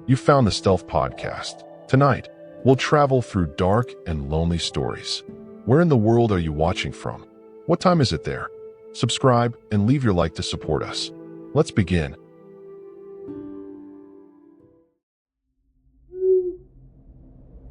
You found the Stealth Podcast. Tonight, we'll travel through dark and lonely stories. Where in the world are you watching from? What time is it there? Subscribe and leave your like to support us. Let's begin.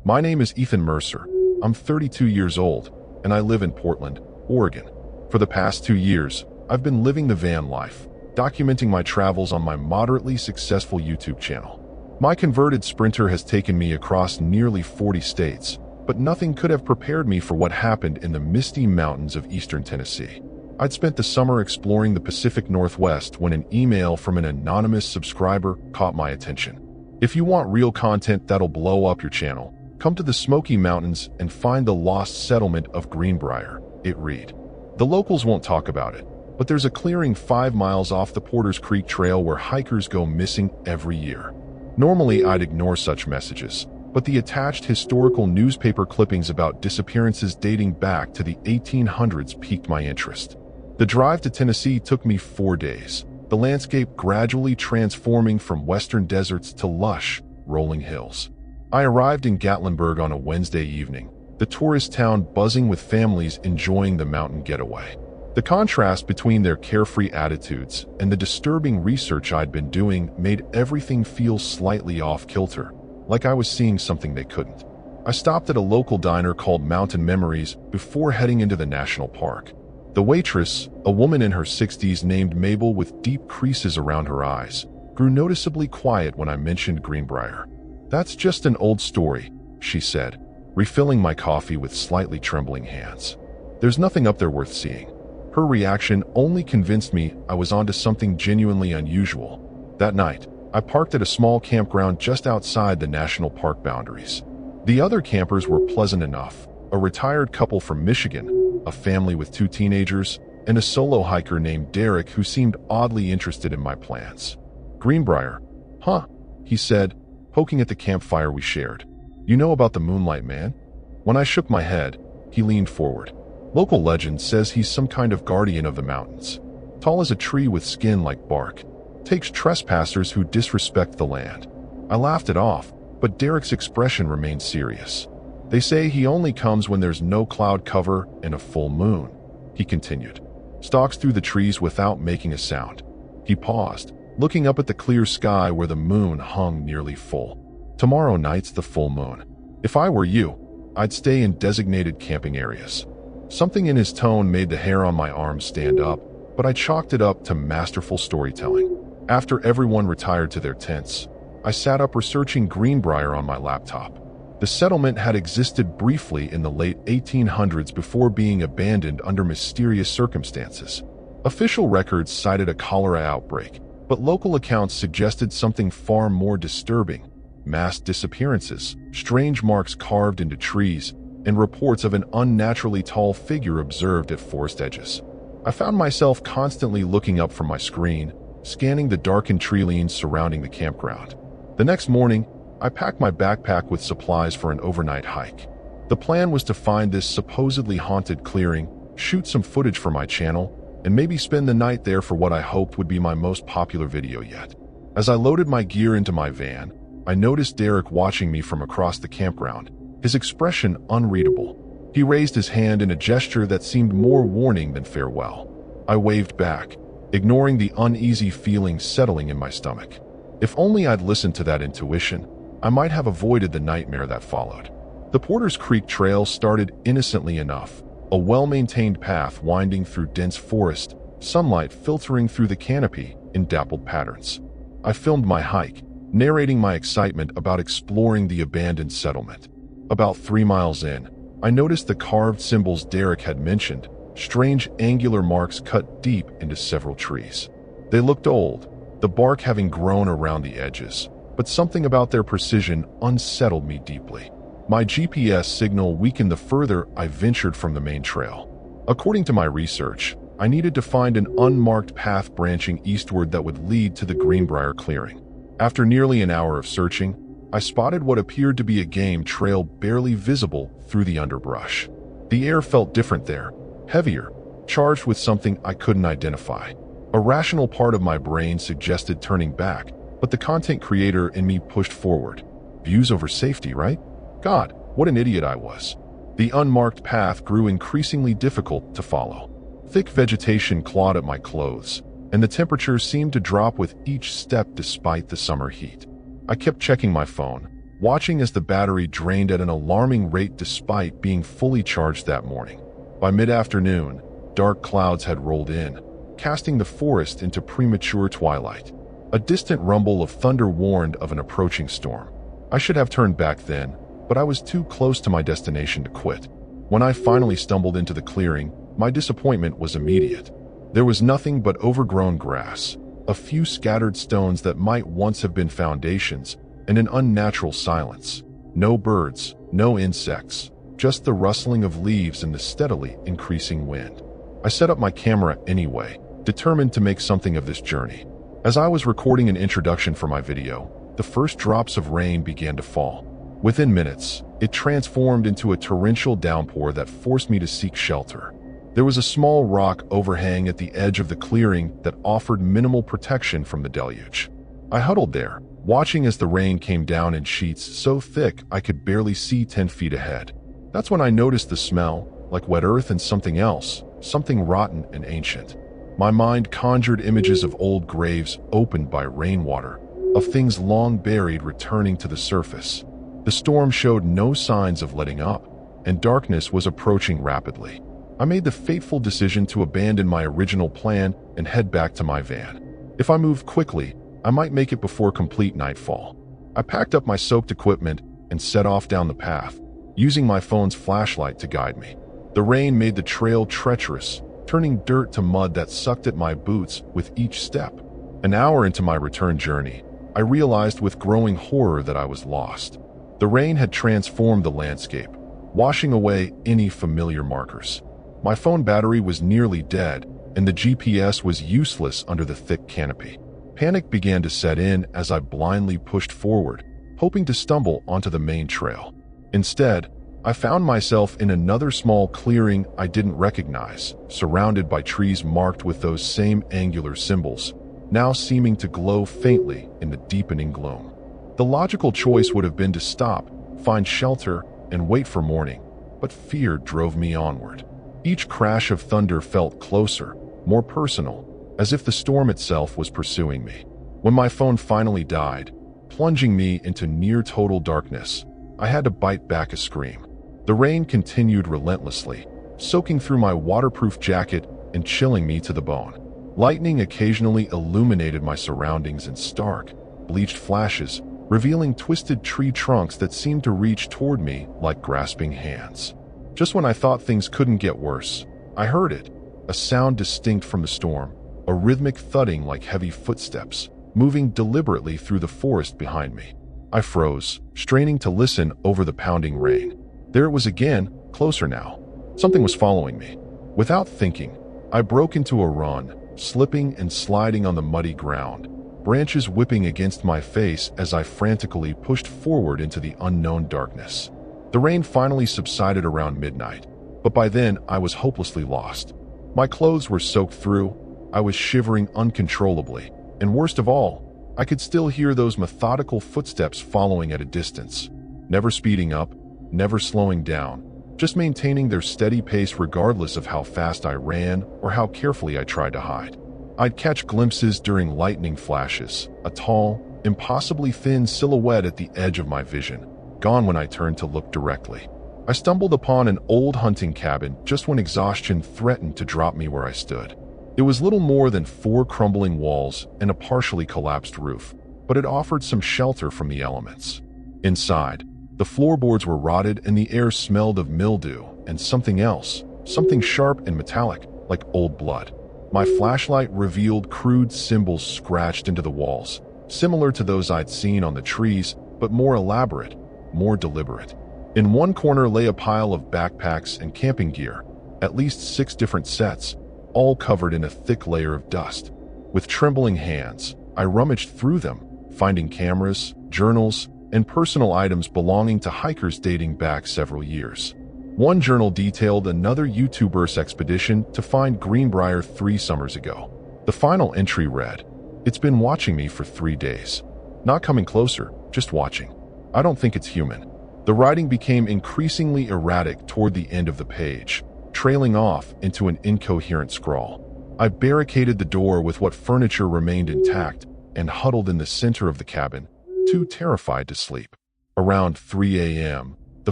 My name is Ethan Mercer. I'm 32 years old, and I live in Portland, Oregon. For the past 2 years, I've been living the van life, documenting my travels on my moderately successful YouTube channel. My converted Sprinter has taken me across nearly 40 states, but nothing could have prepared me for what happened in the misty mountains of eastern Tennessee. I'd spent the summer exploring the Pacific Northwest when an email from an anonymous subscriber caught my attention. If you want real content that'll blow up your channel, come to the Smoky Mountains and find the lost settlement of Greenbrier, it read. The locals won't talk about it, but there's a clearing 5 miles off the Porters Creek Trail where hikers go missing every year. Normally, I'd ignore such messages, but the attached historical newspaper clippings about disappearances dating back to the 1800s piqued my interest. The drive to Tennessee took me 4 days, the landscape gradually transforming from western deserts to lush, rolling hills. I arrived in Gatlinburg on a Wednesday evening, the tourist town buzzing with families enjoying the mountain getaway. The contrast between their carefree attitudes and the disturbing research I'd been doing made everything feel slightly off-kilter, like I was seeing something they couldn't. I stopped at a local diner called Mountain Memories before heading into the national park. The waitress, a woman in her 60s named Mabel with deep creases around her eyes, grew noticeably quiet when I mentioned Greenbrier. "That's just an old story," she said, refilling my coffee with slightly trembling hands. "There's nothing up there worth seeing." Her reaction only convinced me I was onto something genuinely unusual. That night, I parked at a small campground just outside the national park boundaries. The other campers were pleasant enough, a retired couple from Michigan, a family with 2 teenagers, and a solo hiker named Derek who seemed oddly interested in my plans. "Greenbrier, huh?" he said, poking at the campfire we shared. "You know about the Moonlight Man?" When I shook my head, he leaned forward. "Local legend says he's some kind of guardian of the mountains. Tall as a tree with skin like bark. Takes trespassers who disrespect the land." I laughed it off, but Derek's expression remained serious. "They say he only comes when there's no cloud cover and a full moon," he continued. "Stalks through the trees without making a sound." He paused, looking up at the clear sky where the moon hung nearly full. "Tomorrow night's the full moon. If I were you, I'd stay in designated camping areas." Something in his tone made the hair on my arms stand up, but I chalked it up to masterful storytelling. After everyone retired to their tents, I sat up researching Greenbrier on my laptop. The settlement had existed briefly in the late 1800s before being abandoned under mysterious circumstances. Official records cited a cholera outbreak, but local accounts suggested something far more disturbing: mass disappearances, strange marks carved into trees, and reports of an unnaturally tall figure observed at forest edges. I found myself constantly looking up from my screen, scanning the darkened tree lanes surrounding the campground. The next morning, I packed my backpack with supplies for an overnight hike. The plan was to find this supposedly haunted clearing, shoot some footage for my channel, and maybe spend the night there for what I hoped would be my most popular video yet. As I loaded my gear into my van, I noticed Derek watching me from across the campground, his expression unreadable. He raised his hand in a gesture that seemed more warning than farewell. I waved back, ignoring the uneasy feeling settling in my stomach. If only I'd listened to that intuition, I might have avoided the nightmare that followed. The Porters Creek Trail started innocently enough, a well-maintained path winding through dense forest, sunlight filtering through the canopy in dappled patterns. I filmed my hike, narrating my excitement about exploring the abandoned settlement. About 3 miles in, I noticed the carved symbols Derek had mentioned, strange angular marks cut deep into several trees. They looked old, the bark having grown around the edges, but something about their precision unsettled me deeply. My GPS signal weakened the further I ventured from the main trail. According to my research, I needed to find an unmarked path branching eastward that would lead to the Greenbrier clearing. After nearly an hour of searching, I spotted what appeared to be a game trail barely visible through the underbrush. The air felt different there, heavier, charged with something I couldn't identify. A rational part of my brain suggested turning back, But the content creator in me pushed forward. Views over safety, right? God, what an idiot I was. The unmarked path grew increasingly difficult to follow. Thick vegetation clawed at my clothes, and the temperature seemed to drop with each step despite the summer heat. I kept checking my phone, watching as the battery drained at an alarming rate despite being fully charged that morning. By mid-afternoon, dark clouds had rolled in, casting the forest into premature twilight. A distant rumble of thunder warned of an approaching storm. I should have turned back then, but I was too close to my destination to quit. When I finally stumbled into the clearing, my disappointment was immediate. There was nothing but overgrown grass, a few scattered stones that might once have been foundations, and an unnatural silence. No birds, no insects, just the rustling of leaves and the steadily increasing wind. I set up my camera anyway, determined to make something of this journey. As I was recording an introduction for my video, the first drops of rain began to fall. Within minutes, it transformed into a torrential downpour that forced me to seek shelter. There was a small rock overhang at the edge of the clearing that offered minimal protection from the deluge. I huddled there, watching as the rain came down in sheets so thick I could barely see 10 feet ahead. That's when I noticed the smell, like wet earth and something else, something rotten and ancient. My mind conjured images of old graves opened by rainwater, of things long buried returning to the surface. The storm showed no signs of letting up, and darkness was approaching rapidly. I made the fateful decision to abandon my original plan and head back to my van. If I moved quickly, I might make it before complete nightfall. I packed up my soaked equipment and set off down the path, using my phone's flashlight to guide me. The rain made the trail treacherous, turning dirt to mud that sucked at my boots with each step. An hour into my return journey, I realized with growing horror that I was lost. The rain had transformed the landscape, washing away any familiar markers. My phone battery was nearly dead, and the GPS was useless under the thick canopy. Panic began to set in as I blindly pushed forward, hoping to stumble onto the main trail. Instead, I found myself in another small clearing I didn't recognize, surrounded by trees marked with those same angular symbols, now seeming to glow faintly in the deepening gloom. The logical choice would have been to stop, find shelter, and wait for morning, but fear drove me onward. Each crash of thunder felt closer, more personal, as if the storm itself was pursuing me. When my phone finally died, plunging me into near-total darkness, I had to bite back a scream. The rain continued relentlessly, soaking through my waterproof jacket and chilling me to the bone. Lightning occasionally illuminated my surroundings in stark, bleached flashes, revealing twisted tree trunks that seemed to reach toward me like grasping hands. Just when I thought things couldn't get worse, I heard it, a sound distinct from the storm, a rhythmic thudding like heavy footsteps, moving deliberately through the forest behind me. I froze, straining to listen over the pounding rain. There it was again, closer now. Something was following me. Without thinking, I broke into a run, slipping and sliding on the muddy ground, branches whipping against my face as I frantically pushed forward into the unknown darkness. The rain finally subsided around midnight, but by then I was hopelessly lost. My clothes were soaked through, I was shivering uncontrollably, and worst of all, I could still hear those methodical footsteps following at a distance, never speeding up, never slowing down, just maintaining their steady pace regardless of how fast I ran or how carefully I tried to hide. I'd catch glimpses during lightning flashes, a tall, impossibly thin silhouette at the edge of my vision, gone when I turned to look directly. I stumbled upon an old hunting cabin just when exhaustion threatened to drop me where I stood. It was little more than 4 crumbling walls and a partially collapsed roof, but it offered some shelter from the elements. Inside, the floorboards were rotted and the air smelled of mildew and something else, something sharp and metallic, like old blood. My flashlight revealed crude symbols scratched into the walls, similar to those I'd seen on the trees, but more elaborate, more deliberate. In one corner lay a pile of backpacks and camping gear, at least 6 different sets, all covered in a thick layer of dust. With trembling hands, I rummaged through them, finding cameras, journals, and personal items belonging to hikers dating back several years. One journal detailed another YouTuber's expedition to find Greenbrier 3 summers ago. The final entry read, "It's been watching me for 3 days. Not coming closer, just watching. I don't think it's human. The writing became increasingly erratic toward the end of the page, trailing off into an incoherent scrawl. I barricaded the door with what furniture remained intact and huddled in the center of the cabin, too terrified to sleep. Around 3 a.m., the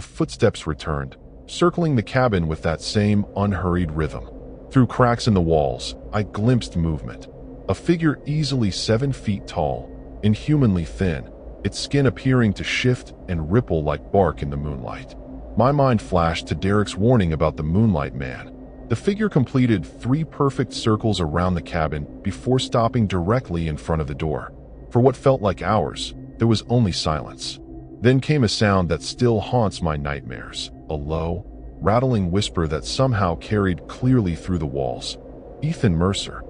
footsteps returned, circling the cabin with that same unhurried rhythm. Through cracks in the walls, I glimpsed movement. A figure easily 7 feet tall, inhumanly thin, its skin appearing to shift and ripple like bark in the moonlight. My mind flashed to Derek's warning about the Moonlight Man. The figure completed 3 perfect circles around the cabin before stopping directly in front of the door. For what felt like hours, there was only silence. Then came a sound that still haunts my nightmares, a low, rattling whisper that somehow carried clearly through the walls. Ethan Mercer.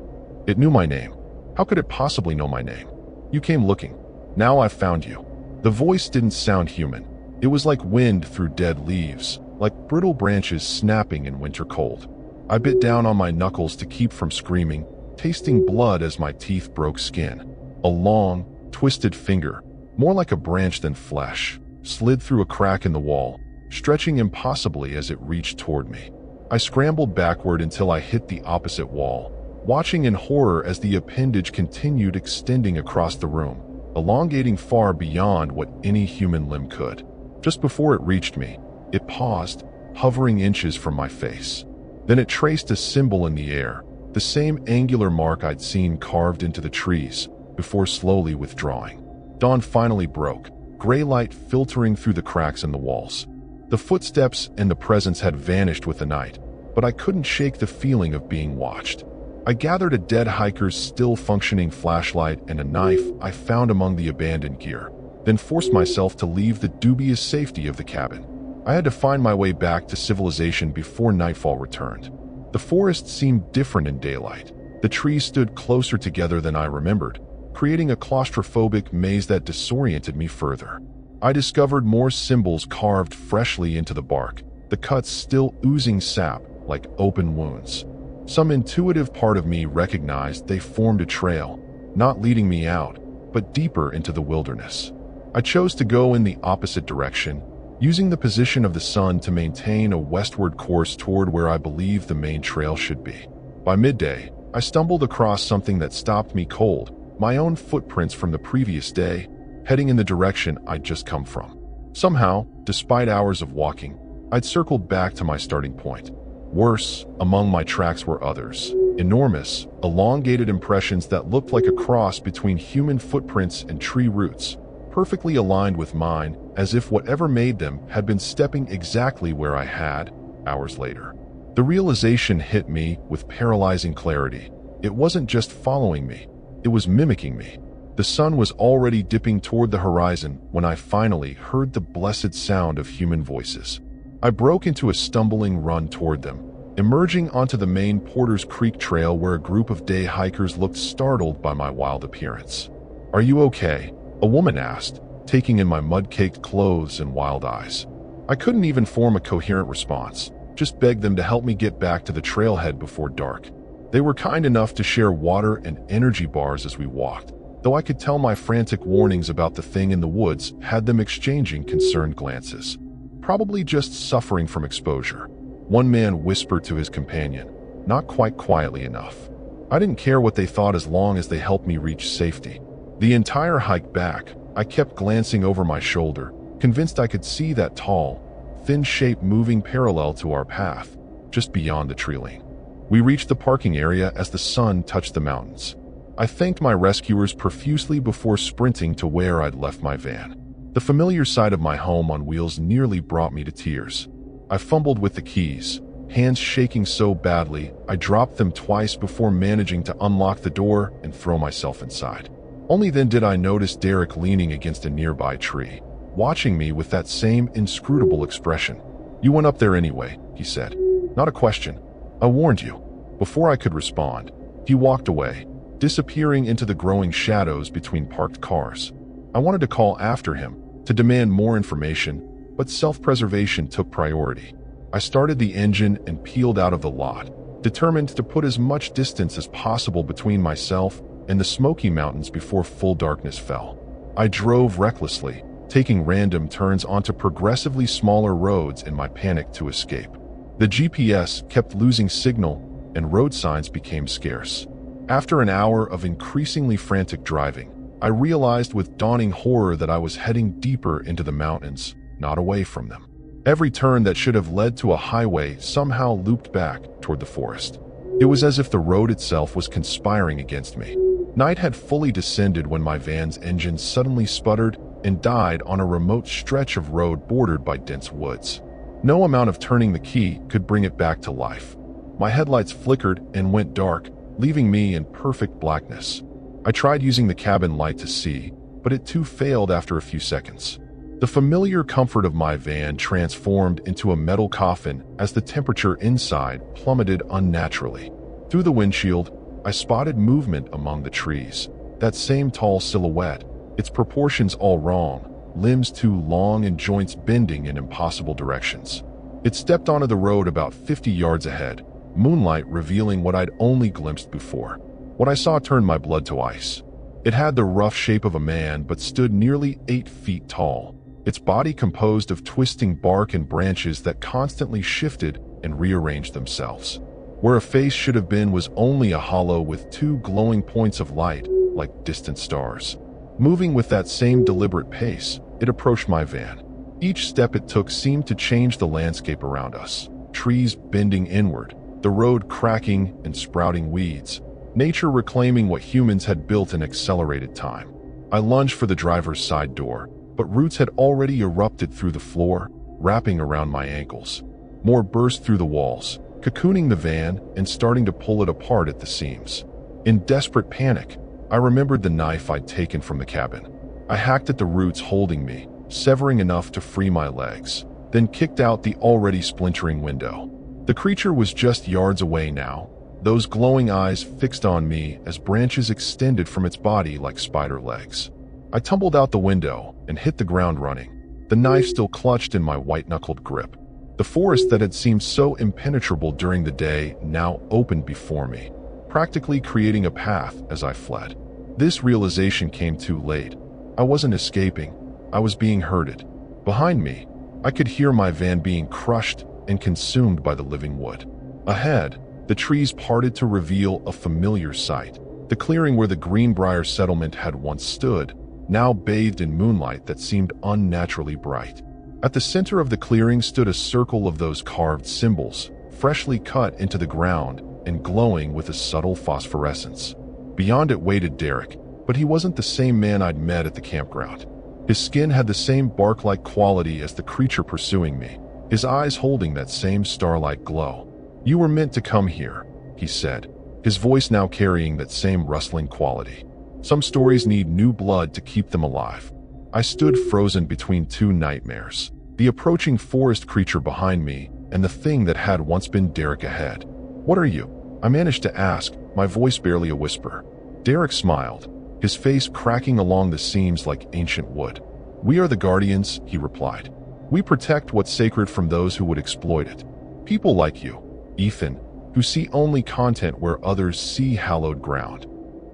It knew my name. How could it possibly know my name? You came looking. Now I've found you. The voice didn't sound human. It was like wind through dead leaves, like brittle branches snapping in winter cold. I bit down on my knuckles to keep from screaming, tasting blood as my teeth broke skin. A long, twisted finger, more like a branch than flesh, slid through a crack in the wall, stretching impossibly as it reached toward me. I scrambled backward until I hit the opposite wall, watching in horror as the appendage continued extending across the room, elongating far beyond what any human limb could. Just before it reached me, it paused, hovering inches from my face. Then it traced a symbol in the air, the same angular mark I'd seen carved into the trees, before slowly withdrawing. Dawn finally broke, gray light filtering through the cracks in the walls. The footsteps and the presence had vanished with the night, but I couldn't shake the feeling of being watched. I gathered a dead hiker's still functioning flashlight and a knife I found among the abandoned gear, then forced myself to leave the dubious safety of the cabin. I had to find my way back to civilization before nightfall returned. The forest seemed different in daylight. The trees stood closer together than I remembered, creating a claustrophobic maze that disoriented me further. I discovered more symbols carved freshly into the bark, the cuts still oozing sap like open wounds. Some intuitive part of me recognized they formed a trail, not leading me out, but deeper into the wilderness. I chose to go in the opposite direction, using the position of the sun to maintain a westward course toward where I believed the main trail should be. By midday, I stumbled across something that stopped me cold, my own footprints from the previous day, heading in the direction I'd just come from. Somehow, despite hours of walking, I'd circled back to my starting point. Worse, among my tracks were others, enormous, elongated impressions that looked like a cross between human footprints and tree roots, perfectly aligned with mine, as if whatever made them had been stepping exactly where I had, hours later. The realization hit me with paralyzing clarity. It wasn't just following me, it was mimicking me. The sun was already dipping toward the horizon when I finally heard the blessed sound of human voices. I broke into a stumbling run toward them, emerging onto the main Porter's Creek Trail where a group of day hikers looked startled by my wild appearance. "Are you okay?" a woman asked, taking in my mud-caked clothes and wild eyes. I couldn't even form a coherent response, just begged them to help me get back to the trailhead before dark. They were kind enough to share water and energy bars as we walked, though I could tell my frantic warnings about the thing in the woods had them exchanging concerned glances. Probably just suffering from exposure. One man whispered to his companion, not quite quietly enough. I didn't care what they thought as long as they helped me reach safety. The entire hike back, I kept glancing over my shoulder, convinced I could see that tall, thin shape moving parallel to our path, just beyond the tree line. We reached the parking area as the sun touched the mountains. I thanked my rescuers profusely before sprinting to where I'd left my van. The familiar sight of my home on wheels nearly brought me to tears. I fumbled with the keys, hands shaking so badly I dropped them twice before managing to unlock the door and throw myself inside. Only then did I notice Derek leaning against a nearby tree, watching me with that same inscrutable expression. "You went up there anyway," he said. "Not a question. I warned you." Before I could respond, he walked away, disappearing into the growing shadows between parked cars. I wanted to call after him, to demand more information, but self-preservation took priority. I started the engine and peeled out of the lot, determined to put as much distance as possible between myself and the Smoky Mountains before full darkness fell. I drove recklessly, taking random turns onto progressively smaller roads in my panic to escape. The GPS kept losing signal, and road signs became scarce. After an hour of increasingly frantic driving, I realized with dawning horror that I was heading deeper into the mountains, not away from them. Every turn that should have led to a highway somehow looped back toward the forest. It was as if the road itself was conspiring against me. Night had fully descended when my van's engine suddenly sputtered and died on a remote stretch of road bordered by dense woods. No amount of turning the key could bring it back to life. My headlights flickered and went dark, leaving me in perfect blackness. I tried using the cabin light to see, but it too failed after a few seconds. The familiar comfort of my van transformed into a metal coffin as the temperature inside plummeted unnaturally. Through the windshield, I spotted movement among the trees. That same tall silhouette, its proportions all wrong, limbs too long and joints bending in impossible directions. It stepped onto the road about 50 yards ahead, moonlight revealing what I'd only glimpsed before. What I saw turned my blood to ice. It had the rough shape of a man but stood nearly 8 feet tall, its body composed of twisting bark and branches that constantly shifted and rearranged themselves. Where a face should have been was only a hollow with 2 glowing points of light, like distant stars. Moving with that same deliberate pace, it approached my van. Each step it took seemed to change the landscape around us. Trees bending inward, the road cracking and sprouting weeds, nature reclaiming what humans had built in accelerated time. I lunged for the driver's side door, but roots had already erupted through the floor, wrapping around my ankles. More burst through the walls, cocooning the van and starting to pull it apart at the seams. In desperate panic, I remembered the knife I'd taken from the cabin. I hacked at the roots holding me, severing enough to free my legs, then kicked out the already splintering window. The creature was just yards away now, those glowing eyes fixed on me as branches extended from its body like spider legs. I tumbled out the window and hit the ground running, the knife still clutched in my white-knuckled grip. The forest that had seemed so impenetrable during the day now opened before me, practically creating a path as I fled. This realization came too late. I wasn't escaping, I was being herded. Behind me, I could hear my van being crushed and consumed by the living wood. Ahead, the trees parted to reveal a familiar sight. The clearing where the Greenbrier settlement had once stood, now bathed in moonlight that seemed unnaturally bright. At the center of the clearing stood a circle of those carved symbols, freshly cut into the ground and glowing with a subtle phosphorescence. Beyond it waited Derek, but he wasn't the same man I'd met at the campground. His skin had the same bark-like quality as the creature pursuing me, his eyes holding that same star-like glow. "You were meant to come here," he said, his voice now carrying that same rustling quality. "Some stories need new blood to keep them alive." I stood frozen between 2 nightmares, the approaching forest creature behind me and the thing that had once been Derek ahead. "What are you?" I managed to ask, my voice barely a whisper. Derek smiled, his face cracking along the seams like ancient wood. "We are the Guardians," he replied. "We protect what's sacred from those who would exploit it. People like you, Ethan, who see only content where others see hallowed ground."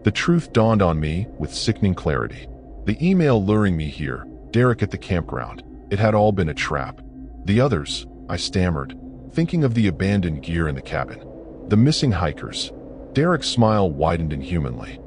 The truth dawned on me with sickening clarity. The email luring me here, Derek at the campground, it had all been a trap. The others, I stammered, thinking of the abandoned gear in the cabin. The missing hikers. Derek's smile widened inhumanly.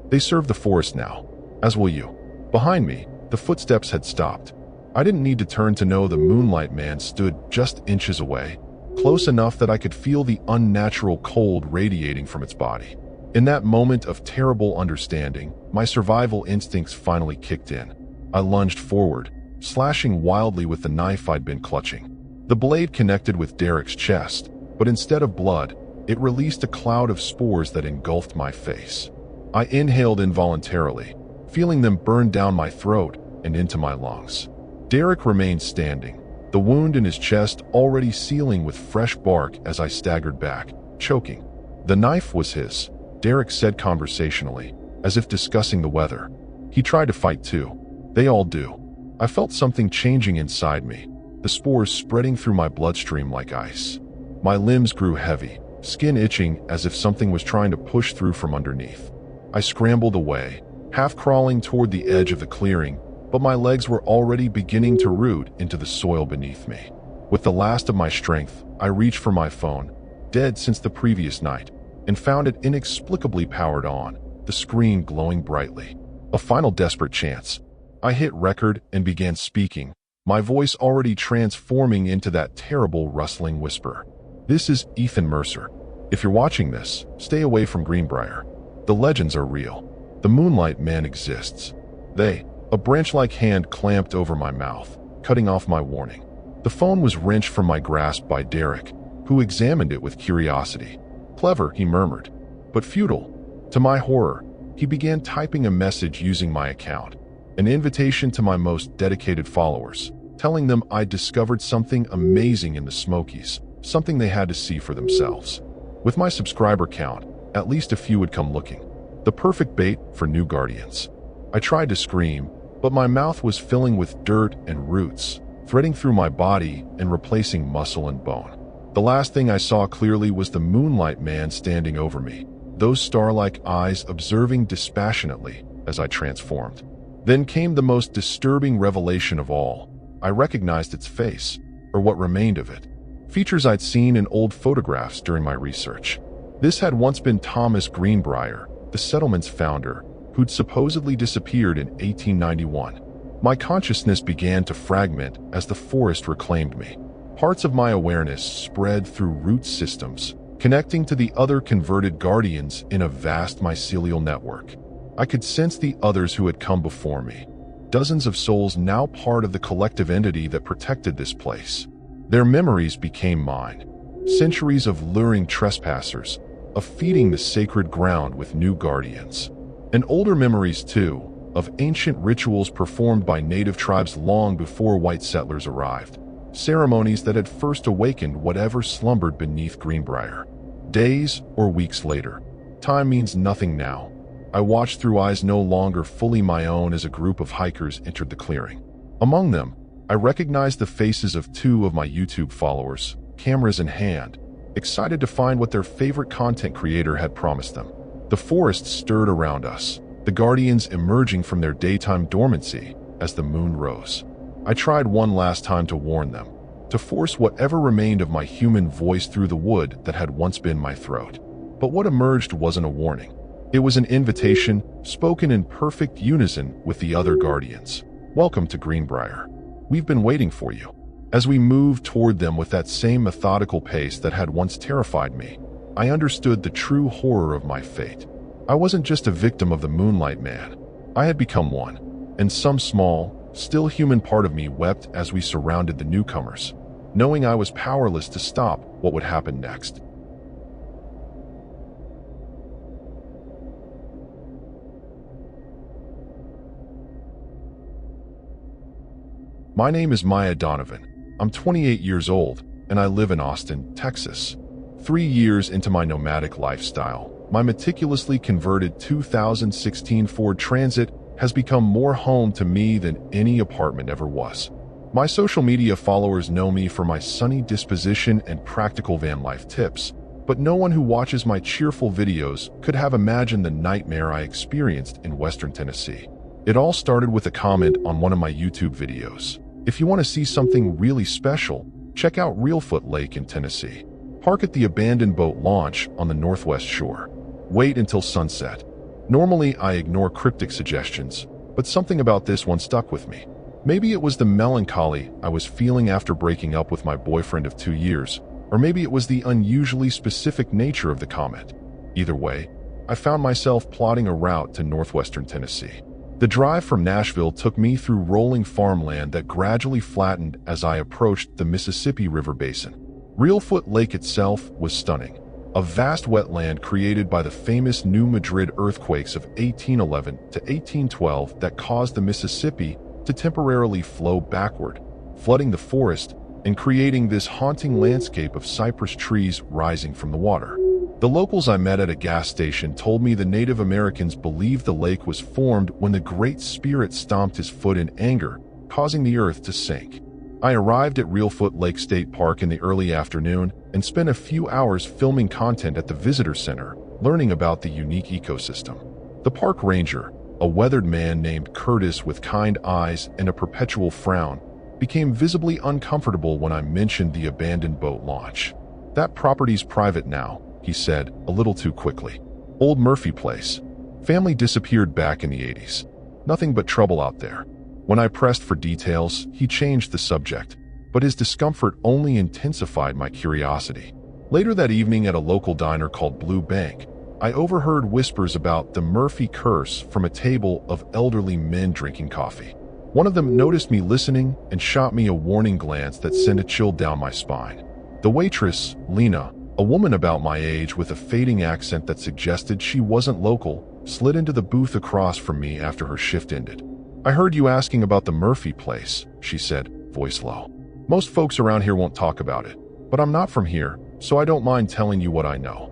"They serve the forest now, as will you." Behind me, the footsteps had stopped. I didn't need to turn to know the Moonlight Man stood just inches away, close enough that I could feel the unnatural cold radiating from its body. In that moment of terrible understanding, my survival instincts finally kicked in. I lunged forward, slashing wildly with the knife I'd been clutching. The blade connected with Derek's chest, but instead of blood, it released a cloud of spores that engulfed my face. I inhaled involuntarily, feeling them burn down my throat and into my lungs. Derek remained standing, the wound in his chest already sealing with fresh bark as I staggered back, choking. "The knife was his," Derek said conversationally, as if discussing the weather. "He tried to fight too. They all do." I felt something changing inside me, the spores spreading through my bloodstream like ice. My limbs grew heavy, skin itching as if something was trying to push through from underneath. I scrambled away, half crawling toward the edge of the clearing, but my legs were already beginning to root into the soil beneath me. With the last of my strength, I reached for my phone, dead since the previous night, and found it inexplicably powered on, the screen glowing brightly. A final desperate chance. I hit record and began speaking, my voice already transforming into that terrible rustling whisper. This is Ethan Mercer. If you're watching this, stay away from Greenbrier. The legends are real. The Moonlight Man exists. A branch-like hand clamped over my mouth, cutting off my warning. The phone was wrenched from my grasp by Derek, who examined it with curiosity. Clever, he murmured, but futile. To my horror, he began typing a message using my account, an invitation to my most dedicated followers, telling them I'd discovered something amazing in the Smokies, something they had to see for themselves. With my subscriber count, at least a few would come looking. The perfect bait for new guardians. I tried to scream, but my mouth was filling with dirt and roots, threading through my body and replacing muscle and bone. The last thing I saw clearly was the Moonlight Man standing over me, those star-like eyes observing dispassionately as I transformed. Then came the most disturbing revelation of all. I recognized its face, or what remained of it. Features I'd seen in old photographs during my research. This had once been Thomas Greenbrier, the settlement's founder, who'd supposedly disappeared in 1891. My consciousness began to fragment as the forest reclaimed me. Parts of my awareness spread through root systems, connecting to the other converted guardians in a vast mycelial network. I could sense the others who had come before me, dozens of souls now part of the collective entity that protected this place. Their memories became mine, centuries of luring trespassers, of feeding the sacred ground with new guardians. And older memories, too, of ancient rituals performed by native tribes long before white settlers arrived. Ceremonies that had first awakened whatever slumbered beneath Greenbrier. Days or weeks later. Time means nothing now. I watched through eyes no longer fully my own as a group of hikers entered the clearing. Among them, I recognized the faces of two of my YouTube followers, cameras in hand, excited to find what their favorite content creator had promised them. The forest stirred around us, the guardians emerging from their daytime dormancy as the moon rose. I tried one last time to warn them, to force whatever remained of my human voice through the wood that had once been my throat. But what emerged wasn't a warning. It was an invitation, spoken in perfect unison with the other guardians. Welcome to Greenbrier. We've been waiting for you. As we moved toward them with that same methodical pace that had once terrified me, I understood the true horror of my fate. I wasn't just a victim of the Moonlight Man. I had become one, and some small, still human part of me wept as we surrounded the newcomers, knowing I was powerless to stop what would happen next. My name is Maya Donovan. I'm 28 years old, and I live in Austin, Texas. 3 years into my nomadic lifestyle, my meticulously converted 2016 Ford Transit has become more home to me than any apartment ever was. My social media followers know me for my sunny disposition and practical van life tips, but no one who watches my cheerful videos could have imagined the nightmare I experienced in Western Tennessee. It all started with a comment on one of my YouTube videos. If you want to see something really special, check out Reelfoot Lake in Tennessee. Park at the abandoned boat launch on the northwest shore. Wait until sunset. Normally, I ignore cryptic suggestions, but something about this one stuck with me. Maybe it was the melancholy I was feeling after breaking up with my boyfriend of 2 years, or maybe it was the unusually specific nature of the comment. Either way, I found myself plotting a route to northwestern Tennessee. The drive from Nashville took me through rolling farmland that gradually flattened as I approached the Mississippi River basin. Reelfoot Lake itself was stunning, a vast wetland created by the famous New Madrid earthquakes of 1811 to 1812 that caused the Mississippi to temporarily flow backward, flooding the forest and creating this haunting landscape of cypress trees rising from the water. The locals I met at a gas station told me the Native Americans believed the lake was formed when the Great Spirit stomped his foot in anger, causing the earth to sink. I arrived at Reelfoot Lake State Park in the early afternoon and spent a few hours filming content at the visitor center, learning about the unique ecosystem. The park ranger, A weathered man named Curtis with kind eyes and a perpetual frown became visibly uncomfortable when I mentioned the abandoned boat launch. "That property's private now," he said, a little too quickly. "Old Murphy place. Family disappeared back in the 80s. Nothing but trouble out there." When I pressed for details, he changed the subject, but his discomfort only intensified my curiosity. Later that evening at a local diner called Blue Bank, I overheard whispers about the Murphy curse from a table of elderly men drinking coffee. One of them noticed me listening and shot me a warning glance that sent a chill down my spine. The waitress, Lena, a woman about my age with a fading accent that suggested she wasn't local, slid into the booth across from me after her shift ended. "I heard you asking about the Murphy place," she said, voice low. "Most folks around here won't talk about it, but I'm not from here, so I don't mind telling you what I know."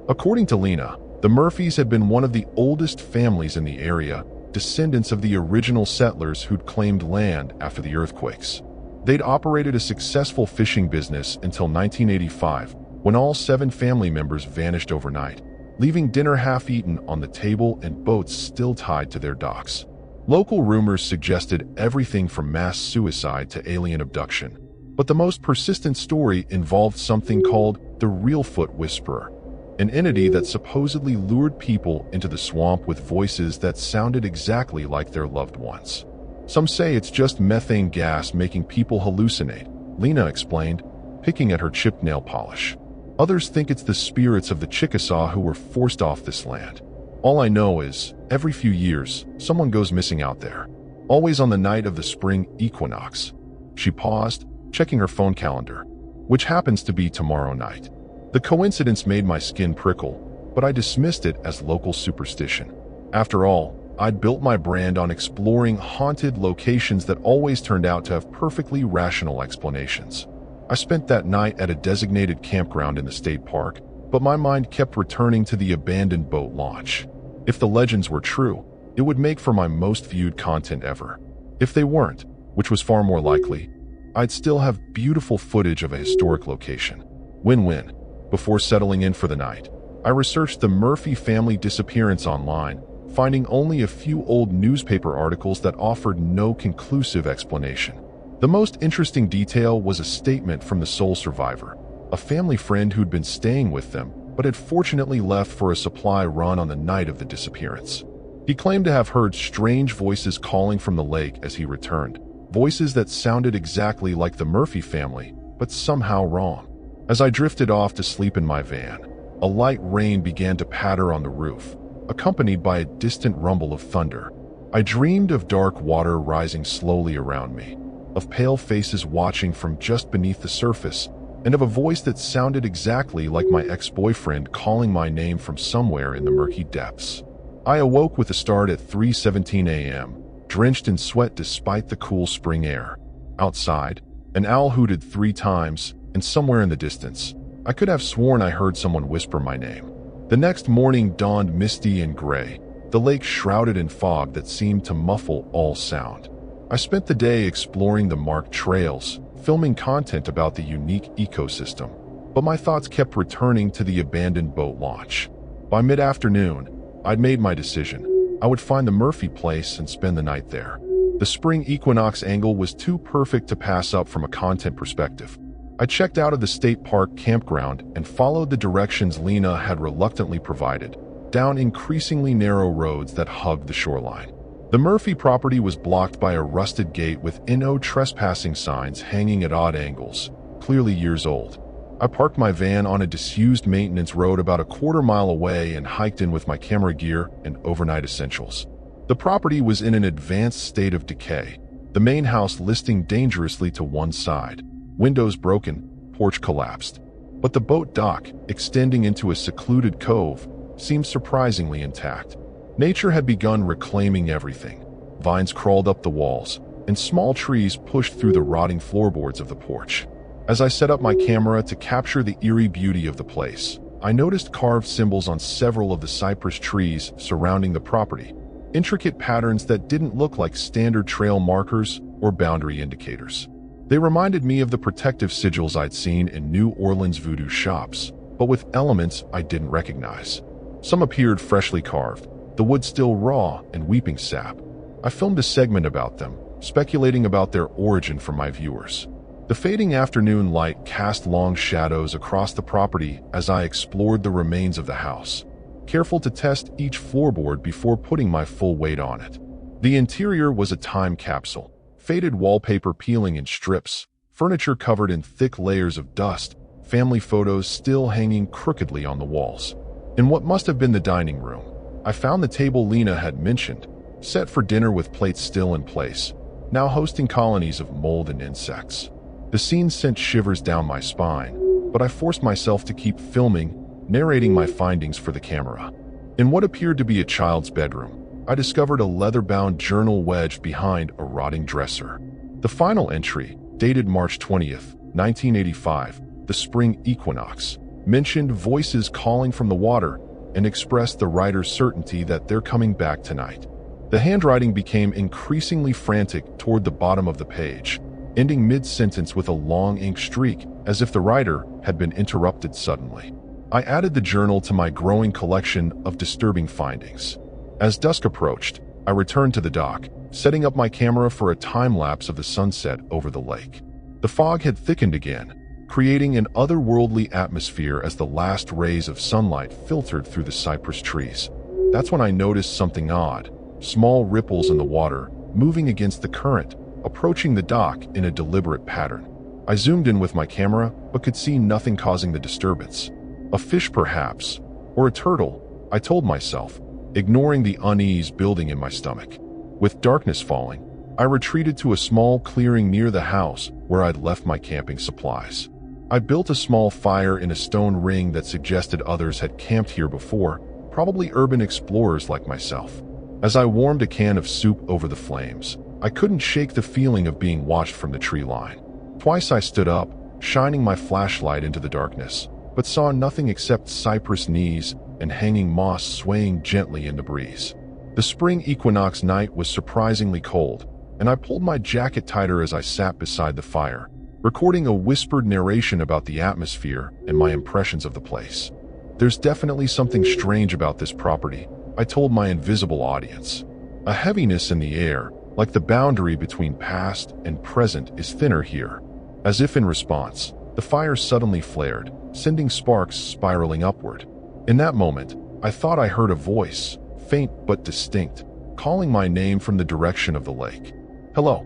According to Lena, the Murphys had been one of the oldest families in the area, descendants of the original settlers who'd claimed land after the earthquakes. They'd operated a successful fishing business until 1985, when all 7 family members vanished overnight, leaving dinner half-eaten on the table and boats still tied to their docks. Local rumors suggested everything from mass suicide to alien abduction, but the most persistent story involved something called the Reelfoot Whisperer, an entity that supposedly lured people into the swamp with voices that sounded exactly like their loved ones. "Some say it's just methane gas making people hallucinate," Lena explained, picking at her chipped nail polish. "Others think it's the spirits of the Chickasaw who were forced off this land. All I know is, every few years, someone goes missing out there. Always on the night of the spring equinox." She paused, checking her phone calendar, which happens to be tomorrow night. The coincidence made my skin prickle, but I dismissed it as local superstition. After all, I'd built my brand on exploring haunted locations that always turned out to have perfectly rational explanations. I spent that night at a designated campground in the state park, but my mind kept returning to the abandoned boat launch. If the legends were true, it would make for my most viewed content ever. If they weren't, which was far more likely, I'd still have beautiful footage of a historic location. Win-win. Before settling in for the night, I researched the Murphy family disappearance online, finding only a few old newspaper articles that offered no conclusive explanation. The most interesting detail was a statement from the sole survivor, a family friend who'd been staying with them, but had fortunately left for a supply run on the night of the disappearance. He claimed to have heard strange voices calling from the lake as he returned, voices that sounded exactly like the Murphy family, but somehow wrong. As I drifted off to sleep in my van, a light rain began to patter on the roof, accompanied by a distant rumble of thunder. I dreamed of dark water rising slowly around me, of pale faces watching from just beneath the surface, and of a voice that sounded exactly like my ex-boyfriend calling my name from somewhere in the murky depths. I awoke with a start at 3:17 a.m., drenched in sweat despite the cool spring air. Outside, an owl hooted 3 times, and somewhere in the distance, I could have sworn I heard someone whisper my name. The next morning dawned misty and gray, the lake shrouded in fog that seemed to muffle all sound. I spent the day exploring the marked trails, filming content about the unique ecosystem, but my thoughts kept returning to the abandoned boat launch. By mid-afternoon, I'd made my decision. I would find the Murphy place and spend the night there. The spring equinox angle was too perfect to pass up from a content perspective. I checked out of the state park campground and followed the directions Lena had reluctantly provided, down increasingly narrow roads that hugged the shoreline. The Murphy property was blocked by a rusted gate with "No trespassing" signs hanging at odd angles, clearly years old. I parked my van on a disused maintenance road about a quarter-mile away and hiked in with my camera gear and overnight essentials. The property was in an advanced state of decay, the main house listing dangerously to one side. Windows broken, porch collapsed. But the boat dock, extending into a secluded cove, seemed surprisingly intact. Nature had begun reclaiming everything. Vines crawled up the walls, and small trees pushed through the rotting floorboards of the porch. As I set up my camera to capture the eerie beauty of the place, I noticed carved symbols on several of the cypress trees surrounding the property, intricate patterns that didn't look like standard trail markers or boundary indicators. They reminded me of the protective sigils I'd seen in New Orleans voodoo shops, but with elements I didn't recognize. Some appeared freshly carved, the wood still raw and weeping sap. I filmed a segment about them, speculating about their origin for my viewers. The fading afternoon light cast long shadows across the property as I explored the remains of the house, careful to test each floorboard before putting my full weight on it. The interior was a time capsule, faded wallpaper peeling in strips, furniture covered in thick layers of dust, family photos still hanging crookedly on the walls. In what must have been the dining room, I found the table Lena had mentioned, set for dinner with plates still in place, now hosting colonies of mold and insects. The scene sent shivers down my spine, but I forced myself to keep filming, narrating my findings for the camera. In what appeared to be a child's bedroom, I discovered a leather-bound journal wedged behind a rotting dresser. The final entry, dated March 20th, 1985, the spring equinox, mentioned voices calling from the water and expressed the writer's certainty that they're coming back tonight. The handwriting became increasingly frantic toward the bottom of the page, ending mid-sentence with a long ink streak, as if the writer had been interrupted suddenly. I added the journal to my growing collection of disturbing findings. As dusk approached, I returned to the dock, setting up my camera for a time-lapse of the sunset over the lake. The fog had thickened again, creating an otherworldly atmosphere as the last rays of sunlight filtered through the cypress trees. That's when I noticed something odd, small ripples in the water, moving against the current, approaching the dock in a deliberate pattern. I zoomed in with my camera, but could see nothing causing the disturbance. A fish perhaps, or a turtle, I told myself, ignoring the unease building in my stomach. With darkness falling, I retreated to a small clearing near the house where I'd left my camping supplies. I built a small fire in a stone ring that suggested others had camped here before, probably urban explorers like myself. As I warmed a can of soup over the flames, I couldn't shake the feeling of being watched from the tree line. Twice I stood up, shining my flashlight into the darkness, but saw nothing except cypress knees and hanging moss swaying gently in the breeze. The spring equinox night was surprisingly cold, and I pulled my jacket tighter as I sat beside the fire, recording a whispered narration about the atmosphere and my impressions of the place. There's definitely something strange about this property, I told my invisible audience. A heaviness in the air, like the boundary between past and present is thinner here. As if in response, the fire suddenly flared, sending sparks spiraling upward. In that moment, I thought I heard a voice, faint but distinct, calling my name from the direction of the lake. "Hello,"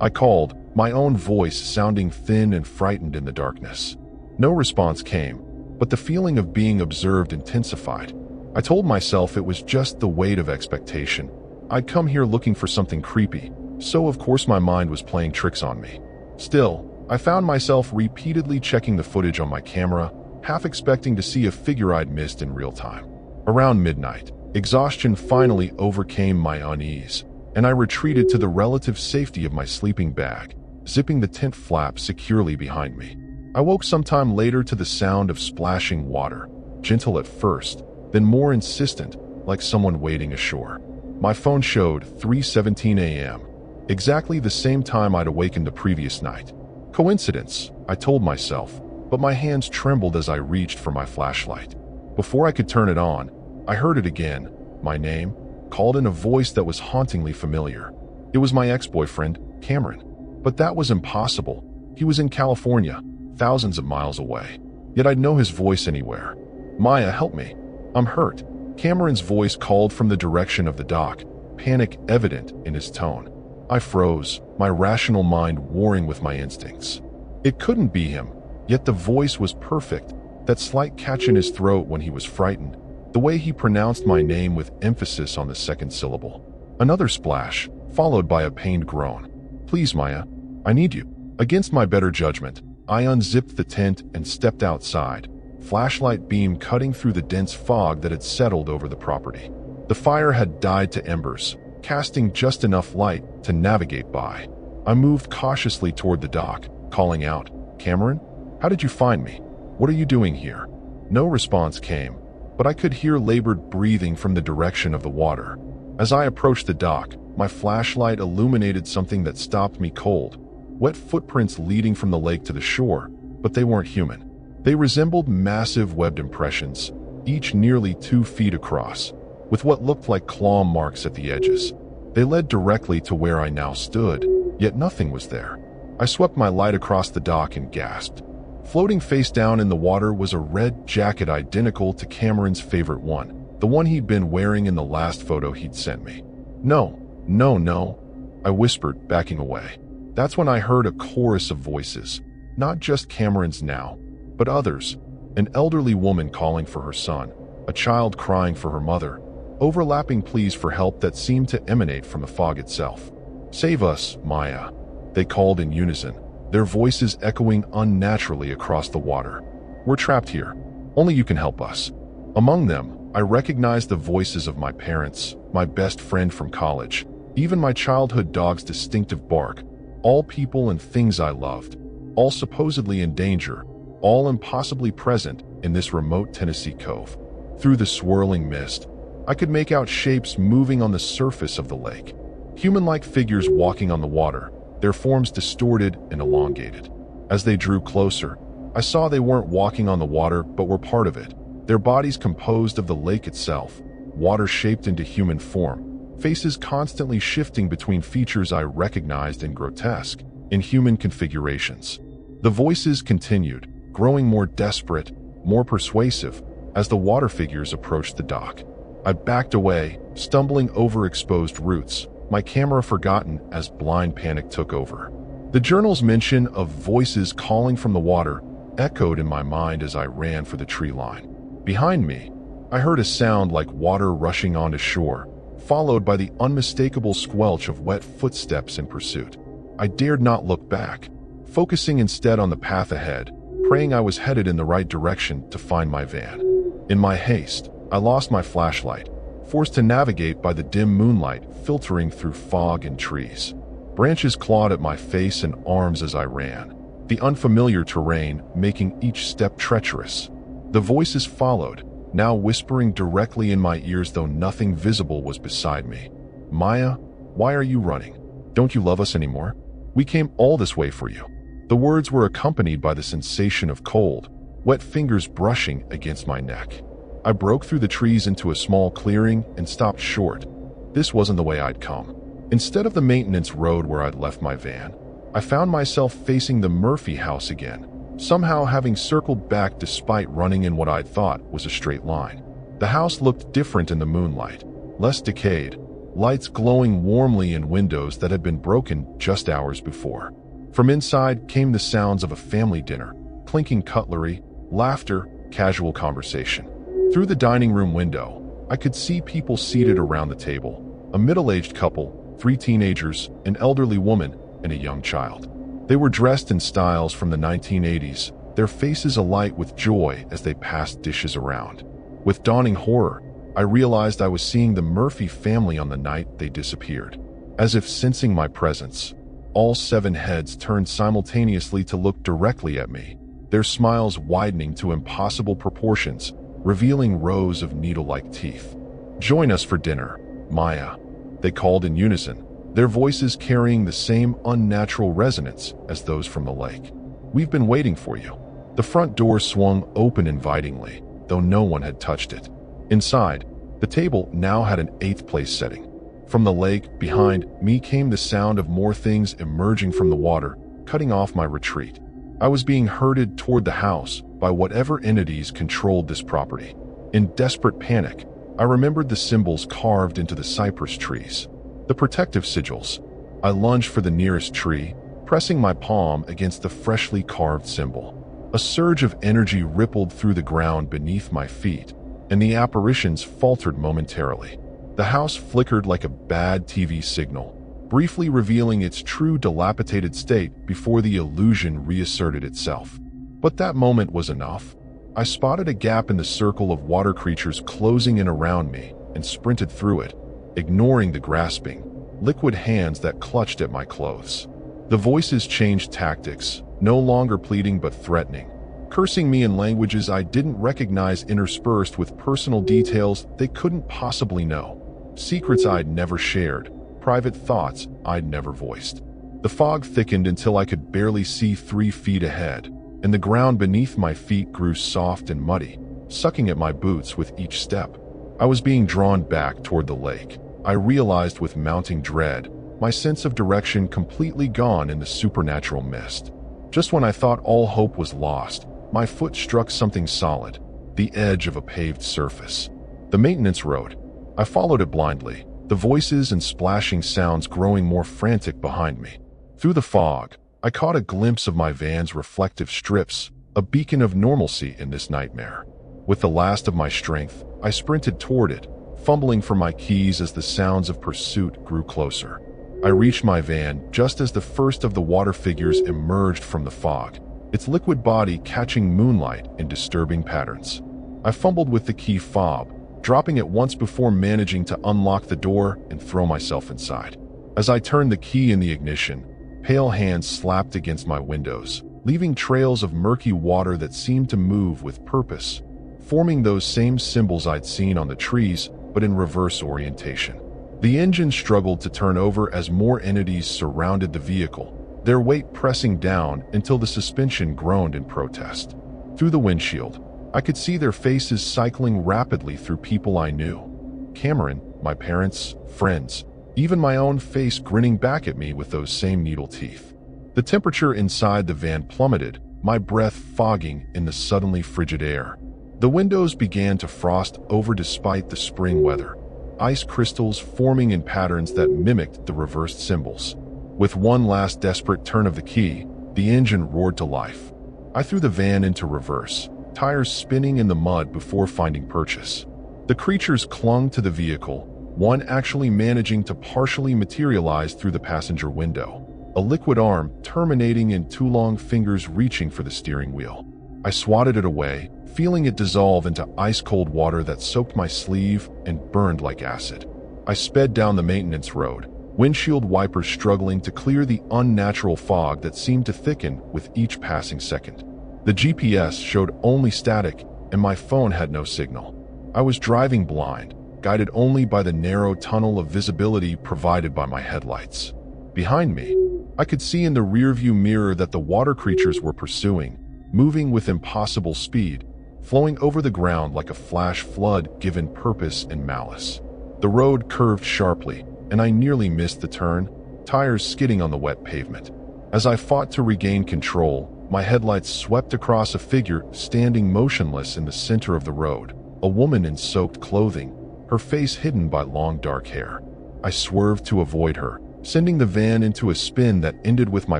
I called, my own voice sounding thin and frightened in the darkness. No response came, but the feeling of being observed intensified. I told myself it was just the weight of expectation. I'd come here looking for something creepy, so of course my mind was playing tricks on me. Still, I found myself repeatedly checking the footage on my camera, half expecting to see a figure I'd missed in real time. Around midnight, exhaustion finally overcame my unease, and I retreated to the relative safety of my sleeping bag, zipping the tent flap securely behind me. I woke sometime later to the sound of splashing water, gentle at first, then more insistent, like someone wading ashore. My phone showed 3:17 a.m., exactly the same time I'd awakened the previous night. Coincidence, I told myself, but my hands trembled as I reached for my flashlight. Before I could turn it on, I heard it again, my name, called in a voice that was hauntingly familiar. It was my ex-boyfriend, Cameron. But that was impossible. He was in California, thousands of miles away. Yet I'd know his voice anywhere. "Maya, help me. I'm hurt." Cameron's voice called from the direction of the dock, panic evident in his tone. I froze, my rational mind warring with my instincts. It couldn't be him, yet the voice was perfect, that slight catch in his throat when he was frightened, the way he pronounced my name with emphasis on the second syllable. Another splash, followed by a pained groan. "Please, Maya, I need you." Against my better judgment, I unzipped the tent and stepped outside, flashlight beam cutting through the dense fog that had settled over the property. The fire had died to embers, casting just enough light to navigate by. I moved cautiously toward the dock, calling out, "Cameron, how did you find me? What are you doing here?" No response came, but I could hear labored breathing from the direction of the water. As I approached the dock, my flashlight illuminated something that stopped me cold. Wet footprints leading from the lake to the shore, but they weren't human. They resembled massive webbed impressions, each nearly 2 feet across. with what looked like claw marks at the edges. They led directly to where I now stood, yet nothing was there. I swept my light across the dock and gasped. Floating face down in the water was a red jacket identical to Cameron's favorite one, the one he'd been wearing in the last photo he'd sent me. No, no, no, I whispered, backing away. That's when I heard a chorus of voices, not just Cameron's now, but others. An elderly woman calling for her son, a child crying for her mother, overlapping pleas for help that seemed to emanate from the fog itself. "Save us, Maya," they called in unison, their voices echoing unnaturally across the water. "We're trapped here. Only you can help us." Among them, I recognized the voices of my parents, my best friend from college, even my childhood dog's distinctive bark, all people and things I loved, all supposedly in danger, all impossibly present in this remote Tennessee cove. Through the swirling mist, I could make out shapes moving on the surface of the lake. Human-like figures walking on the water, their forms distorted and elongated. As they drew closer, I saw they weren't walking on the water but were part of it, their bodies composed of the lake itself, water shaped into human form, faces constantly shifting between features I recognized and grotesque, inhuman configurations. The voices continued, growing more desperate, more persuasive, as the water figures approached the dock. I backed away, stumbling over exposed roots, my camera forgotten as blind panic took over. The journal's mention of voices calling from the water echoed in my mind as I ran for the tree line. Behind me, I heard a sound like water rushing onto shore, followed by the unmistakable squelch of wet footsteps in pursuit. I dared not look back, focusing instead on the path ahead, praying I was headed in the right direction to find my van. In my haste, I lost my flashlight, forced to navigate by the dim moonlight filtering through fog and trees. Branches clawed at my face and arms as I ran, the unfamiliar terrain making each step treacherous. The voices followed, now whispering directly in my ears though nothing visible was beside me. "Maya, why are you running? Don't you love us anymore? We came all this way for you." The words were accompanied by the sensation of cold, wet fingers brushing against my neck. I broke through the trees into a small clearing and stopped short. This wasn't the way I'd come. Instead of the maintenance road where I'd left my van, I found myself facing the Murphy house again, somehow having circled back despite running in what I'd thought was a straight line. The house looked different in the moonlight, less decayed, lights glowing warmly in windows that had been broken just hours before. From inside came the sounds of a family dinner, clinking cutlery, laughter, casual conversation. Through the dining room window, I could see people seated around the table, a middle-aged couple, 3 teenagers, an elderly woman, and a young child. They were dressed in styles from the 1980s, their faces alight with joy as they passed dishes around. With dawning horror, I realized I was seeing the Murphy family on the night they disappeared. As if sensing my presence, all 7 heads turned simultaneously to look directly at me, their smiles widening to impossible proportions, revealing rows of needle-like teeth. "Join us for dinner, Maya," they called in unison, their voices carrying the same unnatural resonance as those from the lake. "We've been waiting for you." The front door swung open invitingly, though no one had touched it. Inside, the table now had an 8th place setting. From the lake behind me came the sound of more things emerging from the water, cutting off my retreat. I was being herded toward the house by whatever entities controlled this property. In desperate panic, I remembered the symbols carved into the cypress trees, the protective sigils. I lunged for the nearest tree, pressing my palm against the freshly carved symbol. A surge of energy rippled through the ground beneath my feet, and the apparitions faltered momentarily. The house flickered like a bad TV signal, briefly revealing its true dilapidated state before the illusion reasserted itself. But that moment was enough. I spotted a gap in the circle of water creatures closing in around me and sprinted through it, ignoring the grasping, liquid hands that clutched at my clothes. The voices changed tactics, no longer pleading but threatening, cursing me in languages I didn't recognize interspersed with personal details they couldn't possibly know. Secrets I'd never shared, private thoughts I'd never voiced. The fog thickened until I could barely see 3 feet ahead, and the ground beneath my feet grew soft and muddy, sucking at my boots with each step. I was being drawn back toward the lake. I realized with mounting dread, my sense of direction completely gone in the supernatural mist. Just when I thought all hope was lost, my foot struck something solid, the edge of a paved surface. The maintenance road. I followed it blindly, the voices and splashing sounds growing more frantic behind me. Through the fog, I caught a glimpse of my van's reflective strips, a beacon of normalcy in this nightmare. With the last of my strength, I sprinted toward it, fumbling for my keys as the sounds of pursuit grew closer. I reached my van just as the first of the water figures emerged from the fog, its liquid body catching moonlight in disturbing patterns. I fumbled with the key fob, dropping it once before managing to unlock the door and throw myself inside. As I turned the key in the ignition, pale hands slapped against my windows, leaving trails of murky water that seemed to move with purpose, forming those same symbols I'd seen on the trees, but in reverse orientation. The engine struggled to turn over as more entities surrounded the vehicle, their weight pressing down until the suspension groaned in protest. Through the windshield, I could see their faces cycling rapidly through people I knew. Cameron, my parents, friends, even my own face grinning back at me with those same needle teeth. The temperature inside the van plummeted, my breath fogging in the suddenly frigid air. The windows began to frost over despite the spring weather, ice crystals forming in patterns that mimicked the reversed symbols. With one last desperate turn of the key, the engine roared to life. I threw the van into reverse, tires spinning in the mud before finding purchase. The creatures clung to the vehicle, one actually managing to partially materialize through the passenger window, a liquid arm terminating in two long fingers reaching for the steering wheel. I swatted it away, feeling it dissolve into ice-cold water that soaked my sleeve and burned like acid. I sped down the maintenance road, windshield wipers struggling to clear the unnatural fog that seemed to thicken with each passing second. The GPS showed only static, and my phone had no signal. I was driving blind, guided only by the narrow tunnel of visibility provided by my headlights. Behind me, I could see in the rearview mirror that the water creatures were pursuing, moving with impossible speed, flowing over the ground like a flash flood given purpose and malice. The road curved sharply, and I nearly missed the turn, tires skidding on the wet pavement. As I fought to regain control, my headlights swept across a figure standing motionless in the center of the road, a woman in soaked clothing, her face hidden by long dark hair. I swerved to avoid her, sending the van into a spin that ended with my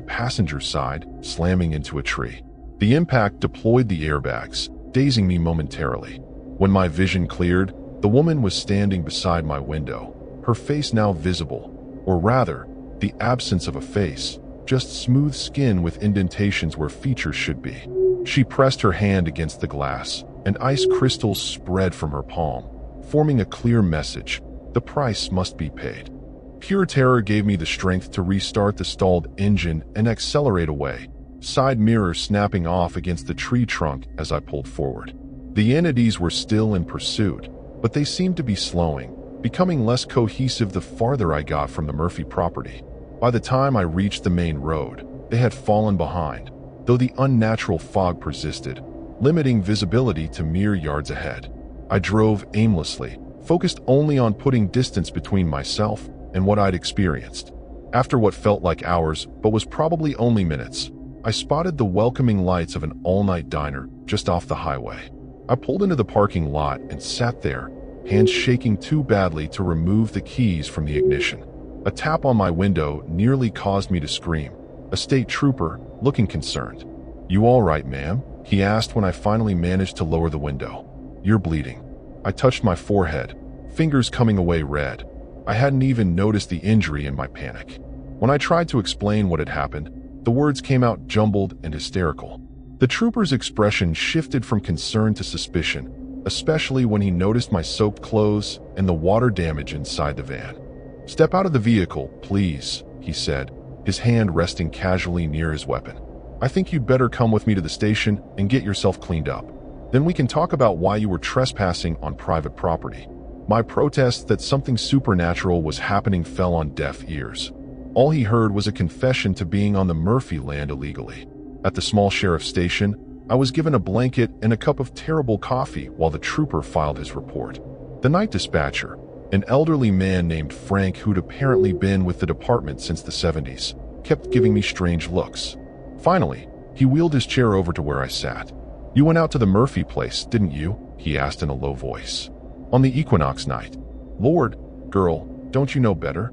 passenger side slamming into a tree. The impact deployed the airbags, dazing me momentarily. When my vision cleared, the woman was standing beside my window, her face now visible, or rather, the absence of a face, just smooth skin with indentations where features should be. She pressed her hand against the glass, and ice crystals spread from her palm, forming a clear message: the price must be paid. Pure terror gave me the strength to restart the stalled engine and accelerate away, side mirror snapping off against the tree trunk as I pulled forward. The entities were still in pursuit, but they seemed to be slowing, becoming less cohesive the farther I got from the Murphy property. By the time I reached the main road, they had fallen behind, though the unnatural fog persisted, limiting visibility to mere yards ahead. I drove aimlessly, focused only on putting distance between myself and what I'd experienced. After what felt like hours, but was probably only minutes, I spotted the welcoming lights of an all-night diner just off the highway. I pulled into the parking lot and sat there, hands shaking too badly to remove the keys from the ignition. A tap on my window nearly caused me to scream. A state trooper, looking concerned. "You all right, ma'am?" he asked when I finally managed to lower the window. "You're bleeding." I touched my forehead, fingers coming away red. I hadn't even noticed the injury in my panic. When I tried to explain what had happened, the words came out jumbled and hysterical. The trooper's expression shifted from concern to suspicion, especially when he noticed my soaked clothes and the water damage inside the van. "Step out of the vehicle, please," he said, his hand resting casually near his weapon. "I think you'd better come with me to the station and get yourself cleaned up. Then we can talk about why you were trespassing on private property." My protest that something supernatural was happening fell on deaf ears. All he heard was a confession to being on the Murphy land illegally. At the small sheriff's station, I was given a blanket and a cup of terrible coffee while the trooper filed his report. The night dispatcher, an elderly man named Frank who'd apparently been with the department since the 70s, kept giving me strange looks. Finally, he wheeled his chair over to where I sat. "You went out to the Murphy place, didn't you?" he asked in a low voice. "On the equinox night." "Lord, girl, don't you know better?"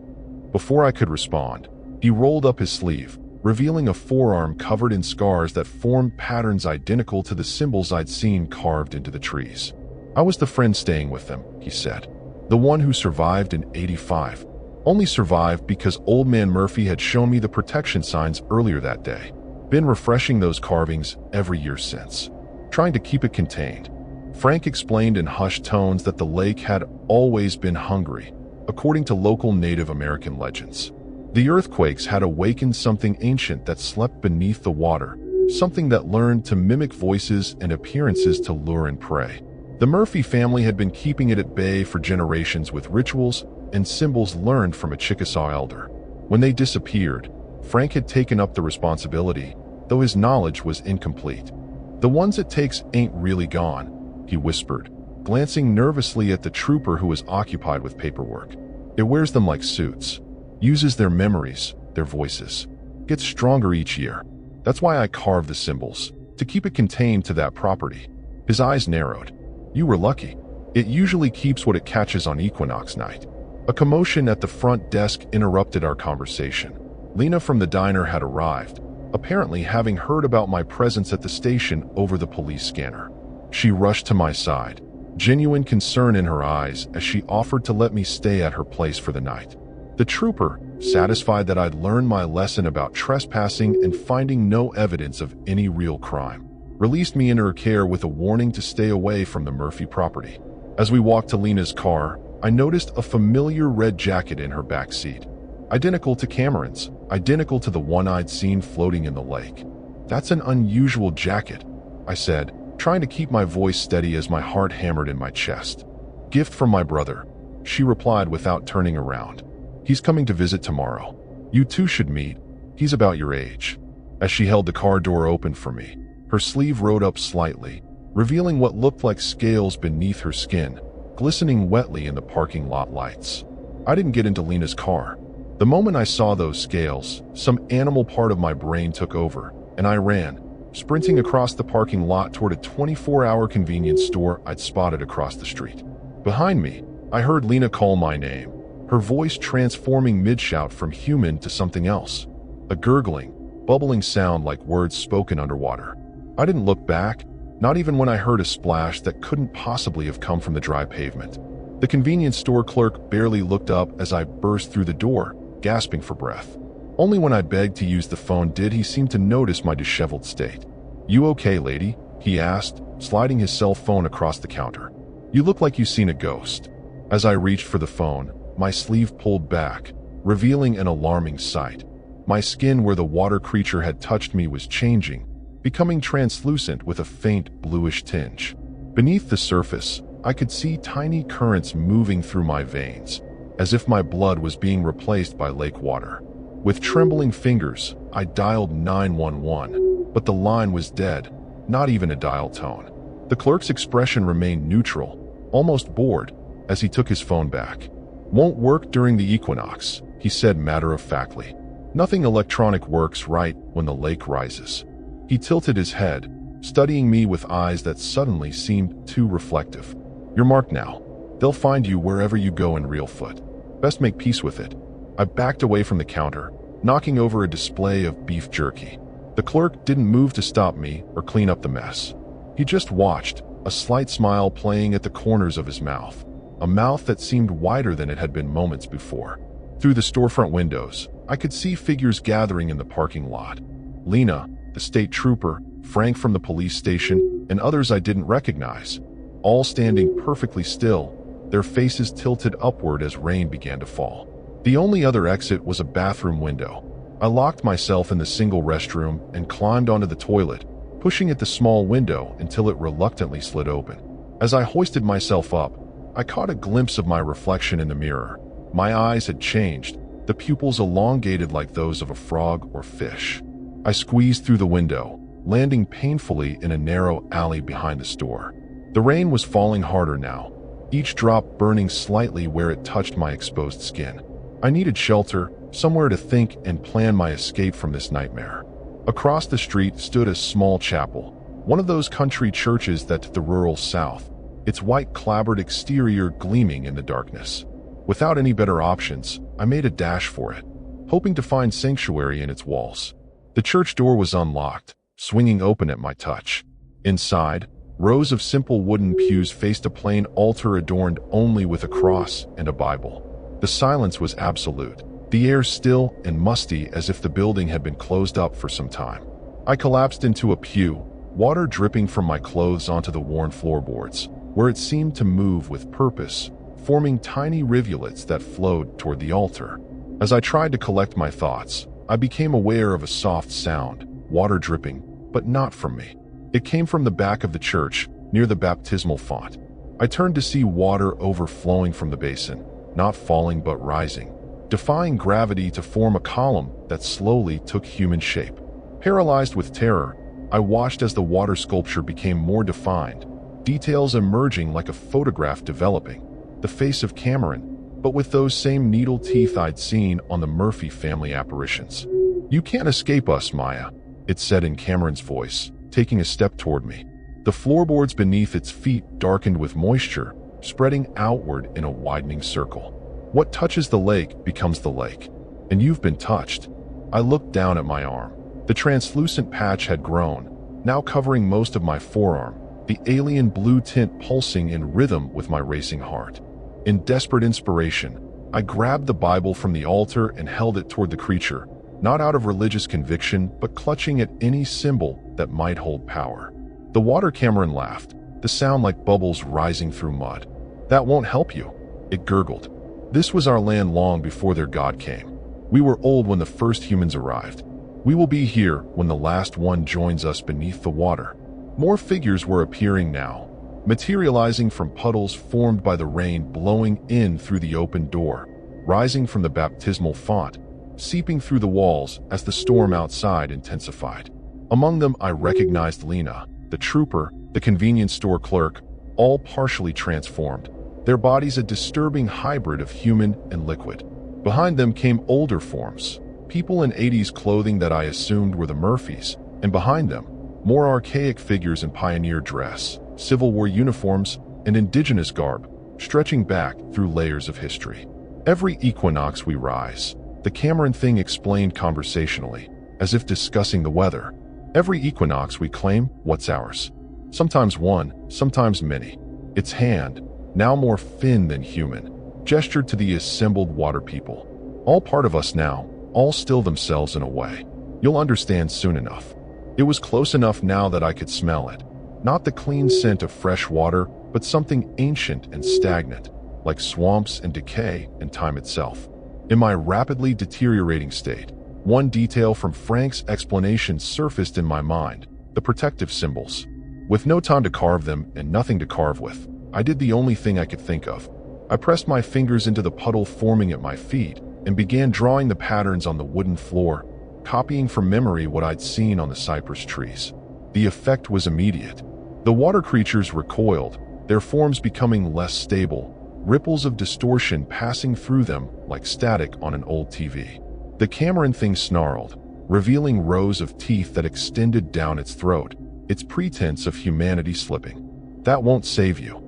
Before I could respond, he rolled up his sleeve, revealing a forearm covered in scars that formed patterns identical to the symbols I'd seen carved into the trees. "I was the friend staying with them," he said. "The one who survived in '85. Only survived because Old Man Murphy had shown me the protection signs earlier that day. Been refreshing those carvings every year since. Trying to keep it contained." Frank explained in hushed tones that the lake had always been hungry, according to local Native American legends. The earthquakes had awakened something ancient that slept beneath the water, something that learned to mimic voices and appearances to lure and prey. The Murphy family had been keeping it at bay for generations with rituals and symbols learned from a Chickasaw elder. When they disappeared, Frank had taken up the responsibility, though his knowledge was incomplete. "The ones it takes ain't really gone," he whispered, glancing nervously at the trooper who was occupied with paperwork. "It wears them like suits. Uses their memories, their voices. Gets stronger each year. That's why I carved the symbols, to keep it contained to that property." His eyes narrowed. "You were lucky. It usually keeps what it catches on equinox night." A commotion at the front desk interrupted our conversation. Lena from the diner had arrived, apparently having heard about my presence at the station over the police scanner. She rushed to my side, genuine concern in her eyes as she offered to let me stay at her place for the night. The trooper, satisfied that I'd learned my lesson about trespassing and finding no evidence of any real crime, released me into her care with a warning to stay away from the Murphy property. As we walked to Lena's car, I noticed a familiar red jacket in her back seat. Identical to Cameron's, identical to the one I'd seen floating in the lake. "That's an unusual jacket," I said, trying to keep my voice steady as my heart hammered in my chest. "Gift from my brother," she replied without turning around. "He's coming to visit tomorrow. You two should meet. He's about your age." As she held the car door open for me, her sleeve rode up slightly, revealing what looked like scales beneath her skin, glistening wetly in the parking lot lights. I didn't get into Lena's car. The moment I saw those scales, some animal part of my brain took over, and I ran, sprinting across the parking lot toward a 24-hour convenience store I'd spotted across the street. Behind me, I heard Lena call my name, her voice transforming mid-shout from human to something else. A gurgling, bubbling sound like words spoken underwater. I didn't look back, not even when I heard a splash that couldn't possibly have come from the dry pavement. The convenience store clerk barely looked up as I burst through the door, gasping for breath. Only when I begged to use the phone did he seem to notice my disheveled state. "You okay, lady?" he asked, sliding his cell phone across the counter. "You look like you've seen a ghost." As I reached for the phone, my sleeve pulled back, revealing an alarming sight. My skin where the water creature had touched me was changing, becoming translucent with a faint bluish tinge. Beneath the surface, I could see tiny currents moving through my veins, as if my blood was being replaced by lake water. With trembling fingers, I dialed 911, but the line was dead, not even a dial tone. The clerk's expression remained neutral, almost bored, as he took his phone back. "Won't work during the equinox," he said matter-of-factly. "Nothing electronic works right when the lake rises." He tilted his head, studying me with eyes that suddenly seemed too reflective. "You're marked now. They'll find you wherever you go in real foot. Best make peace with it." I backed away from the counter, knocking over a display of beef jerky. The clerk didn't move to stop me or clean up the mess. He just watched, a slight smile playing at the corners of his mouth, a mouth that seemed wider than it had been moments before. Through the storefront windows, I could see figures gathering in the parking lot. Lena, the state trooper, Frank from the police station, and others I didn't recognize, all standing perfectly still, their faces tilted upward as rain began to fall. The only other exit was a bathroom window. I locked myself in the single restroom and climbed onto the toilet, pushing at the small window until it reluctantly slid open. As I hoisted myself up, I caught a glimpse of my reflection in the mirror. My eyes had changed, the pupils elongated like those of a frog or fish. I squeezed through the window, landing painfully in a narrow alley behind the store. The rain was falling harder now, each drop burning slightly where it touched my exposed skin. I needed shelter, somewhere to think and plan my escape from this nightmare. Across the street stood a small chapel, one of those country churches that to the rural south, its white clapboard exterior gleaming in the darkness. Without any better options, I made a dash for it, hoping to find sanctuary in its walls. The church door was unlocked, swinging open at my touch. Inside, rows of simple wooden pews faced a plain altar adorned only with a cross and a Bible. The silence was absolute, the air still and musty as if the building had been closed up for some time. I collapsed into a pew, water dripping from my clothes onto the worn floorboards, where it seemed to move with purpose, forming tiny rivulets that flowed toward the altar. As I tried to collect my thoughts, I became aware of a soft sound, water dripping, but not from me. It came from the back of the church, near the baptismal font. I turned to see water overflowing from the basin, not falling but rising, defying gravity to form a column that slowly took human shape. Paralyzed with terror, I watched as the water sculpture became more defined, details emerging like a photograph developing, the face of Cameron, but with those same needle teeth I'd seen on the Murphy family apparitions. "You can't escape us, Maya," it said in Cameron's voice, taking a step toward me. The floorboards beneath its feet darkened with moisture, spreading outward in a widening circle. "What touches the lake becomes the lake, and you've been touched." I looked down at my arm. The translucent patch had grown, now covering most of my forearm, the alien blue tint pulsing in rhythm with my racing heart. In desperate inspiration, I grabbed the Bible from the altar and held it toward the creature, not out of religious conviction, but clutching at any symbol that might hold power. The water Cameron laughed, the sound like bubbles rising through mud. "That won't help you," it gurgled. "This was our land long before their God came. We were old when the first humans arrived. We will be here when the last one joins us beneath the water." More figures were appearing now, materializing from puddles formed by the rain blowing in through the open door, rising from the baptismal font, seeping through the walls as the storm outside intensified. Among them I recognized Lena, the trooper, the convenience store clerk, all partially transformed, their bodies a disturbing hybrid of human and liquid. Behind them came older forms, people in 80s clothing that I assumed were the Murphys, and behind them, more archaic figures in pioneer dress, Civil War uniforms, and indigenous garb, stretching back through layers of history. "Every equinox we rise," the Cameron thing explained conversationally, as if discussing the weather. "Every equinox we claim what's ours. Sometimes one, sometimes many." Its hand, now more fin than human, gestured to the assembled water people. "All part of us now, all still themselves in a way. You'll understand soon enough." It was close enough now that I could smell it. Not the clean scent of fresh water, but something ancient and stagnant, like swamps and decay and time itself. In my rapidly deteriorating state, one detail from Frank's explanation surfaced in my mind: the protective symbols. With no time to carve them and nothing to carve with, I did the only thing I could think of. I pressed my fingers into the puddle forming at my feet and began drawing the patterns on the wooden floor, copying from memory what I'd seen on the cypress trees. The effect was immediate. The water creatures recoiled, their forms becoming less stable, ripples of distortion passing through them like static on an old TV. The Cameron thing snarled, revealing rows of teeth that extended down its throat, its pretense of humanity slipping. "That won't save you,"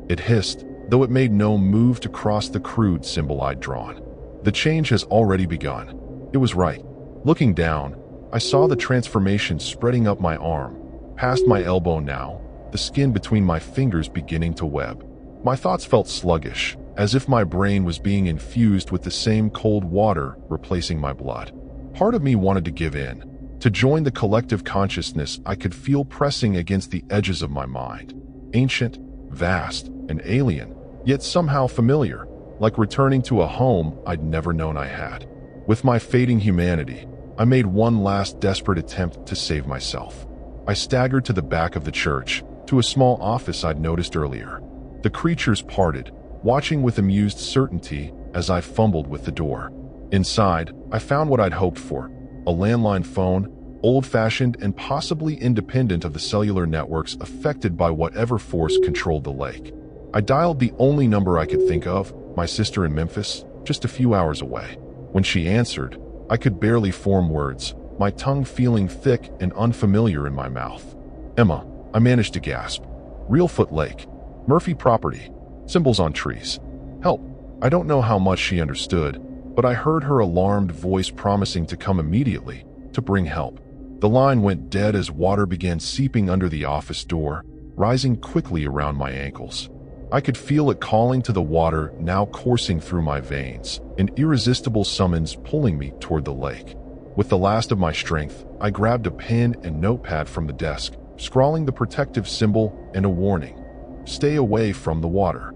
it hissed, though it made no move to cross the crude symbol I'd drawn. "The change has already begun." It was right. Looking down, I saw the transformation spreading up my arm, past my elbow now, the skin between my fingers beginning to web. My thoughts felt sluggish, as if my brain was being infused with the same cold water replacing my blood. Part of me wanted to give in, to join the collective consciousness I could feel pressing against the edges of my mind. Ancient, vast, and alien, yet somehow familiar, like returning to a home I'd never known I had. With my fading humanity, I made one last desperate attempt to save myself. I staggered to the back of the church, to a small office I'd noticed earlier. The creatures parted, watching with amused certainty as I fumbled with the door. Inside, I found what I'd hoped for: a landline phone, old-fashioned and possibly independent of the cellular networks affected by whatever force controlled the lake. I dialed the only number I could think of, my sister in Memphis, just a few hours away. When she answered, I could barely form words, my tongue feeling thick and unfamiliar in my mouth. "Emma," I managed to gasp. "Reelfoot Lake. Murphy property. Symbols on trees. Help." I don't know how much she understood, but I heard her alarmed voice promising to come immediately, to bring help. The line went dead as water began seeping under the office door, rising quickly around my ankles. I could feel it calling to the water, now coursing through my veins, an irresistible summons pulling me toward the lake. With the last of my strength, I grabbed a pen and notepad from the desk, scrawling the protective symbol and a warning. Stay away from the water.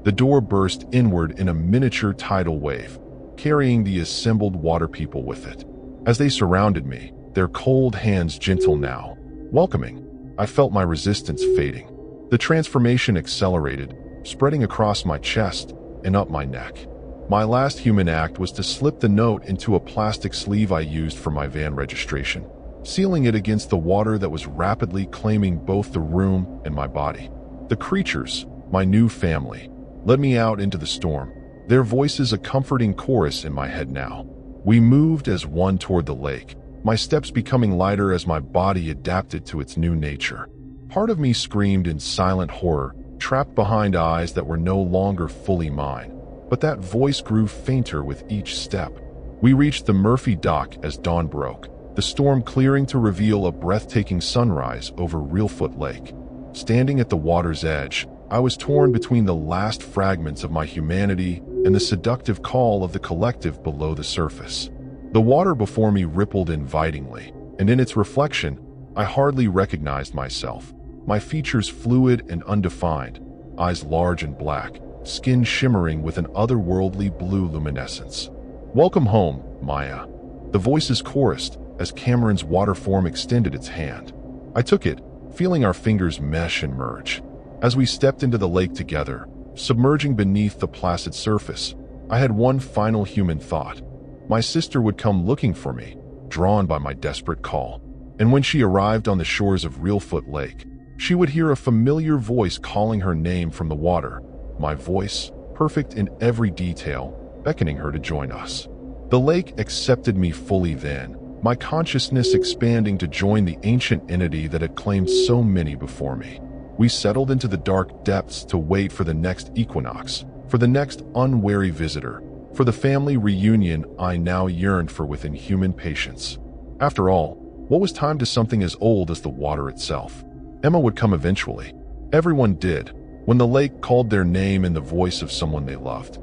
The door burst inward in a miniature tidal wave, carrying the assembled water people with it. As they surrounded me, their cold hands gentle now, welcoming, I felt my resistance fading. The transformation accelerated, spreading across my chest and up my neck. My last human act was to slip the note into a plastic sleeve I used for my van registration, sealing it against the water that was rapidly claiming both the room and my body. The creatures, my new family, led me out into the storm, their voices a comforting chorus in my head now. We moved as one toward the lake, my steps becoming lighter as my body adapted to its new nature. Part of me screamed in silent horror, trapped behind eyes that were no longer fully mine, but that voice grew fainter with each step. We reached the Murphy dock as dawn broke, the storm clearing to reveal a breathtaking sunrise over Reelfoot Lake. Standing at the water's edge, I was torn between the last fragments of my humanity and the seductive call of the collective below the surface. The water before me rippled invitingly, and in its reflection, I hardly recognized myself. My features fluid and undefined, eyes large and black, skin shimmering with an otherworldly blue luminescence. "Welcome home, Maya." The voices chorused as Cameron's water form extended its hand. I took it, feeling our fingers mesh and merge. As we stepped into the lake together, submerging beneath the placid surface, I had one final human thought. My sister would come looking for me, drawn by my desperate call. And when she arrived on the shores of Reelfoot Lake, she would hear a familiar voice calling her name from the water, my voice, perfect in every detail, beckoning her to join us. The lake accepted me fully then, my consciousness expanding to join the ancient entity that had claimed so many before me. We settled into the dark depths to wait for the next equinox, for the next unwary visitor, for the family reunion I now yearned for with inhuman patience. After all, what was time to something as old as the water itself? Emma would come eventually. Everyone did, when the lake called their name in the voice of someone they loved.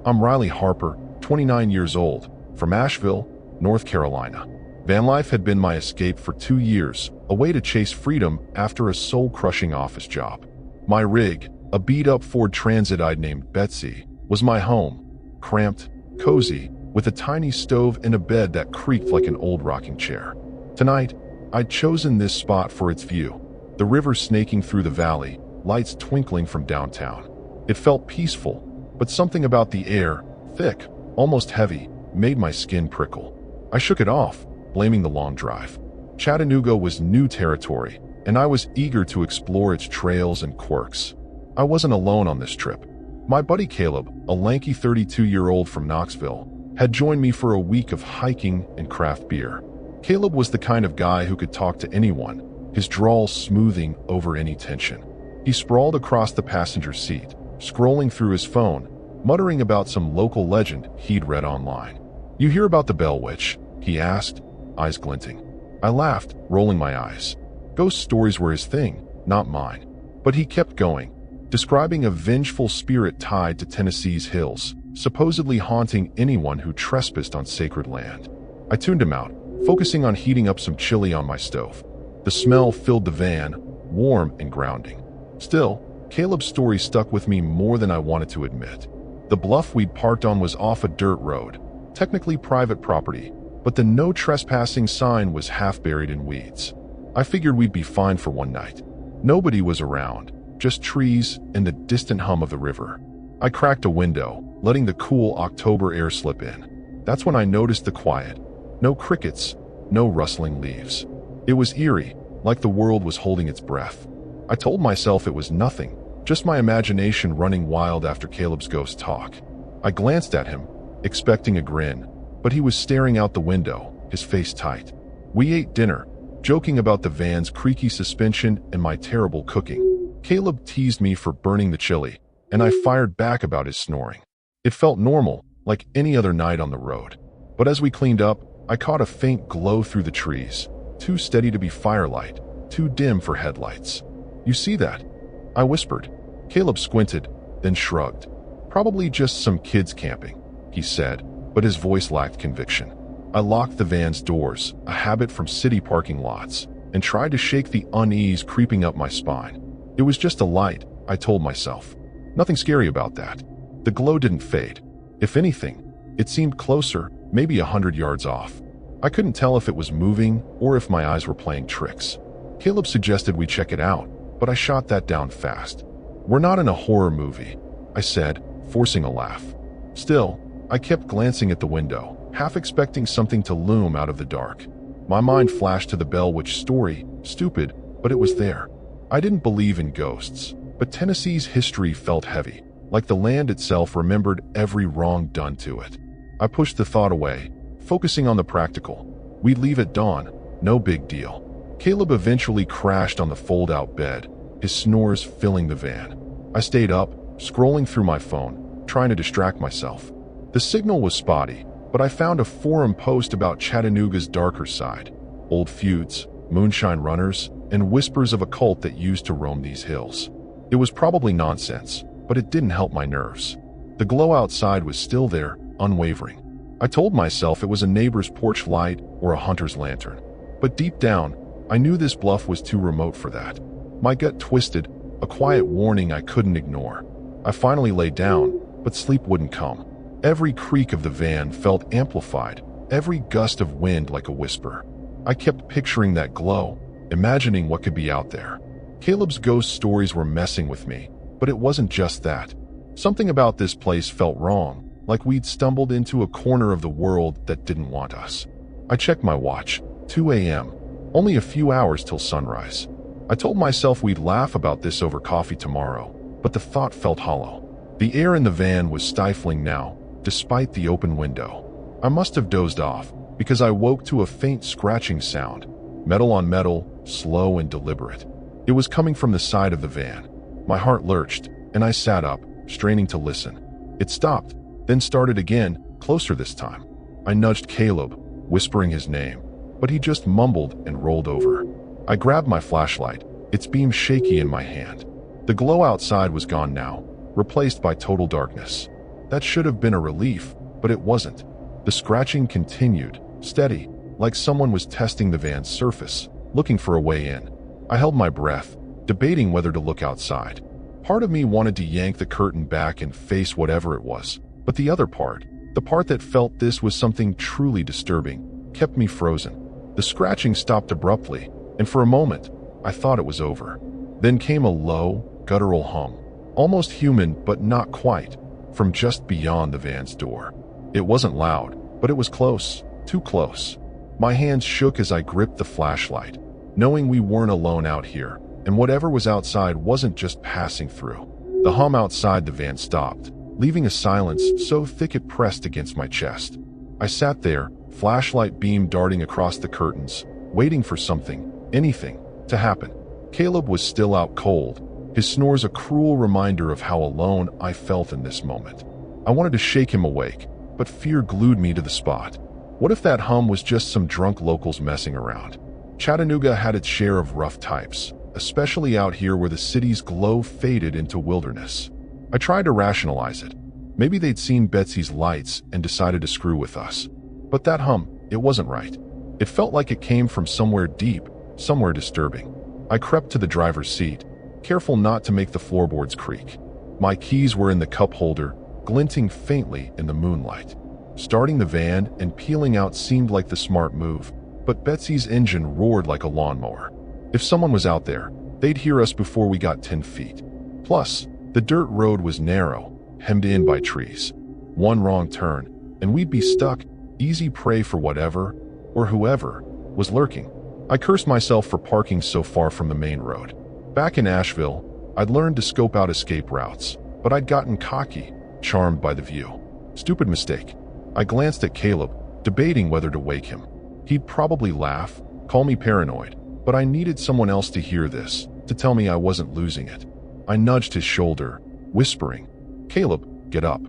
I'm Riley Harper, 29 years old, from Asheville, North Carolina. Vanlife had been my escape for 2 years, a way to chase freedom after a soul-crushing office job. My rig, a beat-up Ford Transit I'd named Betsy, was my home, cramped, cozy, with a tiny stove and a bed that creaked like an old rocking chair. Tonight, I'd chosen this spot for its view, the river snaking through the valley, lights twinkling from downtown. It felt peaceful, but something about the air, thick, almost heavy, made my skin prickle. I shook it off, blaming the long drive. Chattanooga was new territory, and I was eager to explore its trails and quirks. I wasn't alone on this trip. My buddy Caleb, a lanky 32-year-old from Knoxville, had joined me for a week of hiking and craft beer. Caleb was the kind of guy who could talk to anyone, his drawl smoothing over any tension. He sprawled across the passenger seat, scrolling through his phone, muttering about some local legend he'd read online. "You hear about the Bell Witch?" he asked, eyes glinting. I laughed, rolling my eyes. Ghost stories were his thing, not mine. But he kept going, describing a vengeful spirit tied to Tennessee's hills, supposedly haunting anyone who trespassed on sacred land. I tuned him out, focusing on heating up some chili on my stove. The smell filled the van, warm and grounding. Still, Caleb's story stuck with me more than I wanted to admit. The bluff we'd parked on was off a dirt road, technically private property, but the no trespassing sign was half buried in weeds. I figured we'd be fine for one night. Nobody was around, just trees and the distant hum of the river. I cracked a window, letting the cool October air slip in. That's when I noticed the quiet. No crickets, no rustling leaves. It was eerie, like the world was holding its breath. I told myself it was nothing, just my imagination running wild after Caleb's ghost talk. I glanced at him, expecting a grin, but he was staring out the window, his face tight. We ate dinner, joking about the van's creaky suspension and my terrible cooking. Caleb teased me for burning the chili, and I fired back about his snoring. It felt normal, like any other night on the road. But as we cleaned up, I caught a faint glow through the trees, too steady to be firelight, too dim for headlights. "You see that?" I whispered. Caleb squinted, then shrugged. "Probably just some kids camping," he said, but his voice lacked conviction. I locked the van's doors, a habit from city parking lots, and tried to shake the unease creeping up my spine. It was just a light, I told myself. Nothing scary about that. The glow didn't fade. If anything, it seemed closer, maybe 100 yards off. I couldn't tell if it was moving or if my eyes were playing tricks. Caleb suggested we check it out, but I shot that down fast. "We're not in a horror movie," I said, forcing a laugh. Still, I kept glancing at the window, half expecting something to loom out of the dark. My mind flashed to the Bell Witch story, stupid, but it was there. I didn't believe in ghosts, but Tennessee's history felt heavy, like the land itself remembered every wrong done to it. I pushed the thought away, focusing on the practical. We'd leave at dawn, no big deal. Caleb eventually crashed on the fold-out bed, his snores filling the van. I stayed up, scrolling through my phone, trying to distract myself. The signal was spotty, but I found a forum post about Chattanooga's darker side. Old feuds, moonshine runners, and whispers of a cult that used to roam these hills. It was probably nonsense, but it didn't help my nerves. The glow outside was still there, unwavering. I told myself it was a neighbor's porch light or a hunter's lantern. But deep down, I knew this bluff was too remote for that. My gut twisted, a quiet warning I couldn't ignore. I finally lay down, but sleep wouldn't come. Every creak of the van felt amplified, every gust of wind like a whisper. I kept picturing that glow, imagining what could be out there. Caleb's ghost stories were messing with me, but it wasn't just that. Something about this place felt wrong, like we'd stumbled into a corner of the world that didn't want us. I checked my watch, 2 a.m., only a few hours till sunrise. I told myself we'd laugh about this over coffee tomorrow, but the thought felt hollow. The air in the van was stifling now, despite the open window. I must have dozed off, because I woke to a faint scratching sound, metal on metal, slow and deliberate. It was coming from the side of the van. My heart lurched, and I sat up, straining to listen. It stopped, then started again, closer this time. I nudged Caleb, whispering his name, but he just mumbled and rolled over. I grabbed my flashlight, its beam shaky in my hand. The glow outside was gone now, replaced by total darkness. That should have been a relief, but it wasn't. The scratching continued, steady, like someone was testing the van's surface, looking for a way in. I held my breath, debating whether to look outside. Part of me wanted to yank the curtain back and face whatever it was, but the other part, the part that felt this was something truly disturbing, kept me frozen. The scratching stopped abruptly, and for a moment, I thought it was over. Then came a low, guttural hum, almost human but not quite, from just beyond the van's door. It wasn't loud, but it was close, too close. My hands shook as I gripped the flashlight, knowing we weren't alone out here, and whatever was outside wasn't just passing through. The hum outside the van stopped, leaving a silence so thick it pressed against my chest. I sat there, flashlight beam darting across the curtains, waiting for something, anything, to happen. Caleb was still out cold, his snores a cruel reminder of how alone I felt in this moment. I wanted to shake him awake, but fear glued me to the spot. What if that hum was just some drunk locals messing around? Chattanooga had its share of rough types, especially out here where the city's glow faded into wilderness. I tried to rationalize it. Maybe they'd seen Betsy's lights and decided to screw with us. But that hum, it wasn't right. It felt like it came from somewhere deep, somewhere disturbing. I crept to the driver's seat, careful not to make the floorboards creak. My keys were in the cup holder, glinting faintly in the moonlight. Starting the van and peeling out seemed like the smart move, but Betsy's engine roared like a lawnmower. If someone was out there, they'd hear us before we got 10 feet. Plus, the dirt road was narrow, hemmed in by trees. One wrong turn, and we'd be stuck, easy prey for whatever, or whoever, was lurking. I cursed myself for parking so far from the main road. Back in Asheville, I'd learned to scope out escape routes, but I'd gotten cocky, charmed by the view. Stupid mistake. I glanced at Caleb, debating whether to wake him. He'd probably laugh, call me paranoid, but I needed someone else to hear this, to tell me I wasn't losing it. I nudged his shoulder, whispering, "Caleb, get up."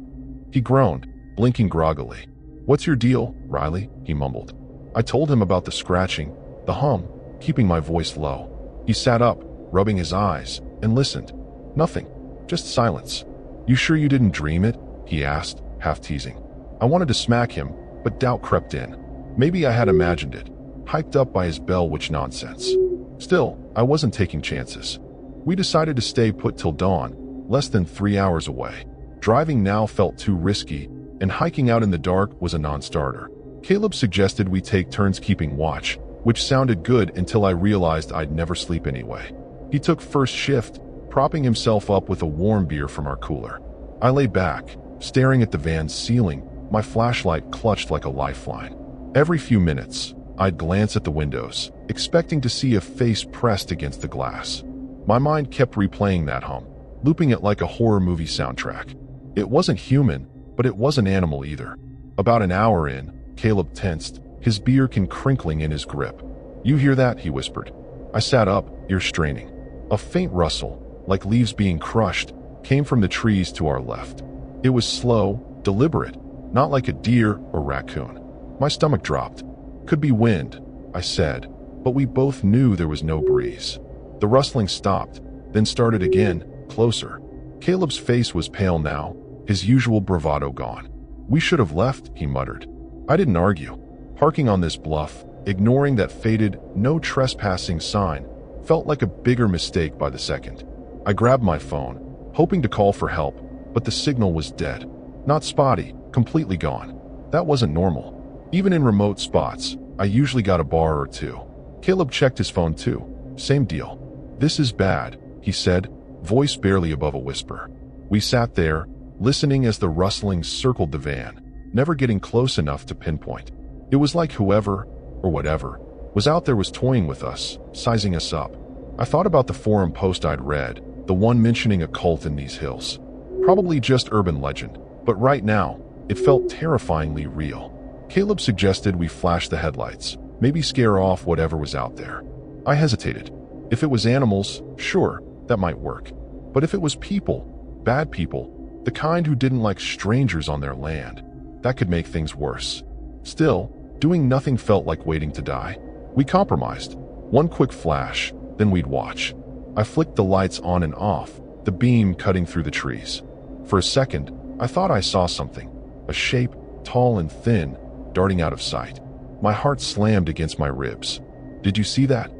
He groaned, blinking groggily. "What's your deal, Riley?" he mumbled. I told him about the scratching, the hum, keeping my voice low. He sat up, rubbing his eyes, and listened. Nothing, just silence. "You sure you didn't dream it?" he asked, half teasing. I wanted to smack him, but doubt crept in. Maybe I had imagined it, hyped up by his Bell Witch nonsense. Still, I wasn't taking chances. We decided to stay put till dawn, less than 3 hours away. Driving now felt too risky, and hiking out in the dark was a non-starter. Caleb suggested we take turns keeping watch, which sounded good until I realized I'd never sleep anyway. He took first shift, propping himself up with a warm beer from our cooler. I lay back, staring at the van's ceiling, my flashlight clutched like a lifeline. Every few minutes, I'd glance at the windows, expecting to see a face pressed against the glass. My mind kept replaying that hum, looping it like a horror movie soundtrack. It wasn't human, but it wasn't animal either. About an hour in, Caleb tensed, his beer can crinkling in his grip. "You hear that?" he whispered. I sat up, ear straining. A faint rustle, like leaves being crushed, came from the trees to our left. It was slow, deliberate, not like a deer or raccoon. My stomach dropped. "Could be wind," I said, but we both knew there was no breeze. The rustling stopped, then started again, closer. Caleb's face was pale now, his usual bravado gone. "We should have left," he muttered. I didn't argue. Parking on this bluff, ignoring that faded, no trespassing sign, felt like a bigger mistake by the second. I grabbed my phone, hoping to call for help, but the signal was dead. Not spotty, completely gone. That wasn't normal. Even in remote spots, I usually got a bar or two. Caleb checked his phone too. Same deal. "This is bad," he said, voice barely above a whisper. We sat there, listening as the rustling circled the van, never getting close enough to pinpoint. It was like whoever, or whatever, was out there was toying with us, sizing us up. I thought about the forum post I'd read, the one mentioning a cult in these hills. Probably just urban legend, but right now, it felt terrifyingly real. Caleb suggested we flash the headlights, maybe scare off whatever was out there. I hesitated. If it was animals, sure, that might work. But if it was people, bad people, the kind who didn't like strangers on their land, that could make things worse. Still, doing nothing felt like waiting to die. We compromised. One quick flash, then we'd watch. I flicked the lights on and off, the beam cutting through the trees. For a second, I thought I saw something, a shape, tall and thin, darting out of sight. My heart slammed against my ribs. "Did you see that?"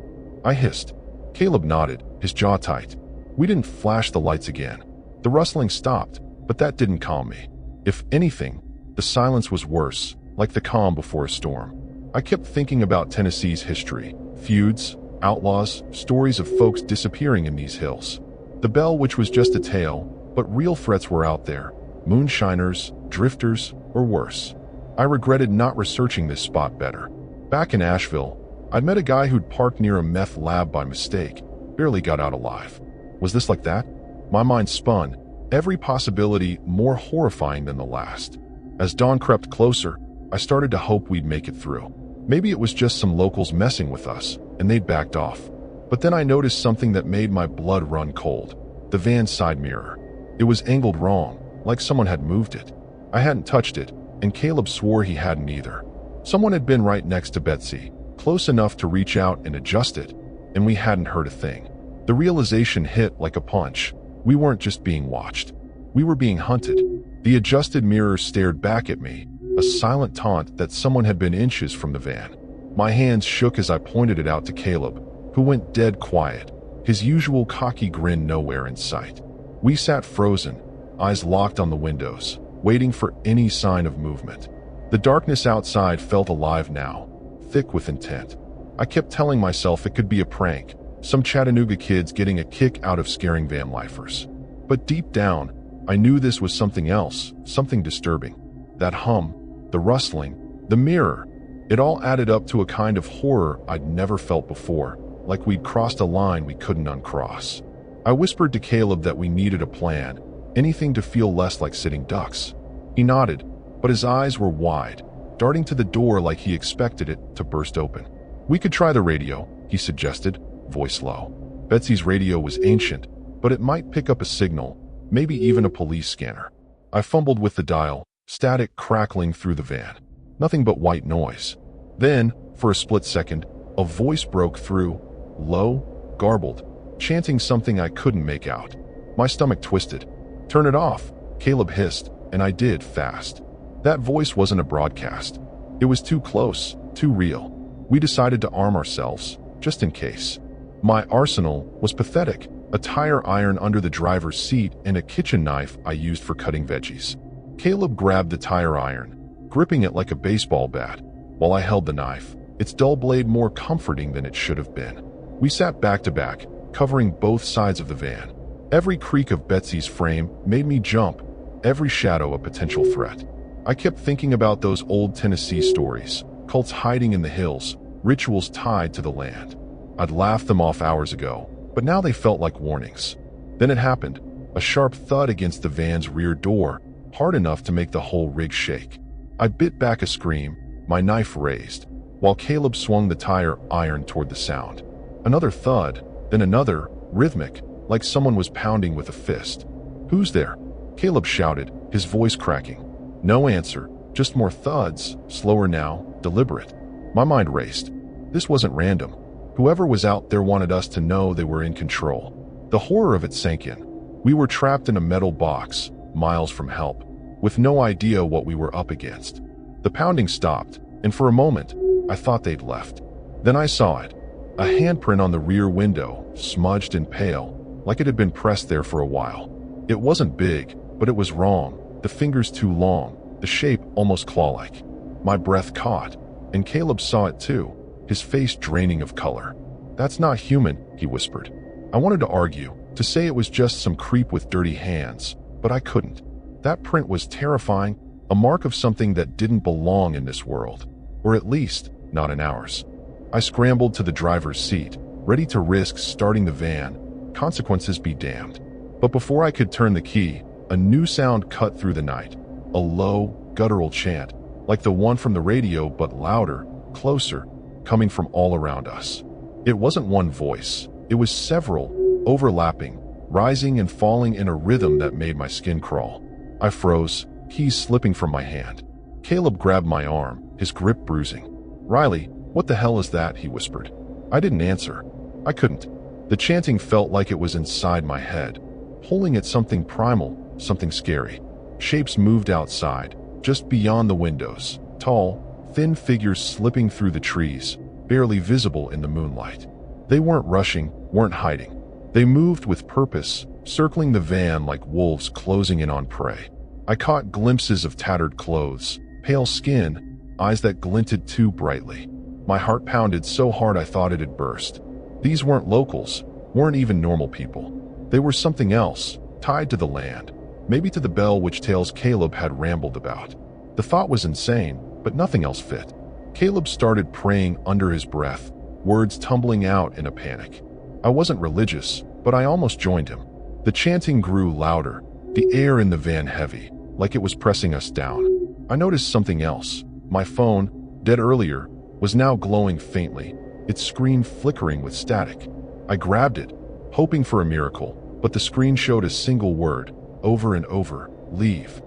I hissed. Caleb nodded, his jaw tight. We didn't flash the lights again. The rustling stopped, but that didn't calm me. If anything, the silence was worse, like the calm before a storm. I kept thinking about Tennessee's history, feuds, outlaws, stories of folks disappearing in these hills. The Bell Witch was just a tale, but real threats were out there. Moonshiners, drifters, or worse. I regretted not researching this spot better. Back in Asheville, I'd met a guy who'd parked near a meth lab by mistake, barely got out alive. Was this like that? My mind spun, every possibility more horrifying than the last. As dawn crept closer, I started to hope we'd make it through. Maybe it was just some locals messing with us, and they'd backed off. But then I noticed something that made my blood run cold. The van's side mirror. It was angled wrong, like someone had moved it. I hadn't touched it, and Caleb swore he hadn't either. Someone had been right next to Betsy, close enough to reach out and adjust it, and we hadn't heard a thing. The realization hit like a punch. We weren't just being watched. We were being hunted. The adjusted mirror stared back at me, a silent taunt that someone had been inches from the van. My hands shook as I pointed it out to Caleb, who went dead quiet, his usual cocky grin nowhere in sight. We sat frozen, eyes locked on the windows, waiting for any sign of movement. The darkness outside felt alive now, thick with intent. I kept telling myself it could be a prank, some Chattanooga kids getting a kick out of scaring Vanlifers. But deep down, I knew this was something else, something disturbing. That hum, the rustling, The mirror. It all added up to a kind of horror I'd never felt before, like we'd crossed a line we couldn't uncross. I whispered to Caleb that we needed a plan, anything to feel less like sitting ducks. He nodded, but his eyes were wide, darting to the door like he expected it to burst open. We could try the radio, he suggested, voice low. Betsy's radio was ancient, but it might pick up a signal, maybe even a police scanner. I fumbled with the dial, static crackling through the van. Nothing but white noise. Then, for a split second, a voice broke through, low, garbled, chanting something I couldn't make out. My stomach twisted. "Turn it off," Caleb hissed, and I did, fast. That voice wasn't a broadcast. It was too close, too real. We decided to arm ourselves, just in case. My arsenal was pathetic. A tire iron under the driver's seat and a kitchen knife I used for cutting veggies. Caleb grabbed the tire iron, gripping it like a baseball bat, while I held the knife, its dull blade more comforting than it should have been. We sat back to back, covering both sides of the van. Every creak of Betsy's frame made me jump, every shadow a potential threat. I kept thinking about those old Tennessee stories, cults hiding in the hills, rituals tied to the land. I'd laughed them off hours ago, but now they felt like warnings. Then it happened, a sharp thud against the van's rear door, hard enough to make the whole rig shake. I bit back a scream, my knife raised, while Caleb swung the tire iron toward the sound. Another thud, then another, rhythmic, like someone was pounding with a fist. "Who's there?" Caleb shouted, his voice cracking. No answer, just more thuds, slower now, deliberate. My mind raced. This wasn't random. Whoever was out there wanted us to know they were in control. The horror of it sank in. We were trapped in a metal box, miles from help, with no idea what we were up against. The pounding stopped, and for a moment, I thought they'd left. Then I saw it. A handprint on the rear window, smudged and pale, like it had been pressed there for a while. It wasn't big, but it was wrong, the fingers too long, the shape almost claw-like. My breath caught, and Caleb saw it too, his face draining of color. "That's not human," he whispered. I wanted to argue, to say it was just some creep with dirty hands, but I couldn't. That print was terrifying, a mark of something that didn't belong in this world, or at least, not in ours. I scrambled to the driver's seat, ready to risk starting the van, consequences be damned. But before I could turn the key, a new sound cut through the night, a low, guttural chant, like the one from the radio but louder, closer, coming from all around us. It wasn't one voice, it was several, overlapping, rising and falling in a rhythm that made my skin crawl. I froze, keys slipping from my hand. Caleb grabbed my arm, his grip bruising. "Riley, what the hell is that?" he whispered. I didn't answer. I couldn't. The chanting felt like it was inside my head, pulling at something primal, something scary. Shapes moved outside, just beyond the windows, tall, thin figures slipping through the trees, barely visible in the moonlight. They weren't rushing, weren't hiding. They moved with purpose, circling the van like wolves closing in on prey. I caught glimpses of tattered clothes, pale skin, eyes that glinted too brightly. My heart pounded so hard I thought it'd burst. These weren't locals, weren't even normal people. They were something else, tied to the land, maybe to the bell which tales Caleb had rambled about. The thought was insane, but nothing else fit. Caleb started praying under his breath, words tumbling out in a panic. I wasn't religious, but I almost joined him. The chanting grew louder, the air in the van heavy, like it was pressing us down. I noticed something else. My phone, dead earlier, was now glowing faintly, its screen flickering with static. I grabbed it, hoping for a miracle, but the screen showed a single word, over and over, "Leave."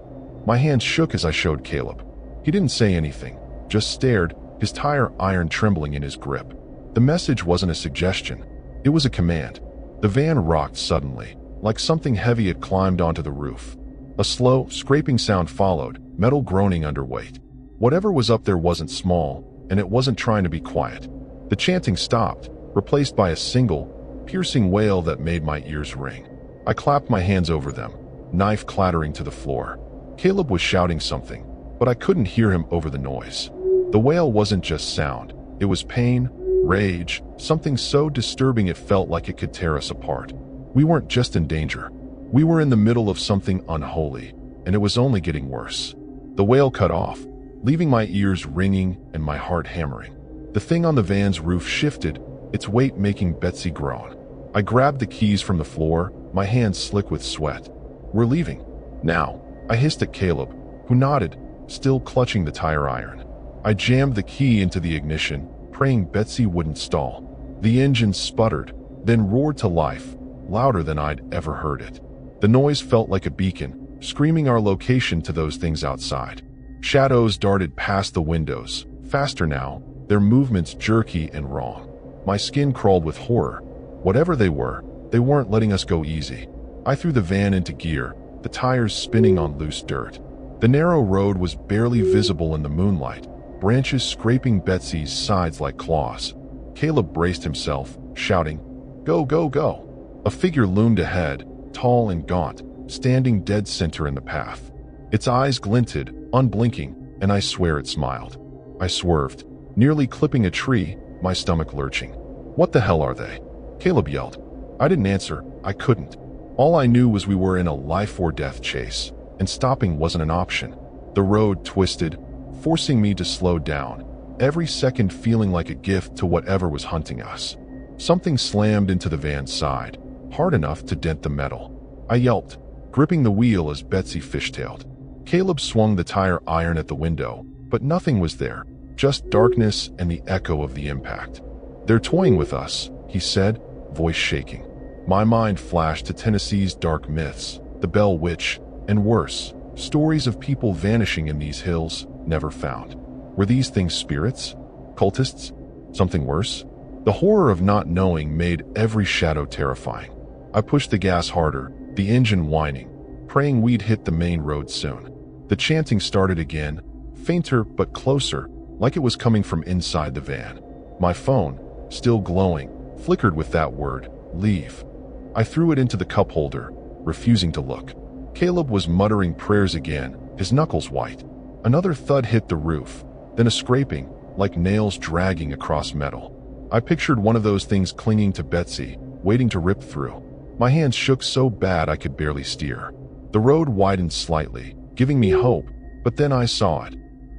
My hands shook as I showed Caleb. He didn't say anything, just stared, his tire iron trembling in his grip. The message wasn't a suggestion, it was a command. The van rocked suddenly, like something heavy had climbed onto the roof. A slow, scraping sound followed, metal groaning under weight. Whatever was up there wasn't small, and it wasn't trying to be quiet. The chanting stopped, replaced by a single, piercing wail that made my ears ring. I clapped my hands over them, knife clattering to the floor. Caleb was shouting something, but I couldn't hear him over the noise. The wail wasn't just sound, it was pain, rage, something so disturbing it felt like it could tear us apart. We weren't just in danger. We were in the middle of something unholy, and it was only getting worse. The wail cut off, leaving my ears ringing and my heart hammering. The thing on the van's roof shifted, its weight making Betsy groan. I grabbed the keys from the floor, my hands slick with sweat. "We're leaving. Now," I hissed at Caleb, who nodded, still clutching the tire iron. I jammed the key into the ignition, praying Betsy wouldn't stall. The engine sputtered, then roared to life, louder than I'd ever heard it. The noise felt like a beacon, screaming our location to those things outside. Shadows darted past the windows, faster now, their movements jerky and wrong. My skin crawled with horror. Whatever they weren't letting us go easy. I threw the van into gear, the tires spinning on loose dirt. The narrow road was barely visible in the moonlight, branches scraping Betsy's sides like claws. Caleb braced himself, shouting, "Go, go, go!" A figure loomed ahead, tall and gaunt, standing dead center in the path. Its eyes glinted, unblinking, and I swear it smiled. I swerved, nearly clipping a tree, my stomach lurching. "What the hell are they?" Caleb yelled. I didn't answer. I couldn't. All I knew was we were in a life-or-death chase, and stopping wasn't an option. The road twisted, forcing me to slow down, every second feeling like a gift to whatever was hunting us. Something slammed into the van's side, hard enough to dent the metal. I yelped, gripping the wheel as Betsy fishtailed. Caleb swung the tire iron at the window, but nothing was there, just darkness and the echo of the impact. "They're toying with us," he said, voice shaking. My mind flashed to Tennessee's dark myths, the Bell Witch, and worse, stories of people vanishing in these hills, never found. Were these things spirits? Cultists? Something worse? The horror of not knowing made every shadow terrifying. I pushed the gas harder, the engine whining, praying we'd hit the main road soon. The chanting started again, fainter but closer, like it was coming from inside the van. My phone, still glowing, flickered with that word, "Leave." I threw it into the cup holder, refusing to look. Caleb was muttering prayers again, his knuckles white. Another thud hit the roof, then a scraping, like nails dragging across metal. I pictured one of those things clinging to Betsy, waiting to rip through. My hands shook so bad I could barely steer. The road widened slightly, giving me hope, but then I saw it.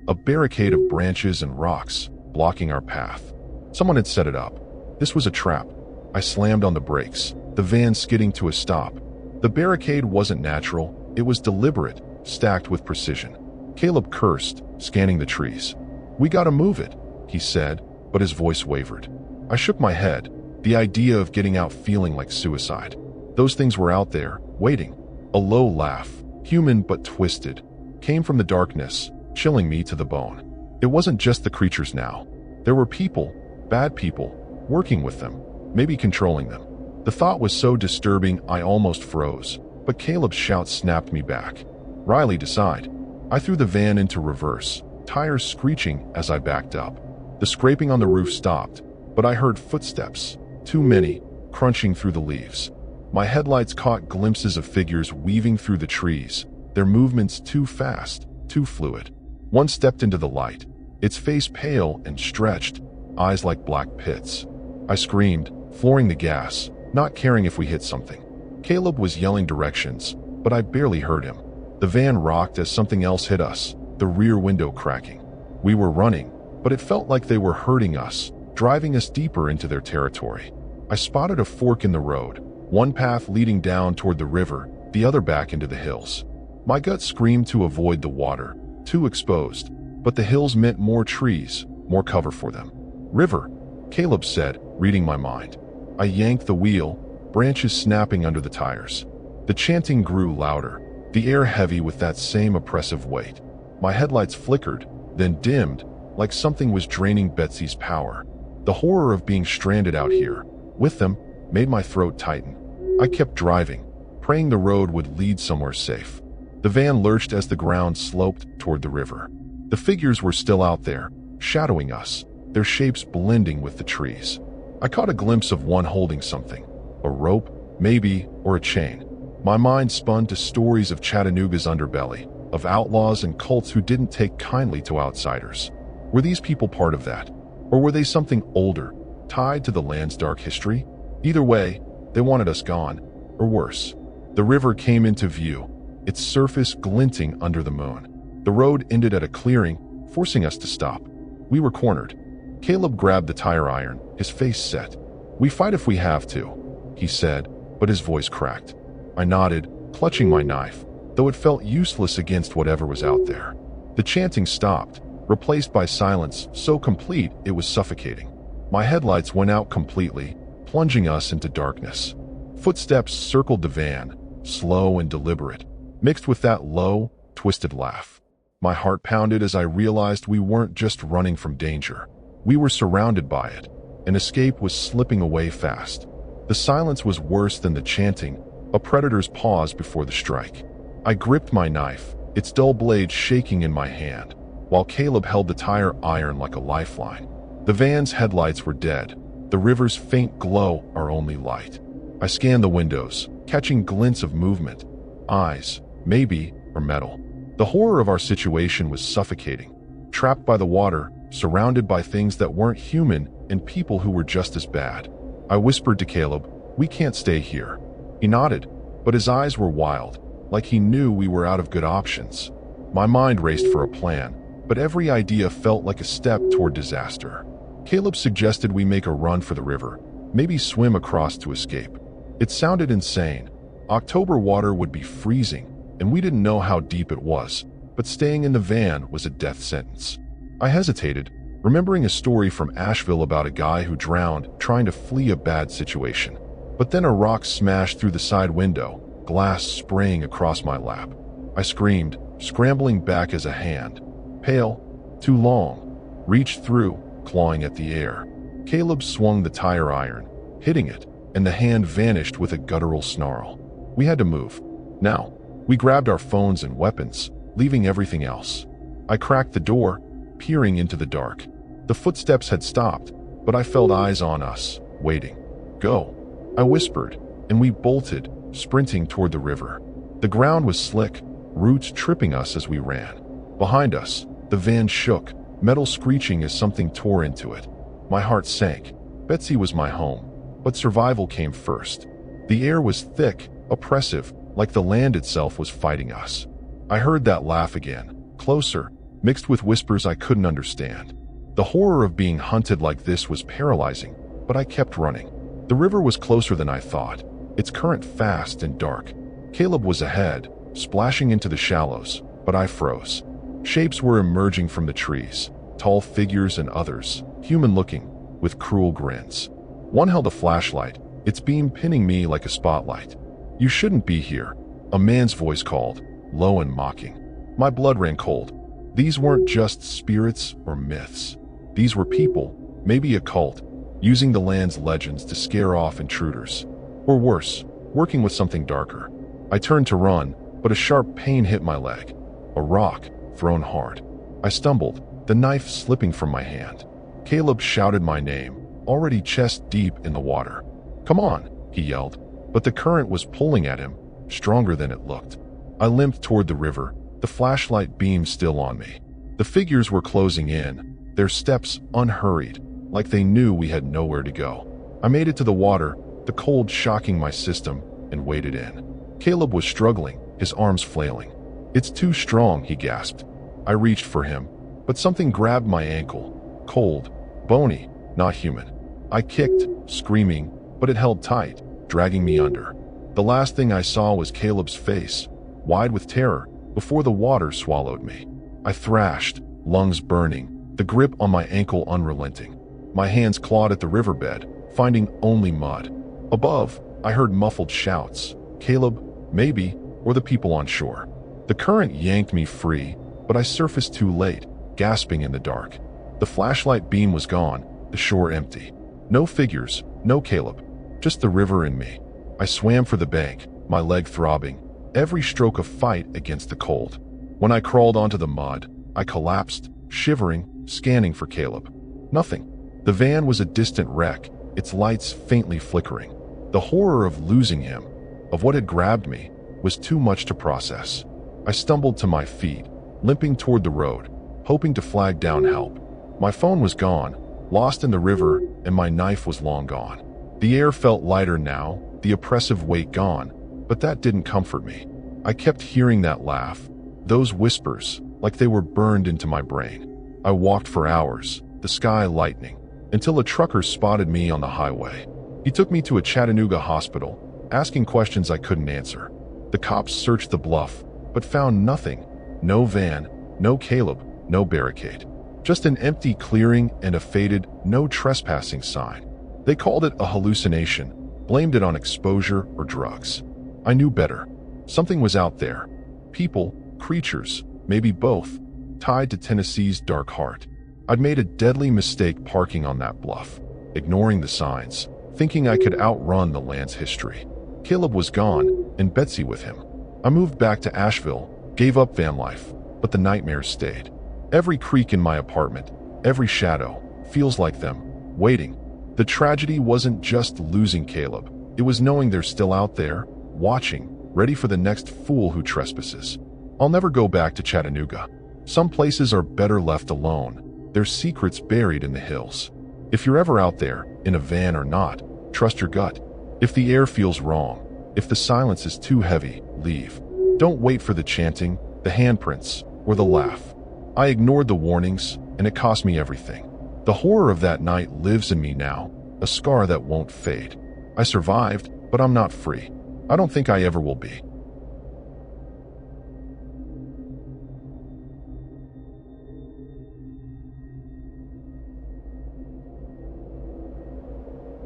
A barricade of branches and rocks, blocking our path. Someone had set it up. This was a trap. I slammed on the brakes, the van skidding to a stop. The barricade wasn't natural, it was deliberate, stacked with precision. Caleb cursed, scanning the trees. "We gotta move it," he said, but his voice wavered. I shook my head, the idea of getting out feeling like suicide. Those things were out there, waiting. A low laugh, human but twisted, came from the darkness, chilling me to the bone. It wasn't just the creatures now. There were people, bad people, working with them, maybe controlling them. The thought was so disturbing I almost froze, but Caleb's shout snapped me back. "Riley, decide." I threw the van into reverse, tires screeching as I backed up. The scraping on the roof stopped, but I heard footsteps, too many, crunching through the leaves. My headlights caught glimpses of figures weaving through the trees, their movements too fast, too fluid. One stepped into the light, its face pale and stretched, eyes like black pits. I screamed, flooring the gas, not caring if we hit something. Caleb was yelling directions, but I barely heard him. The van rocked as something else hit us, the rear window cracking. We were running, but it felt like they were hurting us, driving us deeper into their territory. I spotted a fork in the road, one path leading down toward the river, the other back into the hills. My gut screamed to avoid the water, too exposed, but the hills meant more trees, more cover for them. "River," Caleb said, reading my mind. I yanked the wheel, branches snapping under the tires. The chanting grew louder, the air heavy with that same oppressive weight. My headlights flickered, then dimmed, like something was draining Betsy's power. The horror of being stranded out here, with them, made my throat tighten. I kept driving, praying the road would lead somewhere safe. The van lurched as the ground sloped toward the river. The figures were still out there, shadowing us, their shapes blending with the trees. I caught a glimpse of one holding something, a rope, maybe, or a chain. My mind spun to stories of Chattanooga's underbelly, of outlaws and cults who didn't take kindly to outsiders. Were these people part of that? Or were they something older, tied to the land's dark history? Either way, they wanted us gone, or worse. The river came into view, its surface glinting under the moon. The road ended at a clearing, forcing us to stop. We were cornered. Caleb grabbed the tire iron, his face set. "We fight if we have to," he said, but his voice cracked. I nodded, clutching my knife, though it felt useless against whatever was out there. The chanting stopped, replaced by silence so complete it was suffocating. My headlights went out completely, plunging us into darkness. Footsteps circled the van, slow and deliberate, mixed with that low, twisted laugh. My heart pounded as I realized we weren't just running from danger. We were surrounded by it, and escape was slipping away fast. The silence was worse than the chanting, a predator's pause before the strike. I gripped my knife, its dull blade shaking in my hand, while Caleb held the tire iron like a lifeline. The van's headlights were dead, the river's faint glow our only light. I scanned the windows, catching glints of movement, eyes, maybe, or metal. The horror of our situation was suffocating. Trapped by the water, surrounded by things that weren't human and people who were just as bad. I whispered to Caleb, "We can't stay here." He nodded, but his eyes were wild, like he knew we were out of good options. My mind raced for a plan, but every idea felt like a step toward disaster. Caleb suggested we make a run for the river, maybe swim across to escape. It sounded insane. October water would be freezing, and we didn't know how deep it was, but staying in the van was a death sentence. I hesitated, remembering a story from Asheville about a guy who drowned trying to flee a bad situation. But then a rock smashed through the side window, glass spraying across my lap. I screamed, scrambling back as a hand, pale, too long, reached through, clawing at the air. Caleb swung the tire iron, hitting it, and the hand vanished with a guttural snarl. We had to move. Now, we grabbed our phones and weapons, leaving everything else. I cracked the door, peering into the dark. The footsteps had stopped, but I felt eyes on us, waiting. "Go," I whispered, and we bolted, sprinting toward the river. The ground was slick, roots tripping us as we ran. Behind us, the van shook, metal screeching as something tore into it. My heart sank. Betsy was my home, but survival came first. The air was thick, oppressive, like the land itself was fighting us. I heard that laugh again, closer, mixed with whispers I couldn't understand. The horror of being hunted like this was paralyzing, but I kept running. The river was closer than I thought, its current fast and dark. Caleb was ahead, splashing into the shallows, but I froze. Shapes were emerging from the trees, tall figures and others, human-looking, with cruel grins. One held a flashlight, its beam pinning me like a spotlight. "You shouldn't be here," a man's voice called, low and mocking. My blood ran cold. These weren't just spirits or myths. These were people, maybe a cult, using the land's legends to scare off intruders. Or worse, working with something darker. I turned to run, but a sharp pain hit my leg. A rock, thrown hard. I stumbled, the knife slipping from my hand. Caleb shouted my name, already chest deep in the water. "Come on," he yelled, but the current was pulling at him, stronger than it looked. I limped toward the river, the flashlight beam still on me. The figures were closing in, their steps unhurried, like they knew we had nowhere to go. I made it to the water, the cold shocking my system, and waded in. Caleb was struggling, his arms flailing. "It's too strong," he gasped. I reached for him, but something grabbed my ankle. Cold, bony, not human. I kicked, screaming, but it held tight, dragging me under. The last thing I saw was Caleb's face, wide with terror, before the water swallowed me. I thrashed, lungs burning, the grip on my ankle unrelenting. My hands clawed at the riverbed, finding only mud. Above, I heard muffled shouts. Caleb, maybe, or the people on shore. The current yanked me free, but I surfaced too late, gasping in the dark. The flashlight beam was gone, the shore empty. No figures, no Caleb, just the river and me. I swam for the bank, my leg throbbing, every stroke a fight against the cold. When I crawled onto the mud, I collapsed, shivering, scanning for Caleb. Nothing. The van was a distant wreck, its lights faintly flickering. The horror of losing him, of what had grabbed me, was too much to process. I stumbled to my feet, limping toward the road, hoping to flag down help. My phone was gone, lost in the river, and my knife was long gone. The air felt lighter now, the oppressive weight gone, but that didn't comfort me. I kept hearing that laugh, those whispers, like they were burned into my brain. I walked for hours, the sky lightening, until a trucker spotted me on the highway. He took me to a Chattanooga hospital, asking questions I couldn't answer. The cops searched the bluff, but found nothing. No van, no Caleb, no barricade. Just an empty clearing and a faded, no trespassing sign. They called it a hallucination, blamed it on exposure or drugs. I knew better. Something was out there. People, creatures, maybe both, tied to Tennessee's dark heart. I'd made a deadly mistake parking on that bluff, ignoring the signs, thinking I could outrun the land's history. Caleb was gone, and Betsy with him. I moved back to Asheville, gave up van life, but the nightmares stayed. Every creak in my apartment, every shadow, feels like them, waiting. The tragedy wasn't just losing Caleb. It was knowing they're still out there, watching, ready for the next fool who trespasses. I'll never go back to Chattanooga. Some places are better left alone. There's secrets buried in the hills. If you're ever out there, in a van or not, trust your gut. If the air feels wrong, if the silence is too heavy, leave. Don't wait for the chanting, the handprints, or the laugh. I ignored the warnings, and it cost me everything. The horror of that night lives in me now, a scar that won't fade. I survived, but I'm not free. I don't think I ever will be.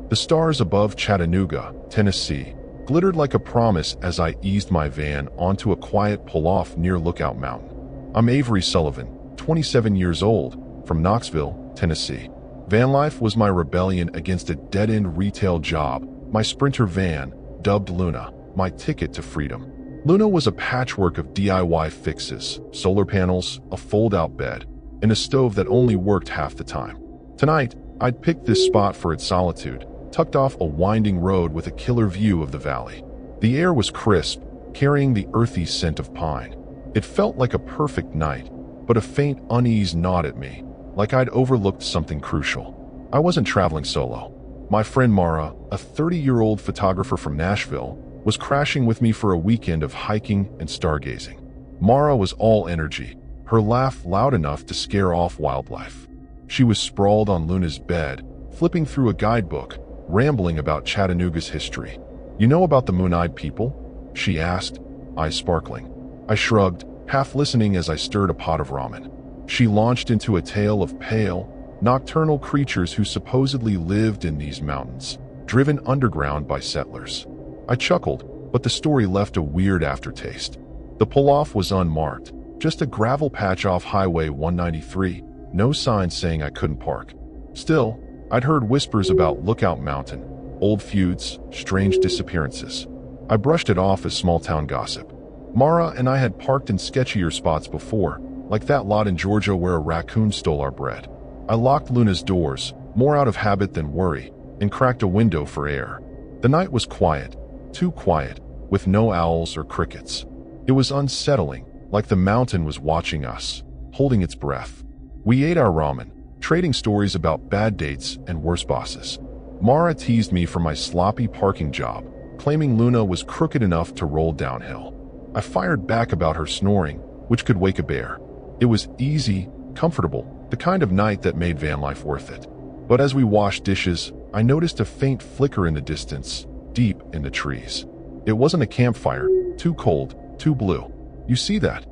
The stars above Chattanooga, Tennessee, glittered like a promise as I eased my van onto a quiet pull-off near Lookout Mountain. I'm Avery Sullivan, 27 years old, from Knoxville, Tennessee. Vanlife was my rebellion against a dead-end retail job, my Sprinter van, dubbed Luna, my ticket to freedom. Luna was a patchwork of DIY fixes, solar panels, a fold-out bed, and a stove that only worked half the time. Tonight, I'd picked this spot for its solitude, tucked off a winding road with a killer view of the valley. The air was crisp, carrying the earthy scent of pine. It felt like a perfect night, but a faint unease gnawed at me, like I'd overlooked something crucial. I wasn't traveling solo. My friend Mara, a 30-year-old photographer from Nashville, was crashing with me for a weekend of hiking and stargazing. Mara was all energy, her laugh loud enough to scare off wildlife. She was sprawled on Luna's bed, flipping through a guidebook, rambling about Chattanooga's history. "You know about the Moon-eyed people?" she asked, eyes sparkling. I shrugged, half listening as I stirred a pot of ramen. She launched into a tale of pale, nocturnal creatures who supposedly lived in these mountains, driven underground by settlers. I chuckled, but the story left a weird aftertaste. The pull-off was unmarked, just a gravel patch off Highway 193, no sign saying I couldn't park. Still, I'd heard whispers about Lookout Mountain, old feuds, strange disappearances. I brushed it off as small-town gossip. Mara and I had parked in sketchier spots before, like that lot in Georgia where a raccoon stole our bread. I locked Luna's doors, more out of habit than worry, and cracked a window for air. The night was quiet, too quiet, with no owls or crickets. It was unsettling, like the mountain was watching us, holding its breath. We ate our ramen, trading stories about bad dates and worse bosses. Mara teased me for my sloppy parking job, claiming Luna was crooked enough to roll downhill. I fired back about her snoring, which could wake a bear. It was easy, comfortable, the kind of night that made van life worth it. But as we washed dishes, I noticed a faint flicker in the distance, deep in the trees. It wasn't a campfire, too cold, too blue. "You see that?"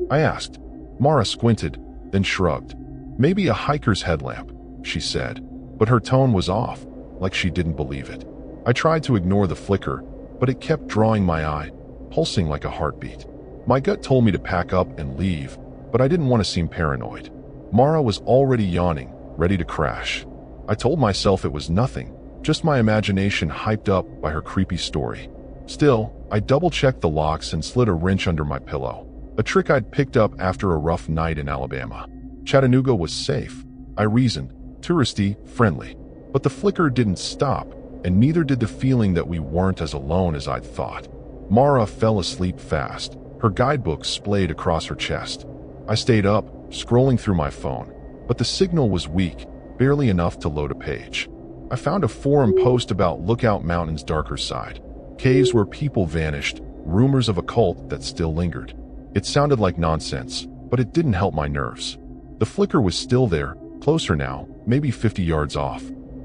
I asked. Mara squinted, then shrugged. "Maybe a hiker's headlamp," she said, but her tone was off, like she didn't believe it. I tried to ignore the flicker, but it kept drawing my eye, pulsing like a heartbeat. My gut told me to pack up and leave, but I didn't want to seem paranoid. Mara was already yawning, ready to crash. I told myself it was nothing, just my imagination hyped up by her creepy story. Still, I double-checked the locks and slid a wrench under my pillow, a trick I'd picked up after a rough night in Alabama. Chattanooga was safe, I reasoned, touristy, friendly. But the flicker didn't stop, and neither did the feeling that we weren't as alone as I'd thought. Mara fell asleep fast, her guidebook splayed across her chest. I stayed up, scrolling through my phone, but the signal was weak, barely enough to load a page. I found a forum post about Lookout Mountain's darker side, caves where people vanished, rumors of a cult that still lingered. It sounded like nonsense, but it didn't help my nerves. The flicker was still there, closer now, maybe 50 yards off.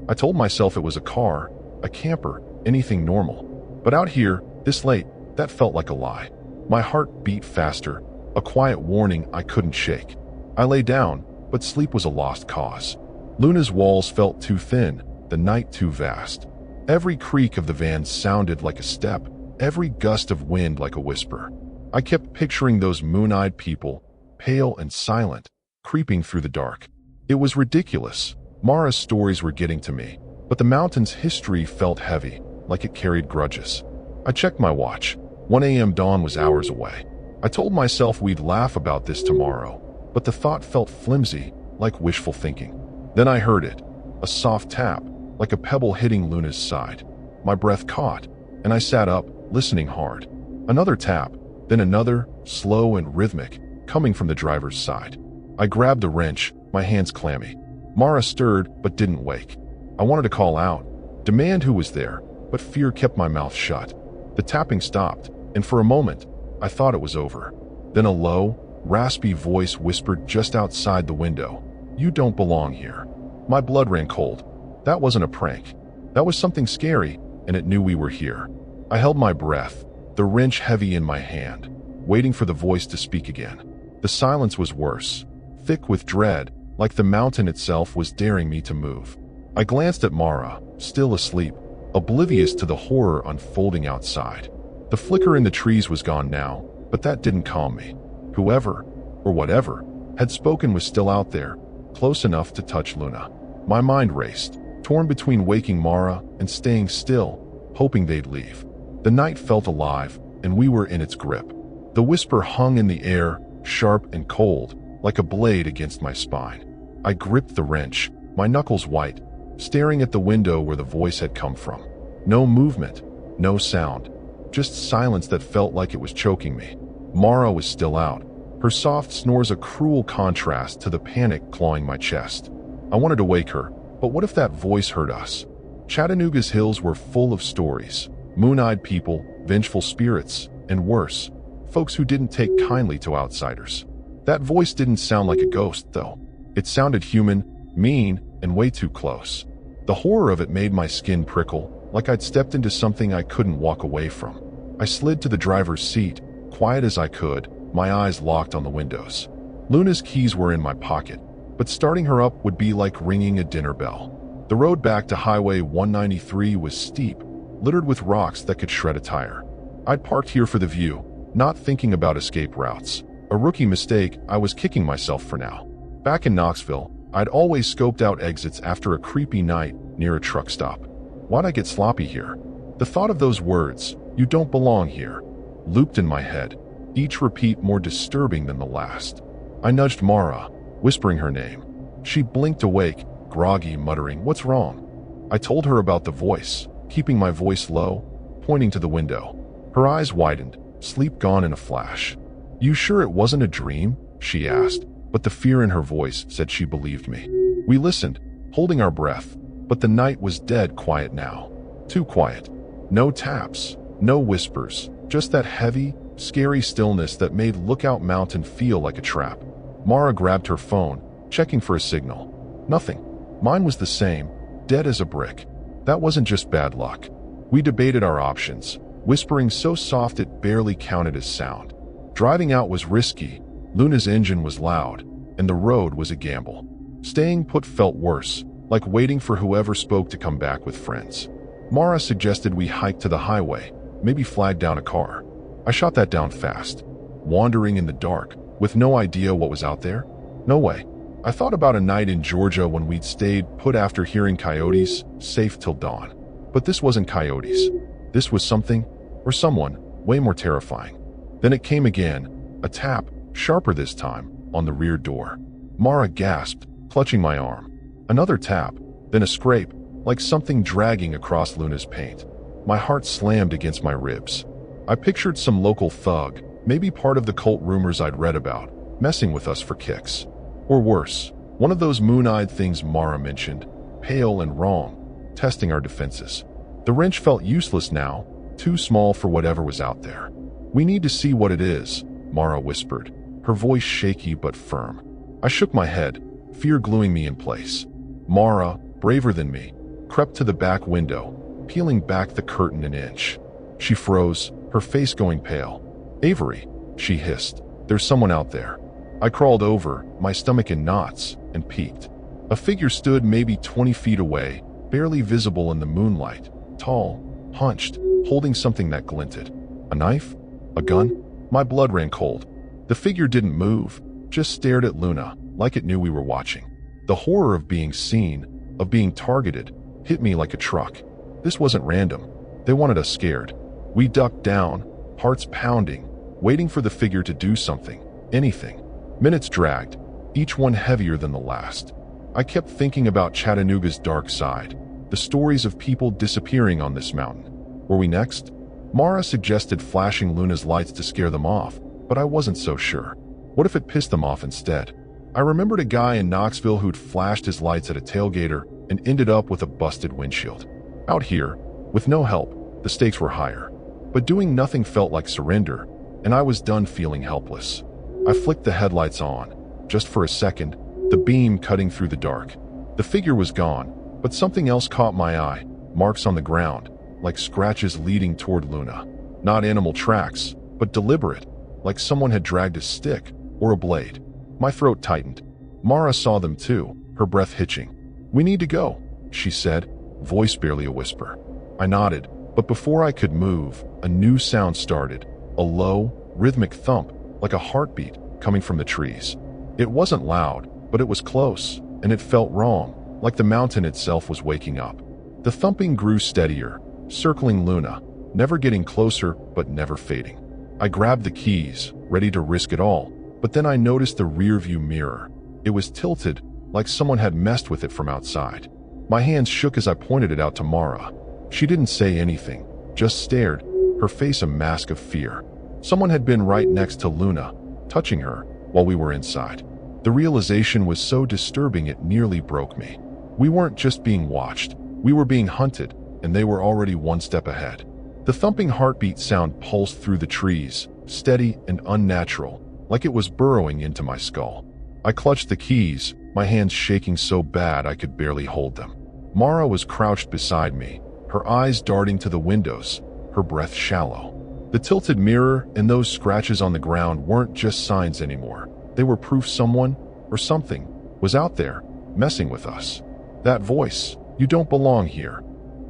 I told myself it was a car, a camper, anything normal. But out here, this late, that felt like a lie. My heart beat faster, a quiet warning I couldn't shake. I lay down, but sleep was a lost cause. Luna's walls felt too thin, the night too vast. Every creak of the van sounded like a step, every gust of wind like a whisper. I kept picturing those moon-eyed people, pale and silent, creeping through the dark. It was ridiculous. Mara's stories were getting to me, but the mountain's history felt heavy, like it carried grudges. I checked my watch. 1 a.m. dawn was hours away. I told myself we'd laugh about this tomorrow, but the thought felt flimsy, like wishful thinking. Then I heard it, a soft tap, like a pebble hitting Luna's side. My breath caught, and I sat up, listening hard. Another tap, then another, slow and rhythmic, coming from the driver's side. I grabbed the wrench, my hands clammy. Mara stirred, but didn't wake. I wanted to call out, demand who was there, but fear kept my mouth shut. The tapping stopped, and for a moment, I thought it was over. Then a low, raspy voice whispered just outside the window, "You don't belong here." My blood ran cold. That wasn't a prank. That was something scary, and it knew we were here. I held my breath, the wrench heavy in my hand, waiting for the voice to speak again. The silence was worse, thick with dread, like the mountain itself was daring me to move. I glanced at Mara, still asleep, oblivious to the horror unfolding outside. The flicker in the trees was gone now, but that didn't calm me. Whoever, or whatever, had spoken was still out there, close enough to touch Luna. My mind raced, torn between waking Mara and staying still, hoping they'd leave. The night felt alive, and we were in its grip. The whisper hung in the air, sharp and cold, like a blade against my spine. I gripped the wrench, my knuckles white, staring at the window where the voice had come from. No movement, no sound, just silence that felt like it was choking me. Mara was still out, her soft snores a cruel contrast to the panic clawing my chest. I wanted to wake her, but what if that voice heard us? Chattanooga's hills were full of stories, moon-eyed people, vengeful spirits, and worse, folks who didn't take kindly to outsiders. That voice didn't sound like a ghost, though. It sounded human, mean, and way too close. The horror of it made my skin prickle, like I'd stepped into something I couldn't walk away from. I slid to the driver's seat, quiet as I could, my eyes locked on the windows. Luna's keys were in my pocket, but starting her up would be like ringing a dinner bell. The road back to Highway 193 was steep, littered with rocks that could shred a tire. I'd parked here for the view, not thinking about escape routes. A rookie mistake I was kicking myself for now. Back in Knoxville, I'd always scoped out exits after a creepy night near a truck stop. Why'd I get sloppy here? The thought of those words, "You don't belong here," looped in my head, each repeat more disturbing than the last. I nudged Mara, whispering her name. She blinked awake, groggy, muttering, "What's wrong?" I told her about the voice, keeping my voice low, pointing to the window. Her eyes widened, sleep gone in a flash. "You sure it wasn't a dream?" she asked, but the fear in her voice said she believed me. We listened, holding our breath, but the night was dead quiet now. Too quiet. No taps, no whispers, just that heavy, scary stillness that made Lookout Mountain feel like a trap. Mara grabbed her phone, checking for a signal. Nothing. Mine was the same, dead as a brick. That wasn't just bad luck. We debated our options, whispering so soft it barely counted as sound. Driving out was risky, Luna's engine was loud, and the road was a gamble. Staying put felt worse, like waiting for whoever spoke to come back with friends. Mara suggested we hike to the highway, maybe flag down a car. I shot that down fast. Wandering in the dark, with no idea what was out there? No way. I thought about a night in Georgia when we'd stayed put after hearing coyotes, safe till dawn. But this wasn't coyotes. This was something, or someone, way more terrifying. Then it came again, a tap, sharper this time, on the rear door. Mara gasped, clutching my arm. Another tap, then a scrape, like something dragging across Luna's paint. My heart slammed against my ribs. I pictured some local thug, maybe part of the cult rumors I'd read about, messing with us for kicks. Or worse, one of those moon-eyed things Mara mentioned, pale and wrong, testing our defenses. The wrench felt useless now, too small for whatever was out there. "We need to see what it is," Mara whispered, her voice shaky but firm. I shook my head, fear gluing me in place. Mara, braver than me, crept to the back window, peeling back the curtain an inch. She froze, her face going pale. "Avery," she hissed, "there's someone out there." I crawled over, my stomach in knots, and peeked. A figure stood maybe 20 feet away, barely visible in the moonlight, tall, hunched, holding something that glinted. A knife? A gun? My blood ran cold. The figure didn't move, just stared at Luna, like it knew we were watching. The horror of being seen, of being targeted, hit me like a truck. This wasn't random. They wanted us scared. We ducked down, hearts pounding, waiting for the figure to do something, anything. Minutes dragged, each one heavier than the last. I kept thinking about Chattanooga's dark side, the stories of people disappearing on this mountain. Were we next? Mara suggested flashing Luna's lights to scare them off, but I wasn't so sure. What if it pissed them off instead? I remembered a guy in Knoxville who'd flashed his lights at a tailgater and ended up with a busted windshield. Out here, with no help, the stakes were higher. But doing nothing felt like surrender, and I was done feeling helpless. I flicked the headlights on. Just for a second, the beam cutting through the dark. The figure was gone, but something else caught my eye. Marks on the ground, like scratches leading toward Luna. Not animal tracks, but deliberate, like someone had dragged a stick or a blade. My throat tightened. Mara saw them too, her breath hitching. "We need to go," she said, voice barely a whisper. I nodded, but before I could move, a new sound started. A low, rhythmic thump, like a heartbeat, coming from the trees. It wasn't loud, but it was close, and it felt wrong, like the mountain itself was waking up. The thumping grew steadier, circling Luna, never getting closer but never fading. I grabbed the keys, ready to risk it all, but then I noticed the rearview mirror. It was tilted, like someone had messed with it from outside. My hands shook as I pointed it out to Mara. She didn't say anything, just stared, her face a mask of fear. Someone had been right next to Luna, touching her, while we were inside. The realization was so disturbing it nearly broke me. We weren't just being watched, we were being hunted, and they were already one step ahead. The thumping heartbeat sound pulsed through the trees, steady and unnatural, like it was burrowing into my skull. I clutched the keys, my hands shaking so bad I could barely hold them. Mara was crouched beside me, her eyes darting to the windows, her breath shallow. The tilted mirror and those scratches on the ground weren't just signs anymore. They were proof someone, or something, was out there, messing with us. That voice, "You don't belong here,"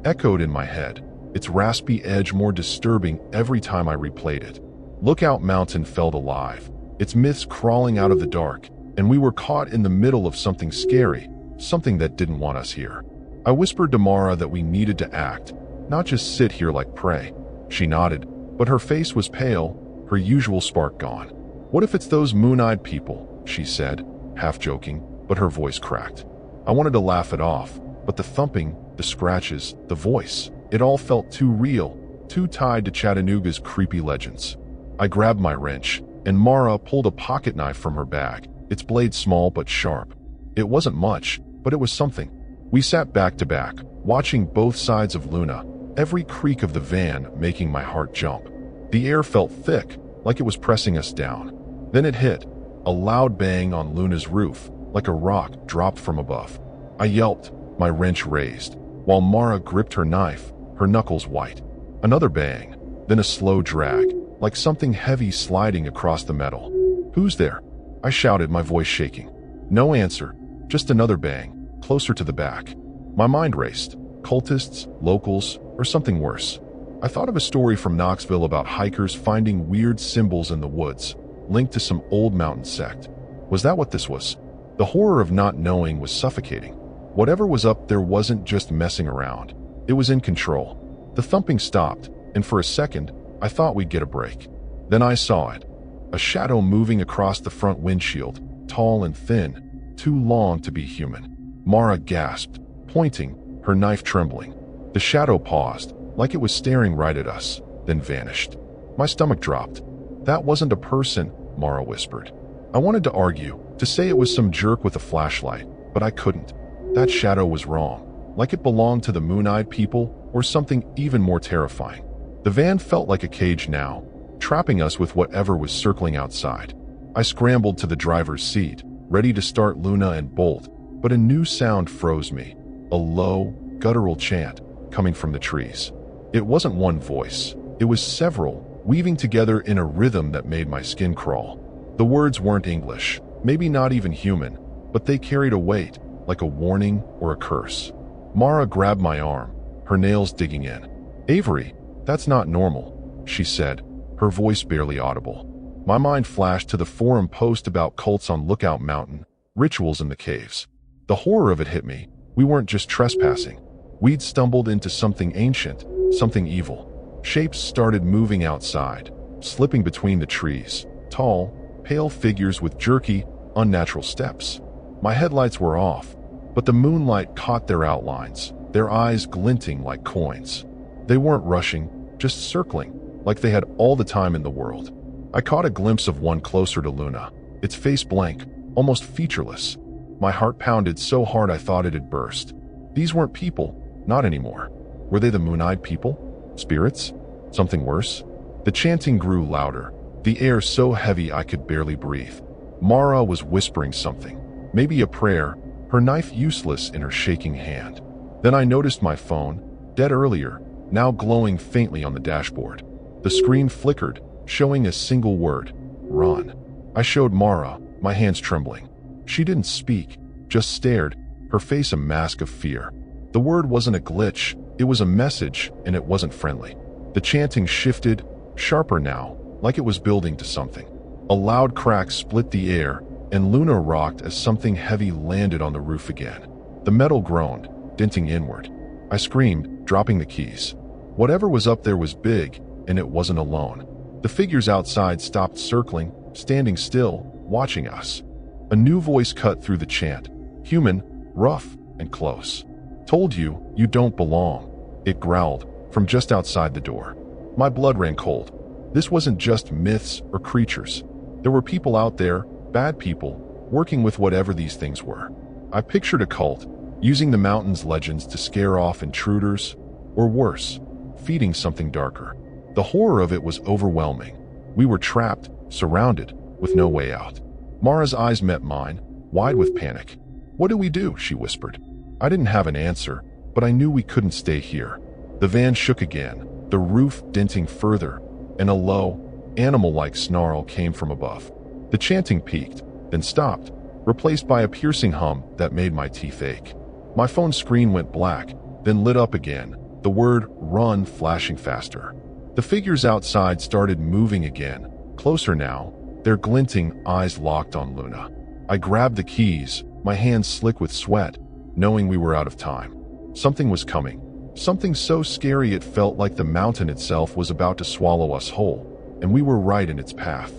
echoed in my head, its raspy edge more disturbing every time I replayed it. Lookout Mountain felt alive, its myths crawling out of the dark, and we were caught in the middle of something scary, something that didn't want us here. I whispered to Mara that we needed to act, not just sit here like prey. She nodded, but her face was pale, her usual spark gone. "What if it's those moon-eyed people?" she said, half joking, but her voice cracked. I wanted to laugh it off, but the thumping, the scratches, the voice, it all felt too real, too tied to Chattanooga's creepy legends. I grabbed my wrench, and Mara pulled a pocket knife from her bag, its blade small but sharp. It wasn't much, but it was something. We sat back to back, watching both sides of Luna, every creak of the van making my heart jump. The air felt thick, like it was pressing us down. Then it hit, a loud bang on Luna's roof, like a rock dropped from above. I yelped, my wrench raised, while Mara gripped her knife, her knuckles white. Another bang, then a slow drag, like something heavy sliding across the metal. "Who's there?" I shouted, my voice shaking. No answer, just another bang, closer to the back. My mind raced. Cultists, locals, or something worse. I thought of a story from Knoxville about hikers finding weird symbols in the woods, linked to some old mountain sect. Was that what this was? The horror of not knowing was suffocating. Whatever was up there wasn't just messing around. It was in control. The thumping stopped, and for a second, I thought we'd get a break. Then I saw it. A shadow moving across the front windshield, tall and thin, too long to be human. Mara gasped, pointing, her knife trembling. The shadow paused, like it was staring right at us, then vanished. My stomach dropped. "That wasn't a person," Mara whispered. I wanted to argue, to say it was some jerk with a flashlight, but I couldn't. That shadow was wrong, like it belonged to the moon-eyed people or something even more terrifying. The van felt like a cage now, trapping us with whatever was circling outside. I scrambled to the driver's seat, ready to start Luna and bolt, but a new sound froze me, a low, guttural chant coming from the trees. It wasn't one voice, it was several, weaving together in a rhythm that made my skin crawl. The words weren't English, maybe not even human, but they carried a weight, like a warning or a curse. Mara grabbed my arm, her nails digging in. "Avery, that's not normal," she said, her voice barely audible. My mind flashed to the forum post about cults on Lookout Mountain, rituals in the caves. The horror of it hit me. We weren't just trespassing. We'd stumbled into something ancient, something evil. Shapes started moving outside, slipping between the trees. Tall, pale figures with jerky, unnatural steps. My headlights were off, but the moonlight caught their outlines, their eyes glinting like coins. They weren't rushing, just circling, like they had all the time in the world. I caught a glimpse of one closer to Luna, its face blank, almost featureless. My heart pounded so hard I thought it'd burst. These weren't people, not anymore. Were they the moon-eyed people? Spirits? Something worse? The chanting grew louder, the air so heavy I could barely breathe. Mara was whispering something, maybe a prayer, her knife useless in her shaking hand. Then I noticed my phone, dead earlier, now glowing faintly on the dashboard. The screen flickered, showing a single word: run. I showed Mara, my hands trembling. She didn't speak, just stared, her face a mask of fear. The word wasn't a glitch, it was a message, and it wasn't friendly. The chanting shifted, sharper now, like it was building to something. A loud crack split the air, and Luna rocked as something heavy landed on the roof again. The metal groaned, denting inward. I screamed, dropping the keys. Whatever was up there was big, and it wasn't alone. The figures outside stopped circling, standing still, watching us. A new voice cut through the chant, human, rough, and close. "Told you, you don't belong," it growled, from just outside the door. My blood ran cold. This wasn't just myths or creatures. There were people out there, bad people, working with whatever these things were. I pictured a cult, using the mountain's legends to scare off intruders, or worse, feeding something darker. The horror of it was overwhelming. We were trapped, surrounded, with no way out. Mara's eyes met mine, wide with panic. "What do we do?" she whispered. I didn't have an answer, but I knew we couldn't stay here. The van shook again, the roof denting further, and a low, animal-like snarl came from above. The chanting peaked, then stopped, replaced by a piercing hum that made my teeth ache. My phone screen went black, then lit up again, the word "run" flashing faster. The figures outside started moving again, closer now, their glinting eyes locked on Luna. I grabbed the keys, my hands slick with sweat, knowing we were out of time. Something was coming, something so scary it felt like the mountain itself was about to swallow us whole, and we were right in its path.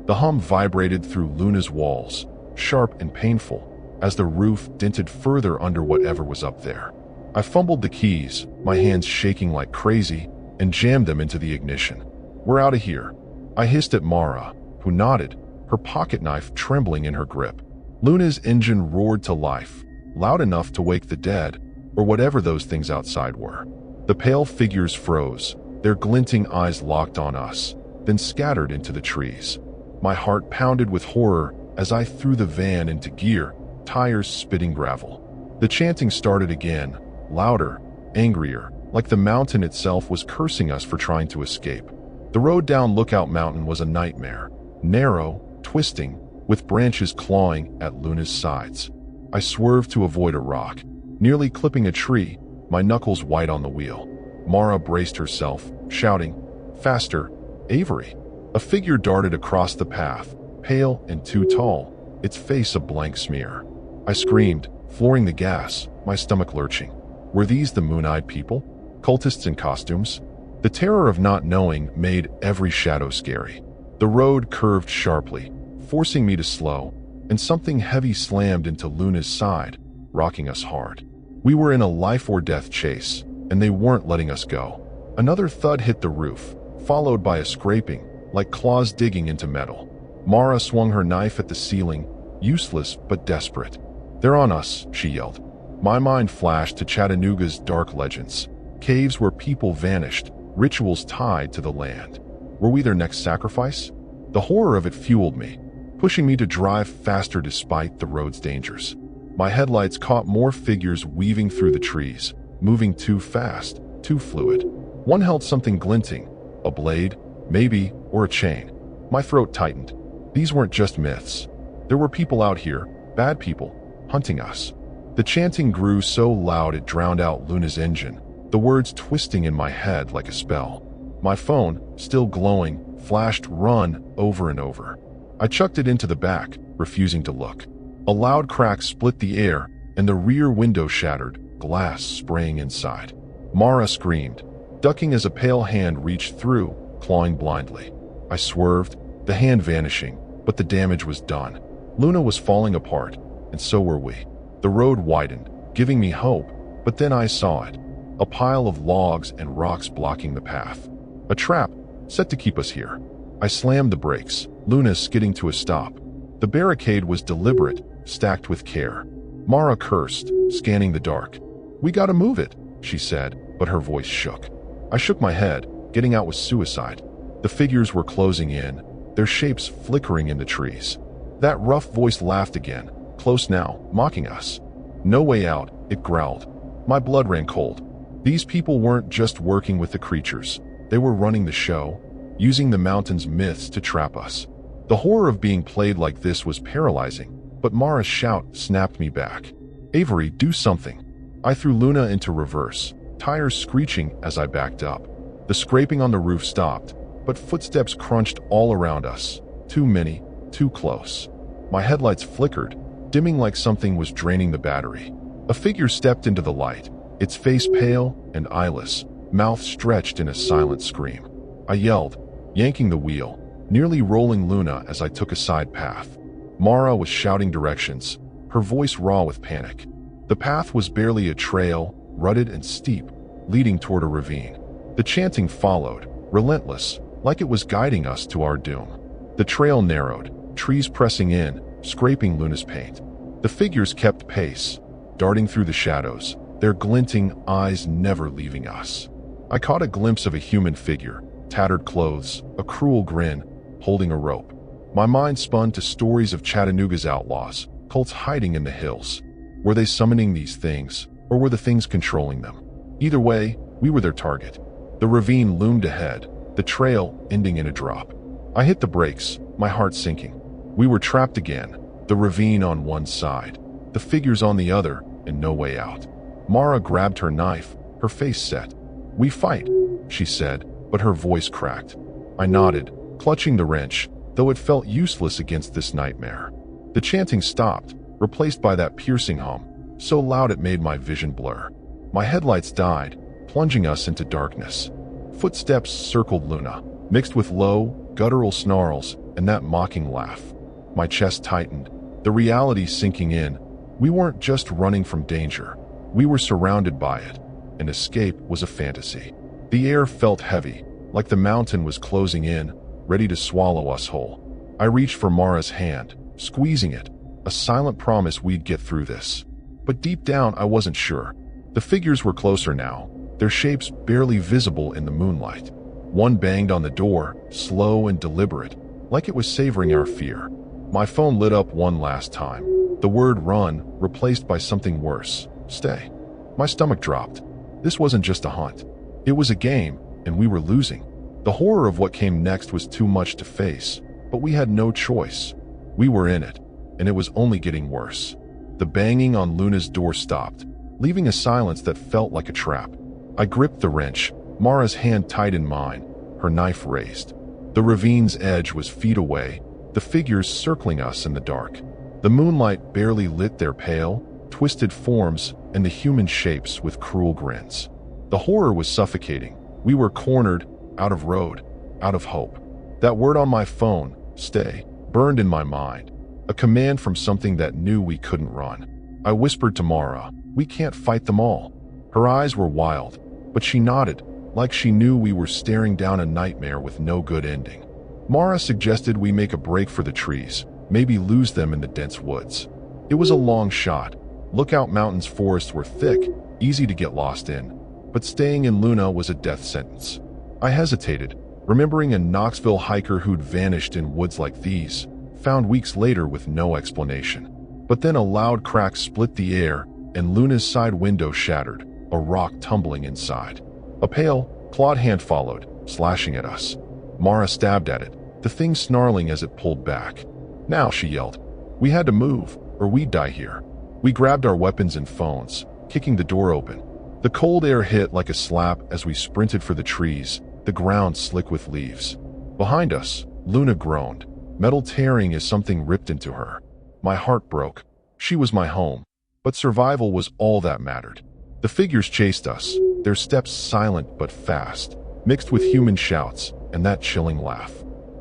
The hum vibrated through Luna's walls, sharp and painful, as the roof dented further under whatever was up there. I fumbled the keys, my hands shaking like crazy, and jammed them into the ignition. "We're out of here," I hissed at Mara, who nodded, her pocket knife trembling in her grip. Luna's engine roared to life, loud enough to wake the dead, or whatever those things outside were. The pale figures froze, their glinting eyes locked on us, then scattered into the trees. My heart pounded with horror as I threw the van into gear, tires spitting gravel. The chanting started again, louder, angrier, like the mountain itself was cursing us for trying to escape. The road down Lookout Mountain was a nightmare, narrow, twisting, with branches clawing at Luna's sides. I swerved to avoid a rock, nearly clipping a tree, my knuckles white on the wheel. Mara braced herself, shouting, "Faster, Avery!" A figure darted across the path, pale and too tall, its face a blank smear. I screamed, flooring the gas, my stomach lurching. Were these the moon-eyed people? Cultists in costumes? The terror of not knowing made every shadow scary. The road curved sharply, forcing me to slow, and something heavy slammed into Luna's side, rocking us hard. We were in a life-or-death chase, and they weren't letting us go. Another thud hit the roof, followed by a scraping, like claws digging into metal. Mara swung her knife at the ceiling, useless but desperate. "They're on us," she yelled. My mind flashed to Chattanooga's dark legends. Caves where people vanished, rituals tied to the land. Were we their next sacrifice? The horror of it fueled me. pushing me to drive faster despite the road's dangers. My headlights caught more figures weaving through the trees, moving too fast, too fluid. One held something glinting, a blade, maybe, or a chain. My throat tightened. These weren't just myths. There were people out here, bad people, hunting us. The chanting grew so loud it drowned out Luna's engine, the words twisting in my head like a spell. My phone, still glowing, flashed "run" over and over. I chucked it into the back, refusing to look. A loud crack split the air, and the rear window shattered, glass spraying inside. Mara screamed, ducking as a pale hand reached through, clawing blindly. I swerved, the hand vanishing, but the damage was done. Luna was falling apart, and so were we. The road widened, giving me hope, but then I saw it. A pile of logs and rocks blocking the path. A trap, set to keep us here. I slammed the brakes, Luna skidding to a stop. The barricade was deliberate, stacked with care. Mara cursed, scanning the dark. "We gotta move it," she said, but her voice shook. I shook my head. Getting out was suicide. The figures were closing in, their shapes flickering in the trees. That rough voice laughed again, close now, mocking us. "No way out," it growled. My blood ran cold. These people weren't just working with the creatures. They were running the show, using the mountain's myths to trap us. The horror of being played like this was paralyzing, but Mara's shout snapped me back. "Avery, do something." I threw Luna into reverse, tires screeching as I backed up. The scraping on the roof stopped, but footsteps crunched all around us. Too many, too close. My headlights flickered, dimming like something was draining the battery. A figure stepped into the light, its face pale and eyeless, mouth stretched in a silent scream. I yelled, yanking the wheel, nearly rolling Luna as I took a side path. Mara was shouting directions, her voice raw with panic. The path was barely a trail, rutted and steep, leading toward a ravine. The chanting followed, relentless, like it was guiding us to our doom. The trail narrowed, trees pressing in, scraping Luna's paint. The figures kept pace, darting through the shadows, their glinting eyes never leaving us. I caught a glimpse of a human figure, tattered clothes, a cruel grin, holding a rope. My mind spun to stories of Chattanooga's outlaws, cults hiding in the hills. Were they summoning these things, or were the things controlling them? Either way, we were their target. The ravine loomed ahead, the trail ending in a drop. I hit the brakes, my heart sinking. We were trapped again, the ravine on one side, the figures on the other, and no way out. Mara grabbed her knife, her face set. "We fight," she said, but her voice cracked. I nodded, clutching the wrench, though it felt useless against this nightmare. The chanting stopped, replaced by that piercing hum, so loud it made my vision blur. My headlights died, plunging us into darkness. Footsteps circled Luna, mixed with low, guttural snarls and that mocking laugh. My chest tightened, the reality sinking in. We weren't just running from danger. We were surrounded by it, and escape was a fantasy. The air felt heavy, like the mountain was closing in, ready to swallow us whole. I reached for Mara's hand, squeezing it, a silent promise we'd get through this. But deep down, I wasn't sure. The figures were closer now, their shapes barely visible in the moonlight. One banged on the door, slow and deliberate, like it was savoring our fear. My phone lit up one last time. The word "run" replaced by something worse. "Stay." My stomach dropped. This wasn't just a hunt. It was a game, and we were losing. The horror of what came next was too much to face, but we had no choice. We were in it, and it was only getting worse. The banging on Luna's door stopped, leaving a silence that felt like a trap. I gripped the wrench, Mara's hand tight in mine, her knife raised. The ravine's edge was feet away, the figures circling us in the dark. The moonlight barely lit their pale, twisted forms and the human shapes with cruel grins. The horror was suffocating. We were cornered, out of road, out of hope. That word on my phone, "stay," burned in my mind, a command from something that knew we couldn't run. I whispered to Mara, "We can't fight them all." Her eyes were wild, but she nodded, like she knew we were staring down a nightmare with no good ending. Mara suggested we make a break for the trees, maybe lose them in the dense woods. It was a long shot. Lookout Mountain's forests were thick, easy to get lost in, but staying in Luna was a death sentence. I hesitated, remembering a Knoxville hiker who'd vanished in woods like these, found weeks later with no explanation. But then a loud crack split the air, and Luna's side window shattered, a rock tumbling inside. A pale, clawed hand followed, slashing at us. Mara stabbed at it, the thing snarling as it pulled back. "Now," she yelled. "We had to move, or we'd die here." We grabbed our weapons and phones, kicking the door open. The cold air hit like a slap as we sprinted for the trees, the ground slick with leaves. Behind us, Luna groaned, metal tearing as something ripped into her. My heart broke. She was my home, but survival was all that mattered. The figures chased us, their steps silent but fast, mixed with human shouts and that chilling laugh.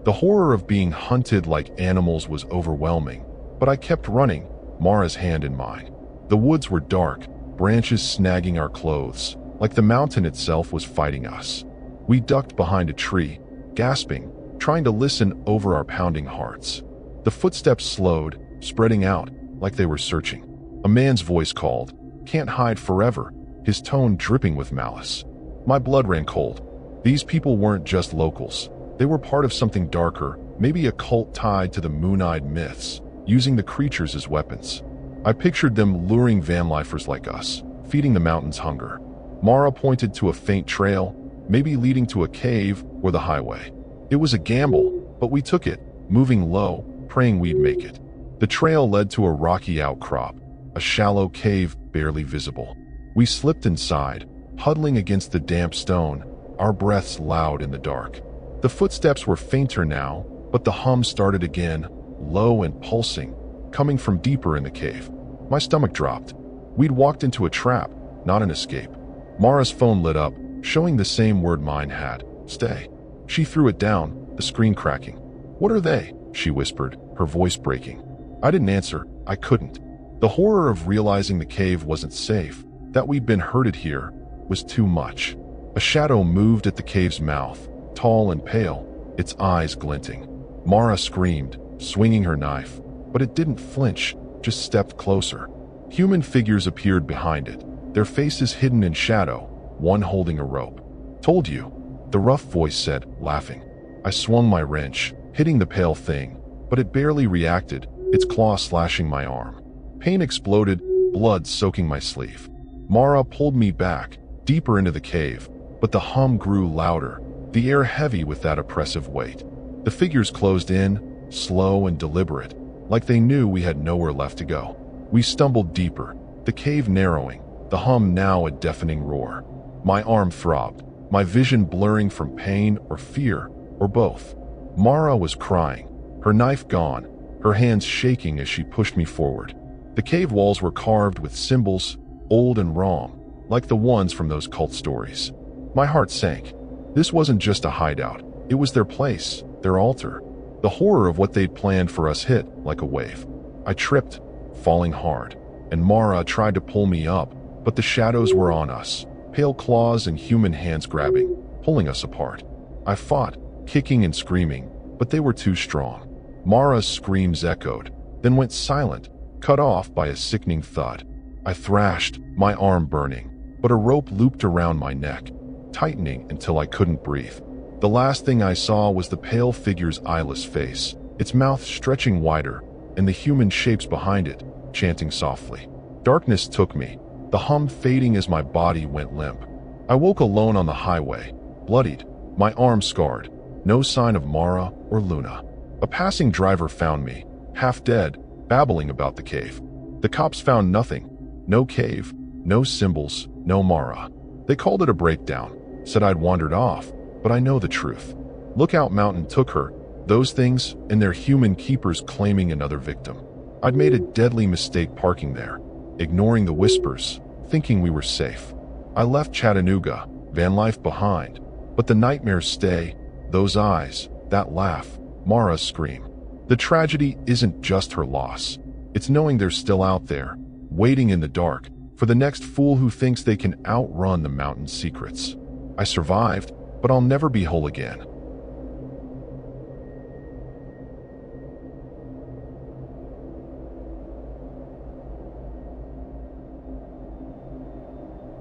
The horror of being hunted like animals was overwhelming, but I kept running, Mara's hand in mine. The woods were dark, branches snagging our clothes, like the mountain itself was fighting us. We ducked behind a tree, gasping, trying to listen over our pounding hearts. The footsteps slowed, spreading out, like they were searching. A man's voice called, "Can't hide forever," his tone dripping with malice. My blood ran cold. These people weren't just locals. They were part of something darker, maybe a cult tied to the moon-eyed myths, using the creatures as weapons. I pictured them luring vanlifers like us, feeding the mountain's hunger. Mara pointed to a faint trail, maybe leading to a cave or the highway. It was a gamble, but we took it, moving low, praying we'd make it. The trail led to a rocky outcrop, a shallow cave barely visible. We slipped inside, huddling against the damp stone, our breaths loud in the dark. The footsteps were fainter now, but the hum started again, low and pulsing, coming from deeper in the cave. My stomach dropped. We'd walked into a trap, not an escape. Mara's phone lit up, showing the same word mine had, "Stay." She threw it down, the screen cracking. "What are they?" she whispered, her voice breaking. I didn't answer. I couldn't. The horror of realizing the cave wasn't safe, that we'd been herded here, was too much. A shadow moved at the cave's mouth, tall and pale, its eyes glinting. Mara screamed, swinging her knife, but it didn't flinch, just stepped closer. Human figures appeared behind it, their faces hidden in shadow, one holding a rope. "Told you," the rough voice said, laughing. I swung my wrench, hitting the pale thing, but it barely reacted, its claw slashing my arm. Pain exploded, blood soaking my sleeve. Mara pulled me back, deeper into the cave, but the hum grew louder, the air heavy with that oppressive weight. The figures closed in, slow and deliberate, like they knew we had nowhere left to go. We stumbled deeper, the cave narrowing, the hum now a deafening roar. My arm throbbed, my vision blurring from pain or fear, or both. Mara was crying, her knife gone, her hands shaking as she pushed me forward. The cave walls were carved with symbols, old and wrong, like the ones from those cult stories. My heart sank. This wasn't just a hideout, it was their place, their altar. The horror of what they'd planned for us hit like a wave. I tripped, falling hard, and Mara tried to pull me up, but the shadows were on us, pale claws and human hands grabbing, pulling us apart. I fought, kicking and screaming, but they were too strong. Mara's screams echoed, then went silent, cut off by a sickening thud. I thrashed, my arm burning, but a rope looped around my neck, tightening until I couldn't breathe. The last thing I saw was the pale figure's eyeless face, its mouth stretching wider, and the human shapes behind it, chanting softly. Darkness took me, the hum fading as my body went limp. I woke alone on the highway, bloodied, my arm scarred, no sign of Mara or Luna. A passing driver found me, half dead, babbling about the cave. The cops found nothing, no cave, no symbols, no Mara. They called it a breakdown, said I'd wandered off, but I know the truth. Lookout Mountain took her, those things, and their human keepers claiming another victim. I'd made a deadly mistake parking there, ignoring the whispers, thinking we were safe. I left Chattanooga, Vanlife behind, but the nightmares stay, those eyes, that laugh, Mara's scream. The tragedy isn't just her loss. It's knowing they're still out there, waiting in the dark, for the next fool who thinks they can outrun the mountain's secrets. I survived, but I'll never be whole again.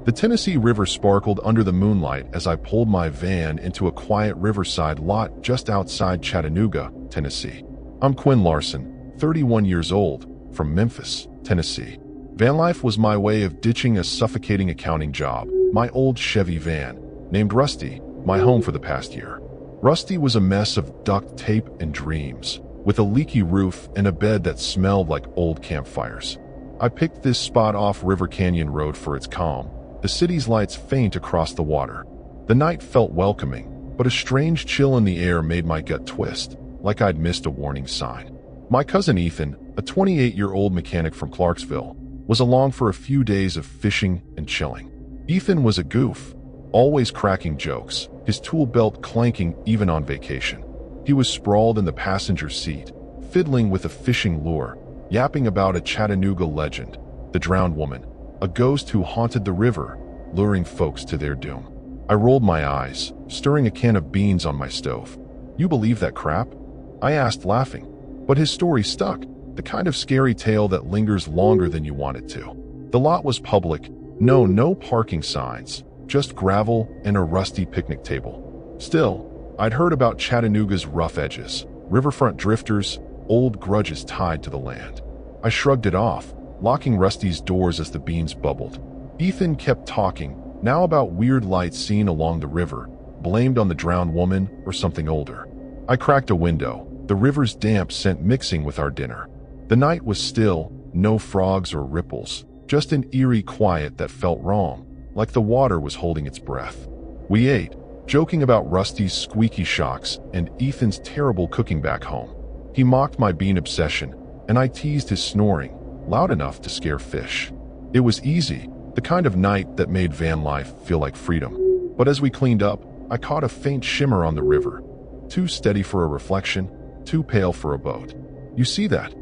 The Tennessee River sparkled under the moonlight as I pulled my van into a quiet riverside lot just outside Chattanooga, Tennessee. I'm Quinn Larson, 31 years old, from Memphis, Tennessee. Vanlife was my way of ditching a suffocating accounting job, my old Chevy van, named Rusty, my home for the past year. Rusty was a mess of duct tape and dreams, with a leaky roof and a bed that smelled like old campfires. I picked this spot off River Canyon Road for its calm, the city's lights faint across the water. The night felt welcoming, but a strange chill in the air made my gut twist, like I'd missed a warning sign. My cousin Ethan, a 28-year-old mechanic from Clarksville, was along for a few days of fishing and chilling. Ethan was a goof, always cracking jokes, his tool belt clanking even on vacation. He was sprawled in the passenger seat, fiddling with a fishing lure, yapping about a Chattanooga legend, the drowned woman, a ghost who haunted the river, luring folks to their doom. I rolled my eyes, stirring a can of beans on my stove. "You believe that crap?" I asked, laughing. But his story stuck, the kind of scary tale that lingers longer than you want it to. The lot was public, no parking signs, just gravel and a rusty picnic table. Still, I'd heard about Chattanooga's rough edges, riverfront drifters, old grudges tied to the land. I shrugged it off, locking Rusty's doors as the beans bubbled. Ethan kept talking, now about weird lights seen along the river, blamed on the drowned woman or something older. I cracked a window, the river's damp scent mixing with our dinner. The night was still, no frogs or ripples, just an eerie quiet that felt wrong, like the water was holding its breath. We ate, joking about Rusty's squeaky shocks and Ethan's terrible cooking back home. He mocked my bean obsession, and I teased his snoring, loud enough to scare fish. It was easy, the kind of night that made Vanlife feel like freedom. But as we cleaned up, I caught a faint shimmer on the river. Too steady for a reflection, too pale for a boat. "You see that?"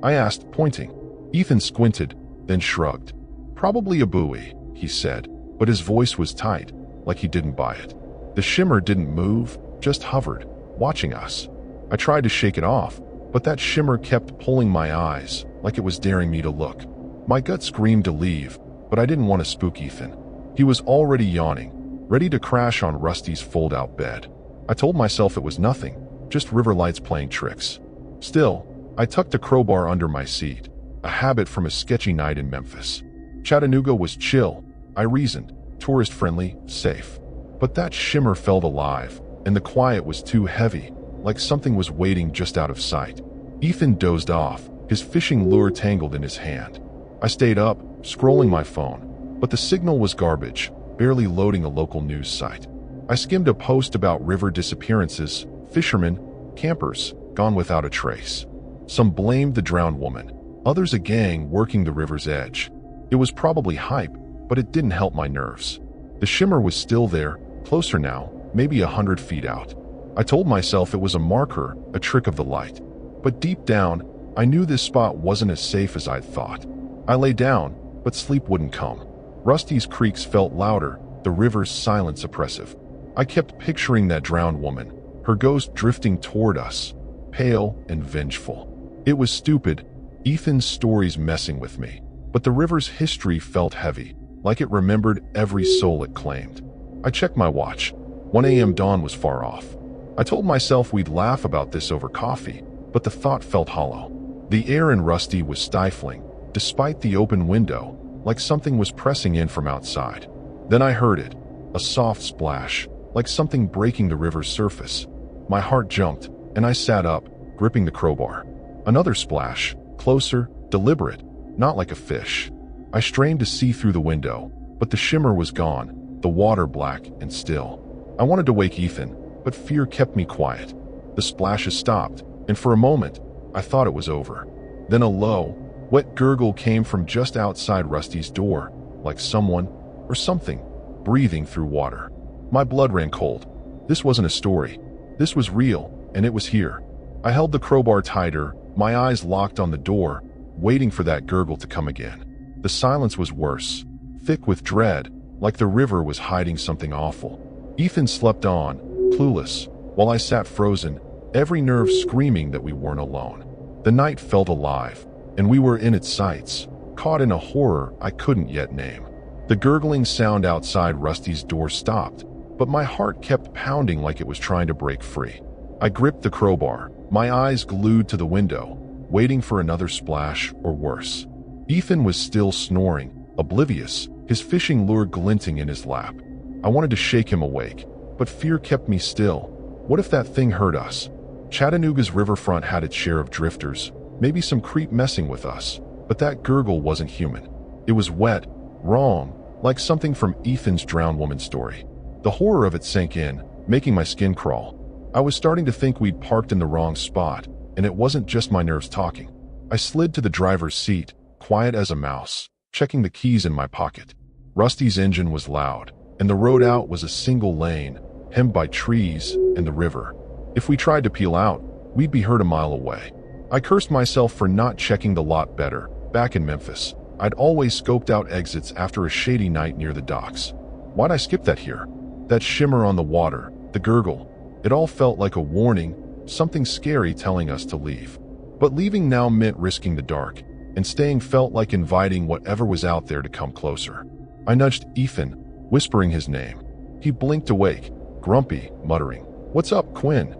I asked, pointing. Ethan squinted, then shrugged. "Probably a buoy," he said, but his voice was tight, like he didn't buy it. The shimmer didn't move, just hovered, watching us. I tried to shake it off, but that shimmer kept pulling my eyes, like it was daring me to look. My gut screamed to leave, but I didn't want to spook Ethan. He was already yawning, ready to crash on Rusty's fold-out bed. I told myself it was nothing, just river lights playing tricks. Still, I tucked a crowbar under my seat, a habit from a sketchy night in Memphis. Chattanooga was chill, I reasoned, tourist-friendly, safe. But that shimmer felt alive, and the quiet was too heavy, like something was waiting just out of sight. Ethan dozed off, his fishing lure tangled in his hand. I stayed up, scrolling my phone, but the signal was garbage, barely loading a local news site. I skimmed a post about river disappearances, fishermen, campers, gone without a trace. Some blamed the drowned woman, others a gang working the river's edge. It was probably hype, but it didn't help my nerves. The shimmer was still there, closer now, maybe 100 feet out. I told myself it was a marker, a trick of the light. But deep down, I knew this spot wasn't as safe as I'd thought. I lay down, but sleep wouldn't come. Rusty's creaks felt louder, the river's silence oppressive. I kept picturing that drowned woman, her ghost drifting toward us, pale and vengeful. It was stupid, Ethan's stories messing with me, but the river's history felt heavy, like it remembered every soul it claimed. I checked my watch. 1 a.m. dawn was far off. I told myself we'd laugh about this over coffee, but the thought felt hollow. The air in Rusty was stifling, despite the open window, like something was pressing in from outside. Then I heard it, a soft splash, like something breaking the river's surface. My heart jumped, and I sat up, gripping the crowbar. Another splash, closer, deliberate, not like a fish. I strained to see through the window, but the shimmer was gone, the water black and still. I wanted to wake Ethan, but fear kept me quiet. The splashes stopped, and for a moment, I thought it was over. Then a low, wet gurgle came from just outside Rusty's door, like someone, or something, breathing through water. My blood ran cold. This wasn't a story. This was real, and it was here. I held the crowbar tighter, my eyes locked on the door, waiting for that gurgle to come again. The silence was worse, thick with dread, like the river was hiding something awful. Ethan slept on, clueless, while I sat frozen, every nerve screaming that we weren't alone. The night felt alive, and we were in its sights, caught in a horror I couldn't yet name. The gurgling sound outside Rusty's door stopped, but my heart kept pounding like it was trying to break free. I gripped the crowbar, my eyes glued to the window, waiting for another splash or worse. Ethan was still snoring, oblivious, his fishing lure glinting in his lap. I wanted to shake him awake, but fear kept me still. What if that thing heard us? Chattanooga's riverfront had its share of drifters, maybe some creep messing with us, but that gurgle wasn't human. It was wet, wrong, like something from Ethan's drowned woman story. The horror of it sank in, making my skin crawl. I was starting to think we'd parked in the wrong spot, and it wasn't just my nerves talking. I slid to the driver's seat, quiet as a mouse, checking the keys in my pocket. Rusty's engine was loud, and the road out was a single lane, hemmed by trees and the river. If we tried to peel out, we'd be heard a mile away. I cursed myself for not checking the lot better. Back in Memphis, I'd always scoped out exits after a shady night near the docks. Why'd I skip that here? That shimmer on the water, the gurgle. It all felt like a warning, something scary telling us to leave. But leaving now meant risking the dark, and staying felt like inviting whatever was out there to come closer. I nudged Ethan, whispering his name. He blinked awake, grumpy, muttering, "What's up, Quinn?"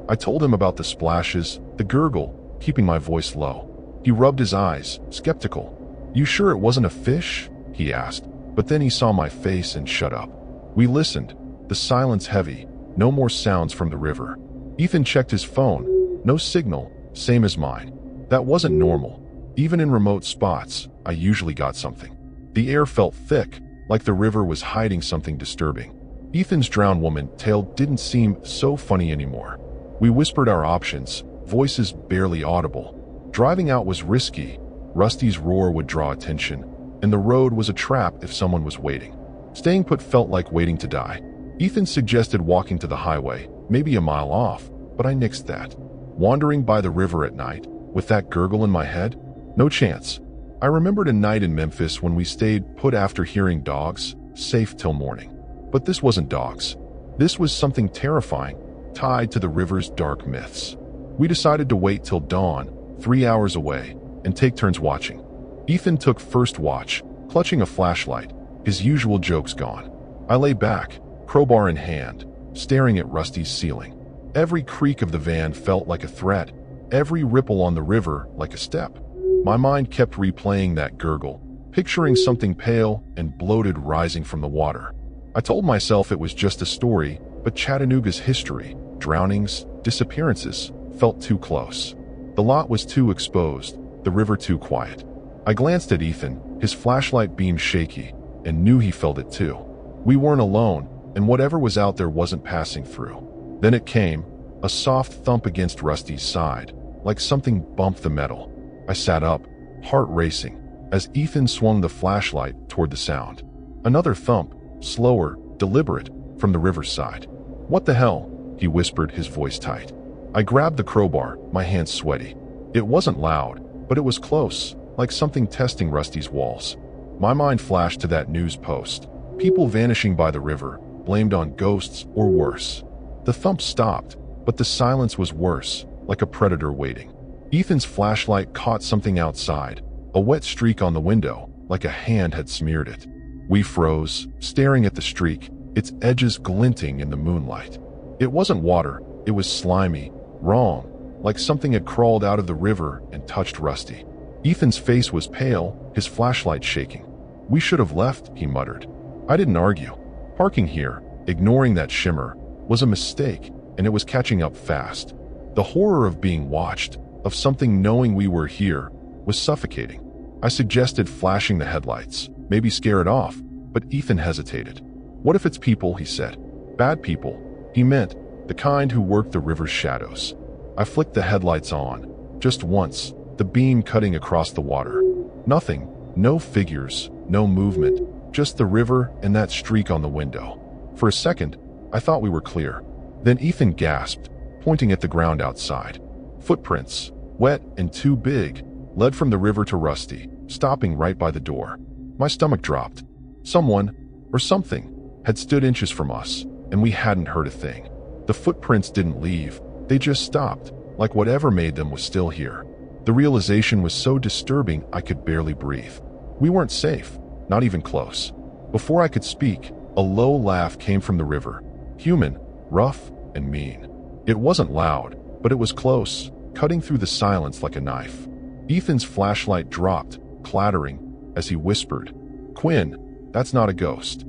I told him about the splashes, the gurgle, keeping my voice low. He rubbed his eyes, skeptical. "You sure it wasn't a fish?" he asked, but then he saw my face and shut up. We listened, the silence heavy, no more sounds from the river. Ethan checked his phone, no signal, same as mine. That wasn't normal. Even in remote spots, I usually got something. The air felt thick, like the river was hiding something disturbing. Ethan's drowned woman tale didn't seem so funny anymore. We whispered our options, voices barely audible. Driving out was risky. Rusty's roar would draw attention, and the road was a trap if someone was waiting. Staying put felt like waiting to die. Ethan suggested walking to the highway, maybe a mile off, but I nixed that. Wandering by the river at night, with that gurgle in my head? No chance. I remembered a night in Memphis when we stayed put after hearing dogs, safe till morning. But this wasn't dogs. This was something terrifying, tied to the river's dark myths. We decided to wait till dawn, 3 hours away, and take turns watching. Ethan took first watch, clutching a flashlight, his usual jokes gone. I lay back, crowbar in hand, staring at Rusty's ceiling. Every creak of the van felt like a threat, every ripple on the river like a step. My mind kept replaying that gurgle, picturing something pale and bloated rising from the water. I told myself it was just a story, but Chattanooga's history, drownings, disappearances, felt too close. The lot was too exposed, the river too quiet. I glanced at Ethan, his flashlight beam shaky, and knew he felt it too. We weren't alone, and whatever was out there wasn't passing through. Then it came, a soft thump against Rusty's side, like something bumped the metal. I sat up, heart racing, as Ethan swung the flashlight toward the sound. Another thump, slower, deliberate, from the riverside. "What the hell?" he whispered, his voice tight. I grabbed the crowbar, my hands sweaty. It wasn't loud, but it was close, like something testing Rusty's walls. My mind flashed to that news post. People vanishing by the river, blamed on ghosts or worse. The thump stopped, but the silence was worse, like a predator waiting. Ethan's flashlight caught something outside, a wet streak on the window, like a hand had smeared it. We froze, staring at the streak, its edges glinting in the moonlight. It wasn't water, it was slimy, wrong, like something had crawled out of the river and touched Rusty. Ethan's face was pale, his flashlight shaking. "We should have left," he muttered. I didn't argue. Parking here, ignoring that shimmer, was a mistake, and it was catching up fast. The horror of being watched, of something knowing we were here, was suffocating. I suggested flashing the headlights, maybe scare it off, but Ethan hesitated. "What if it's people?" he said. "Bad people." He meant the kind who worked the river's shadows. I flicked the headlights on, just once, the beam cutting across the water. Nothing, no figures, no movement, just the river and that streak on the window. For a second, I thought we were clear. Then Ethan gasped, pointing at the ground outside. Footprints, wet and too big, led from the river to Rusty, stopping right by the door. My stomach dropped. Someone, or something, had stood inches from us, and we hadn't heard a thing. The footprints didn't leave, they just stopped, like whatever made them was still here. The realization was so disturbing I could barely breathe. We weren't safe, not even close. Before I could speak, a low laugh came from the river. Human, rough, and mean. It wasn't loud, but it was close, cutting through the silence like a knife. Ethan's flashlight dropped, clattering, as he whispered, "Quinn, that's not a ghost."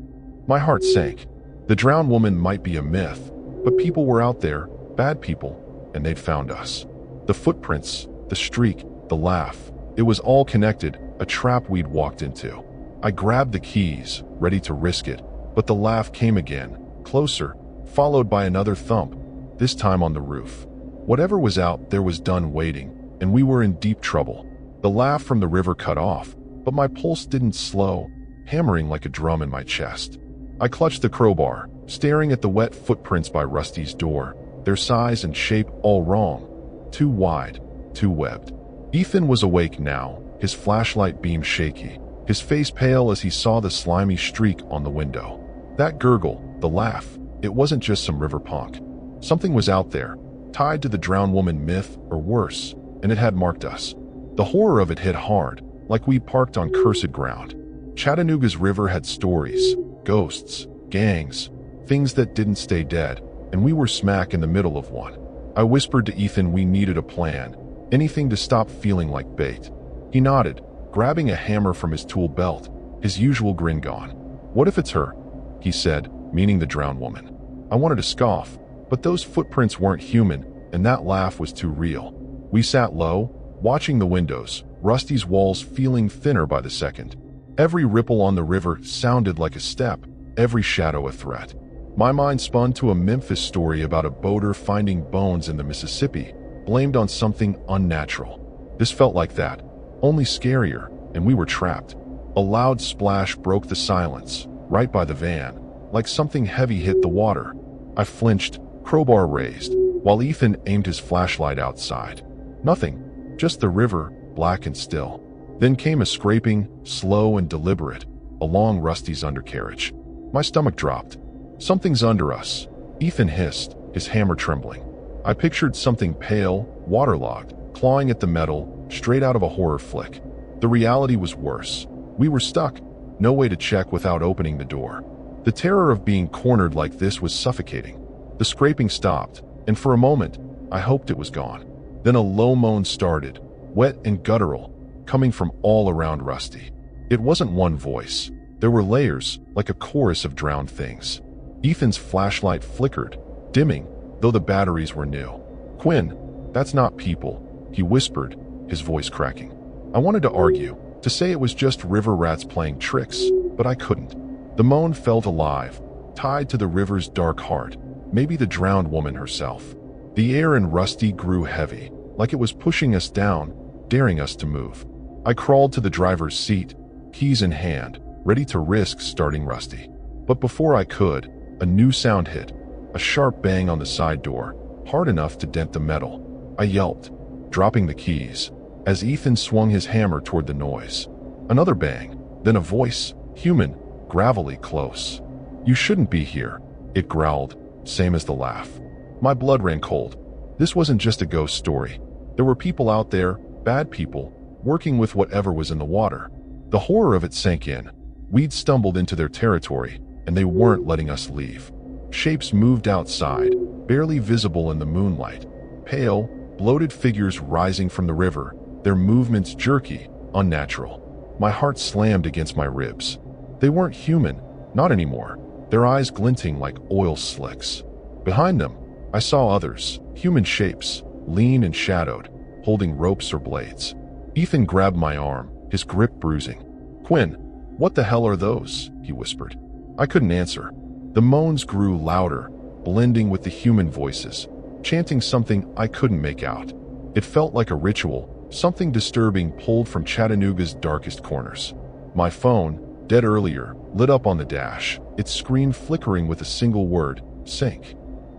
My heart sank. The drowned woman might be a myth, but people were out there, bad people, and they'd found us. The footprints, the streak, the laugh, it was all connected, a trap we'd walked into. I grabbed the keys, ready to risk it, but the laugh came again, closer, followed by another thump, this time on the roof. Whatever was out there was done waiting, and we were in deep trouble. The laugh from the river cut off, but my pulse didn't slow, hammering like a drum in my chest. I clutched the crowbar, staring at the wet footprints by Rusty's door, their size and shape all wrong. Too wide, too webbed. Ethan was awake now, his flashlight beam shaky, his face pale as he saw the slimy streak on the window. That gurgle, the laugh, it wasn't just some river punk. Something was out there, tied to the drowned woman myth or worse, and it had marked us. The horror of it hit hard, like we'd parked on cursed ground. Chattanooga's river had stories, ghosts, gangs, things that didn't stay dead, and we were smack in the middle of one. I whispered to Ethan we needed a plan, anything to stop feeling like bait. He nodded, grabbing a hammer from his tool belt, his usual grin gone. "What if it's her?" he said, meaning the drowned woman. I wanted to scoff, but those footprints weren't human, and that laugh was too real. We sat low, watching the windows, Rusty's walls feeling thinner by the second. Every ripple on the river sounded like a step, every shadow a threat. My mind spun to a Memphis story about a boater finding bones in the Mississippi, blamed on something unnatural. This felt like that, only scarier, and we were trapped. A loud splash broke the silence, right by the van, like something heavy hit the water. I flinched, crowbar raised, while Ethan aimed his flashlight outside. Nothing, just the river, black and still. Then came a scraping, slow and deliberate, along Rusty's undercarriage. My stomach dropped. "Something's under us," Ethan hissed, his hammer trembling. I pictured something pale, waterlogged, clawing at the metal, straight out of a horror flick. The reality was worse. We were stuck, no way to check without opening the door. The terror of being cornered like this was suffocating. The scraping stopped, and for a moment, I hoped it was gone. Then a low moan started, wet and guttural, coming from all around Rusty. It wasn't one voice. There were layers, like a chorus of drowned things. Ethan's flashlight flickered, dimming, though the batteries were new. "Quinn, that's not people," he whispered, his voice cracking. I wanted to argue, to say it was just river rats playing tricks, but I couldn't. The moan felt alive, tied to the river's dark heart, maybe the drowned woman herself. The air in Rusty grew heavy, like it was pushing us down, daring us to move. I crawled to the driver's seat, keys in hand, ready to risk starting Rusty. But before I could, a new sound hit, a sharp bang on the side door, hard enough to dent the metal. I yelped, dropping the keys, as Ethan swung his hammer toward the noise. Another bang, then a voice, human, gravelly close. "You shouldn't be here," it growled, same as the laugh. My blood ran cold. This wasn't just a ghost story. There were people out there, bad people, working with whatever was in the water. The horror of it sank in. We'd stumbled into their territory, and they weren't letting us leave. Shapes moved outside, barely visible in the moonlight. Pale, bloated figures rising from the river, their movements jerky, unnatural. My heart slammed against my ribs. They weren't human, not anymore, their eyes glinting like oil slicks. Behind them, I saw others, human shapes, lean and shadowed, holding ropes or blades. Ethan grabbed my arm, his grip bruising. "Quinn, what the hell are those?" he whispered. I couldn't answer. The moans grew louder, blending with the human voices, chanting something I couldn't make out. It felt like a ritual, something disturbing pulled from Chattanooga's darkest corners. My phone, dead earlier, lit up on the dash, its screen flickering with a single word, "Sync."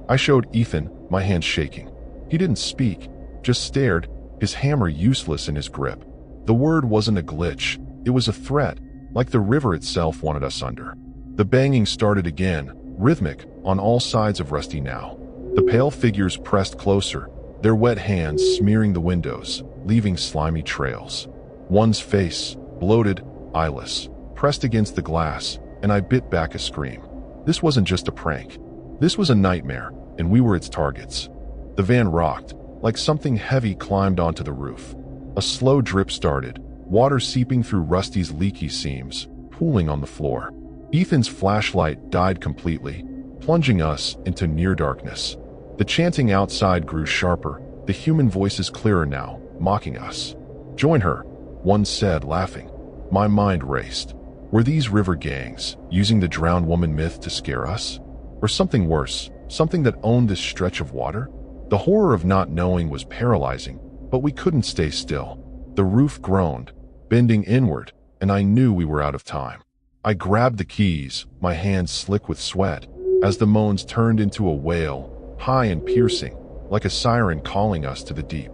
I showed Ethan, my hands shaking. He didn't speak, just stared, his hammer useless in his grip. The word wasn't a glitch, it was a threat, like the river itself wanted us under. The banging started again, rhythmic, on all sides of Rusty now. The pale figures pressed closer, their wet hands smearing the windows, leaving slimy trails. One's face, bloated, eyeless, pressed against the glass, and I bit back a scream. This wasn't just a prank. This was a nightmare, and we were its targets. The van rocked, like something heavy climbed onto the roof. A slow drip started, water seeping through Rusty's leaky seams, pooling on the floor. Ethan's flashlight died completely, plunging us into near darkness. The chanting outside grew sharper, the human voices clearer now, mocking us. "Join her," one said, laughing. My mind raced. Were these river gangs using the drowned woman myth to scare us? Or something worse, something that owned this stretch of water? The horror of not knowing was paralyzing, but we couldn't stay still. The roof groaned, bending inward, and I knew we were out of time. I grabbed the keys, my hands slick with sweat, as the moans turned into a wail, high and piercing, like a siren calling us to the deep.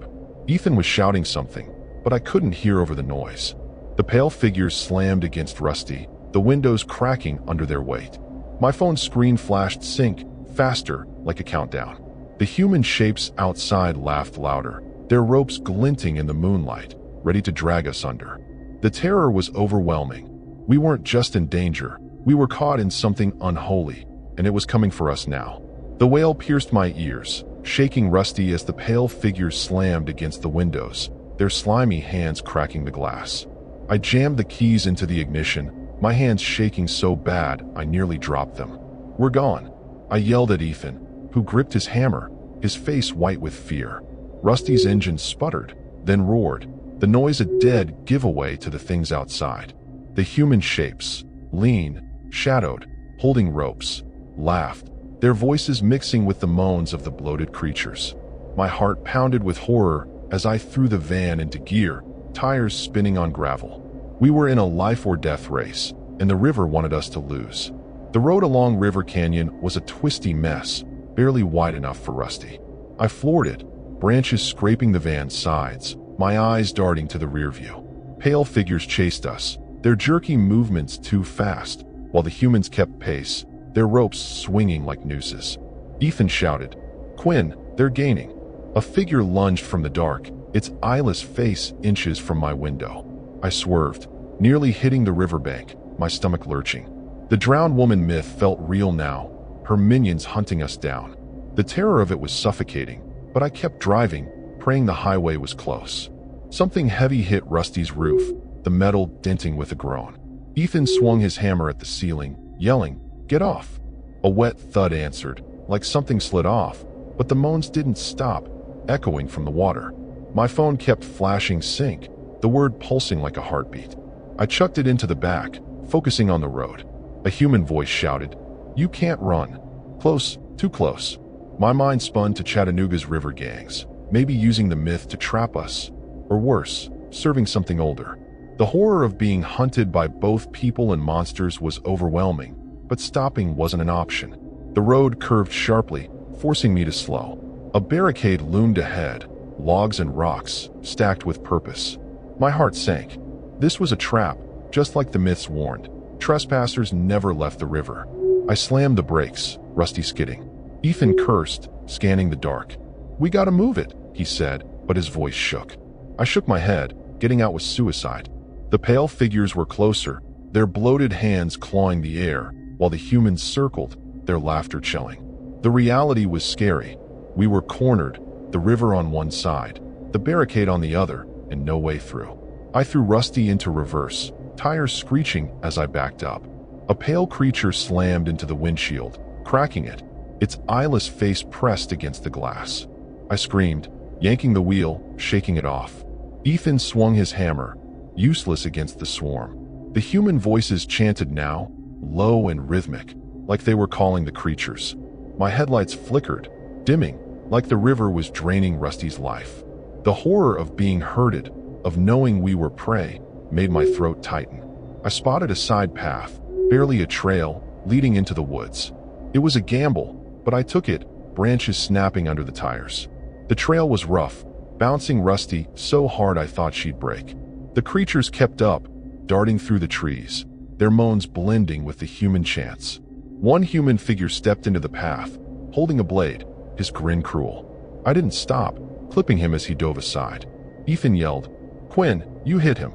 Ethan was shouting something, but I couldn't hear over the noise. The pale figures slammed against Rusty, the windows cracking under their weight. My phone's screen flashed sync, faster, like a countdown. The human shapes outside laughed louder, their ropes glinting in the moonlight, ready to drag us under. The terror was overwhelming. We weren't just in danger, we were caught in something unholy, and it was coming for us now. The wail pierced my ears, shaking Rusty as the pale figures slammed against the windows, their slimy hands cracking the glass. I jammed the keys into the ignition, my hands shaking so bad I nearly dropped them. "We're gone," I yelled at Ethan, who gripped his hammer, his face white with fear. Rusty's engine sputtered, then roared, the noise a dead giveaway to the things outside. The human shapes, lean, shadowed, holding ropes, laughed, their voices mixing with the moans of the bloated creatures. My heart pounded with horror as I threw the van into gear, tires spinning on gravel. We were in a life-or-death race, and the river wanted us to lose. The road along River Canyon was a twisty mess, barely wide enough for Rusty. I floored it, branches scraping the van's sides, my eyes darting to the rear view. Pale figures chased us, their jerky movements too fast, while the humans kept pace, their ropes swinging like nooses. Ethan shouted, "Quinn, they're gaining." A figure lunged from the dark, its eyeless face inches from my window. I swerved, nearly hitting the riverbank, my stomach lurching. The drowned woman myth felt real now, her minions hunting us down. The terror of it was suffocating, but I kept driving, praying the highway was close. Something heavy hit Rusty's roof, the metal denting with a groan. Ethan swung his hammer at the ceiling, yelling, "Get off!" A wet thud answered, like something slid off, but the moans didn't stop, echoing from the water. My phone kept flashing sync, the word pulsing like a heartbeat. I chucked it into the back, focusing on the road. A human voice shouted, "You can't run. Close, too close." My mind spun to Chattanooga's river gangs, maybe using the myth to trap us, or worse, serving something older. The horror of being hunted by both people and monsters was overwhelming, but stopping wasn't an option. The road curved sharply, forcing me to slow. A barricade loomed ahead, logs and rocks, stacked with purpose. My heart sank. This was a trap, just like the myths warned. Trespassers never left the river. I slammed the brakes, Rusty skidding. Ethan cursed, scanning the dark. "We gotta move it," he said, but his voice shook. I shook my head, getting out was suicide. The pale figures were closer, their bloated hands clawing the air, while the humans circled, their laughter chilling. The reality was scary. We were cornered, the river on one side, the barricade on the other, and no way through. I threw Rusty into reverse, tires screeching as I backed up. A pale creature slammed into the windshield, cracking it, its eyeless face pressed against the glass. I screamed, yanking the wheel, shaking it off. Ethan swung his hammer, useless against the swarm. The human voices chanted now, low and rhythmic, like they were calling the creatures. My headlights flickered, dimming, like the river was draining Rusty's life. The horror of being herded, of knowing we were prey, made my throat tighten. I spotted a side path, barely a trail, leading into the woods. It was a gamble, but I took it, branches snapping under the tires. The trail was rough, bouncing Rusty so hard I thought she'd break. The creatures kept up, darting through the trees, their moans blending with the human chants. One human figure stepped into the path, holding a blade, his grin cruel. I didn't stop, clipping him as he dove aside. Ethan yelled, "Quinn, you hit him."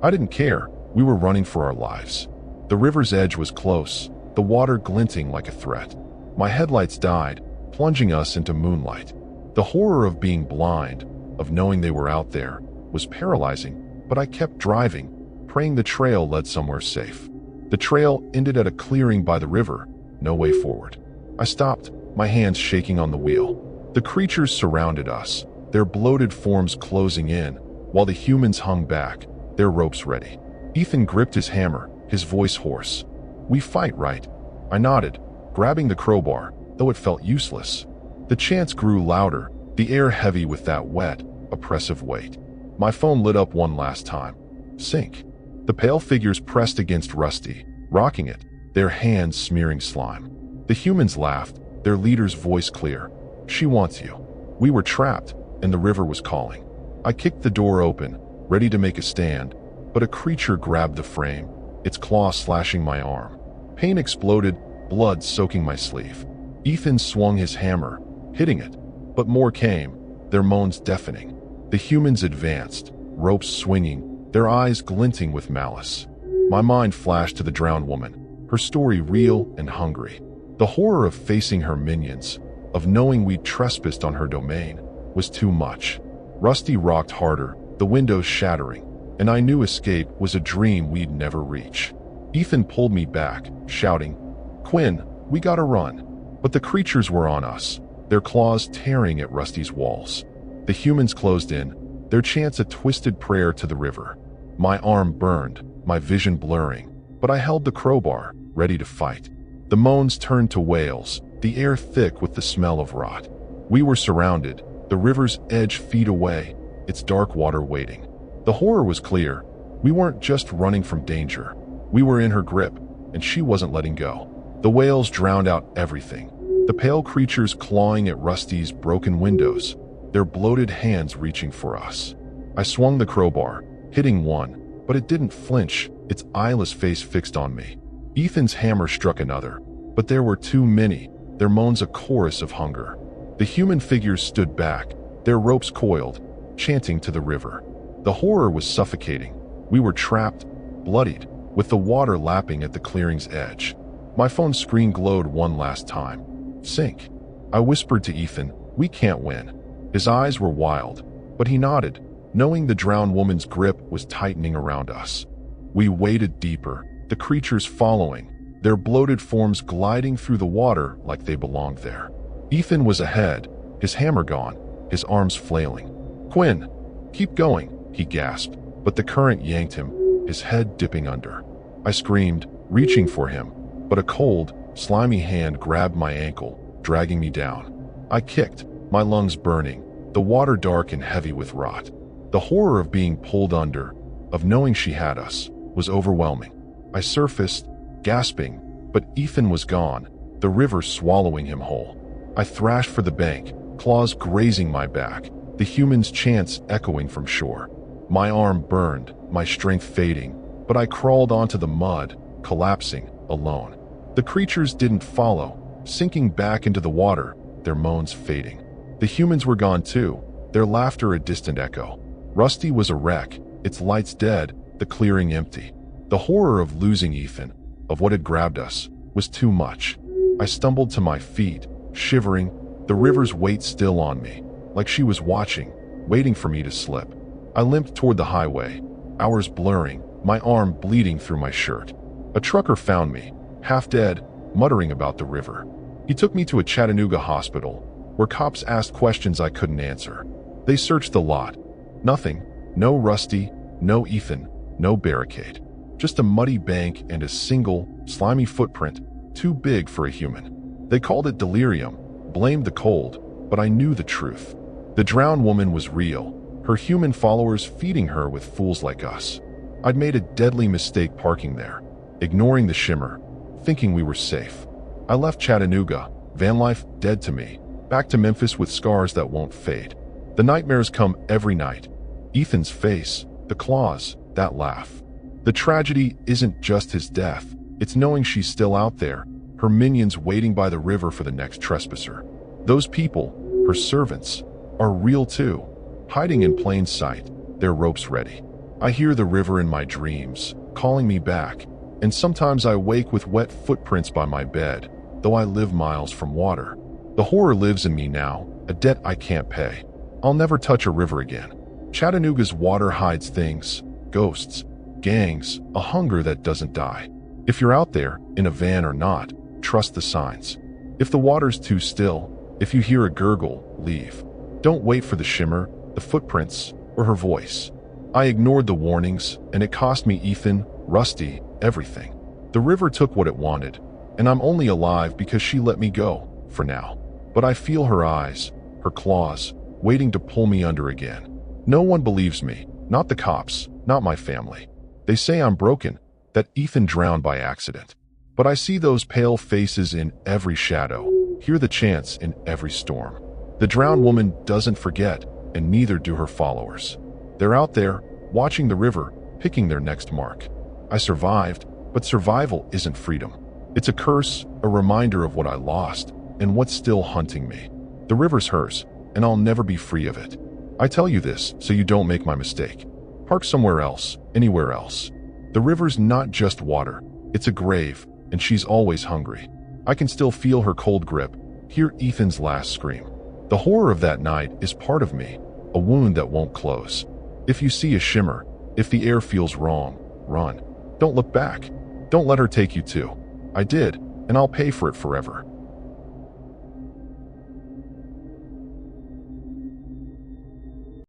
I didn't care, we were running for our lives. The river's edge was close, the water glinting like a threat. My headlights died, plunging us into moonlight. The horror of being blind, of knowing they were out there, was paralyzing, but I kept driving, praying the trail led somewhere safe. The trail ended at a clearing by the river, no way forward. I stopped, my hands shaking on the wheel. The creatures surrounded us, their bloated forms closing in, while the humans hung back, their ropes ready. Ethan gripped his hammer, his voice hoarse. "We fight, right?" I nodded, grabbing the crowbar, though it felt useless. The chants grew louder, the air heavy with that wet, oppressive weight. My phone lit up one last time. Sync. The pale figures pressed against Rusty, rocking it, their hands smearing slime. The humans laughed, their leader's voice clear. "She wants you." We were trapped, and the river was calling. I kicked the door open, ready to make a stand, but a creature grabbed the frame, its claw slashing my arm. Pain exploded, blood soaking my sleeve. Ethan swung his hammer, hitting it, but more came, their moans deafening. The humans advanced, ropes swinging, their eyes glinting with malice. My mind flashed to the drowned woman, her story real and hungry. The horror of facing her minions, of knowing we'd trespassed on her domain, was too much. Rusty rocked harder, the windows shattering, and I knew escape was a dream we'd never reach. Ethan pulled me back, shouting, "Quinn, we gotta run." But the creatures were on us, their claws tearing at Rusty's walls. The humans closed in, their chants a twisted prayer to the river. My arm burned, my vision blurring, but I held the crowbar, ready to fight. The moans turned to wails, the air thick with the smell of rot. We were surrounded, the river's edge feet away, its dark water waiting. The horror was clear. We weren't just running from danger. We were in her grip, and she wasn't letting go. The wails drowned out everything. The pale creatures clawing at Rusty's broken windows, their bloated hands reaching for us. I swung the crowbar, hitting one, but it didn't flinch, its eyeless face fixed on me. Ethan's hammer struck another, but there were too many, their moans a chorus of hunger. The human figures stood back, their ropes coiled, chanting to the river. The horror was suffocating. We were trapped, bloodied, with the water lapping at the clearing's edge. My phone screen glowed one last time. Sync. I whispered to Ethan, "We can't win." His eyes were wild, but he nodded, knowing the drowned woman's grip was tightening around us. We waded deeper, the creatures following, their bloated forms gliding through the water like they belonged there. Ethan was ahead, his hammer gone, his arms flailing. "Quinn, keep going," he gasped, but the current yanked him, his head dipping under. I screamed, reaching for him, but a cold, slimy hand grabbed my ankle, dragging me down. I kicked, my lungs burning, the water dark and heavy with rot. The horror of being pulled under, of knowing she had us, was overwhelming. I surfaced, gasping, but Ethan was gone, the river swallowing him whole. I thrashed for the bank, claws grazing my back, the humans' chants echoing from shore. My arm burned, my strength fading, but I crawled onto the mud, collapsing, alone. The creatures didn't follow, sinking back into the water, their moans fading. The humans were gone too, their laughter a distant echo. Rusty was a wreck, its lights dead, the clearing empty. The horror of losing Ethan, of what had grabbed us, was too much. I stumbled to my feet, shivering, the river's weight still on me, like she was watching, waiting for me to slip. I limped toward the highway, hours blurring, my arm bleeding through my shirt. A trucker found me, half dead, muttering about the river. He took me to a Chattanooga hospital, where cops asked questions I couldn't answer. They searched the lot. Nothing, no Rusty, no Ethan, no barricade. Just a muddy bank and a single, slimy footprint, too big for a human. They called it delirium, blamed the cold, but I knew the truth. The drowned woman was real, her human followers feeding her with fools like us. I'd made a deadly mistake parking there, ignoring the shimmer, thinking we were safe. I left Chattanooga, Vanlife dead to me, back to Memphis with scars that won't fade. The nightmares come every night. Ethan's face, the claws, that laugh. The tragedy isn't just his death, it's knowing she's still out there, her minions waiting by the river for the next trespasser. Those people, her servants, are real too, hiding in plain sight, their ropes ready. I hear the river in my dreams, calling me back, and sometimes I wake with wet footprints by my bed, though I live miles from water. The horror lives in me now, a debt I can't pay. I'll never touch a river again. Chattanooga's water hides things, ghosts, gangs, a hunger that doesn't die. If you're out there, in a van or not, trust the signs. If the water's too still, if you hear a gurgle, leave. Don't wait for the shimmer, the footprints, or her voice. I ignored the warnings, and it cost me Ethan, Rusty, everything. The river took what it wanted, and I'm only alive because she let me go, for now. But I feel her eyes, her claws, waiting to pull me under again. No one believes me, not the cops, not my family. They say I'm broken, that Ethan drowned by accident. But I see those pale faces in every shadow, hear the chants in every storm. The drowned woman doesn't forget, and neither do her followers. They're out there, watching the river, picking their next mark. I survived, but survival isn't freedom. It's a curse, a reminder of what I lost, and what's still hunting me. The river's hers, and I'll never be free of it. I tell you this so you don't make my mistake. Park somewhere else, anywhere else. The river's not just water, it's a grave, and she's always hungry. I can still feel her cold grip, hear Ethan's last scream. The horror of that night is part of me, a wound that won't close. If you see a shimmer, if the air feels wrong, run. Don't look back. Don't let her take you too. I did, and I'll pay for it forever.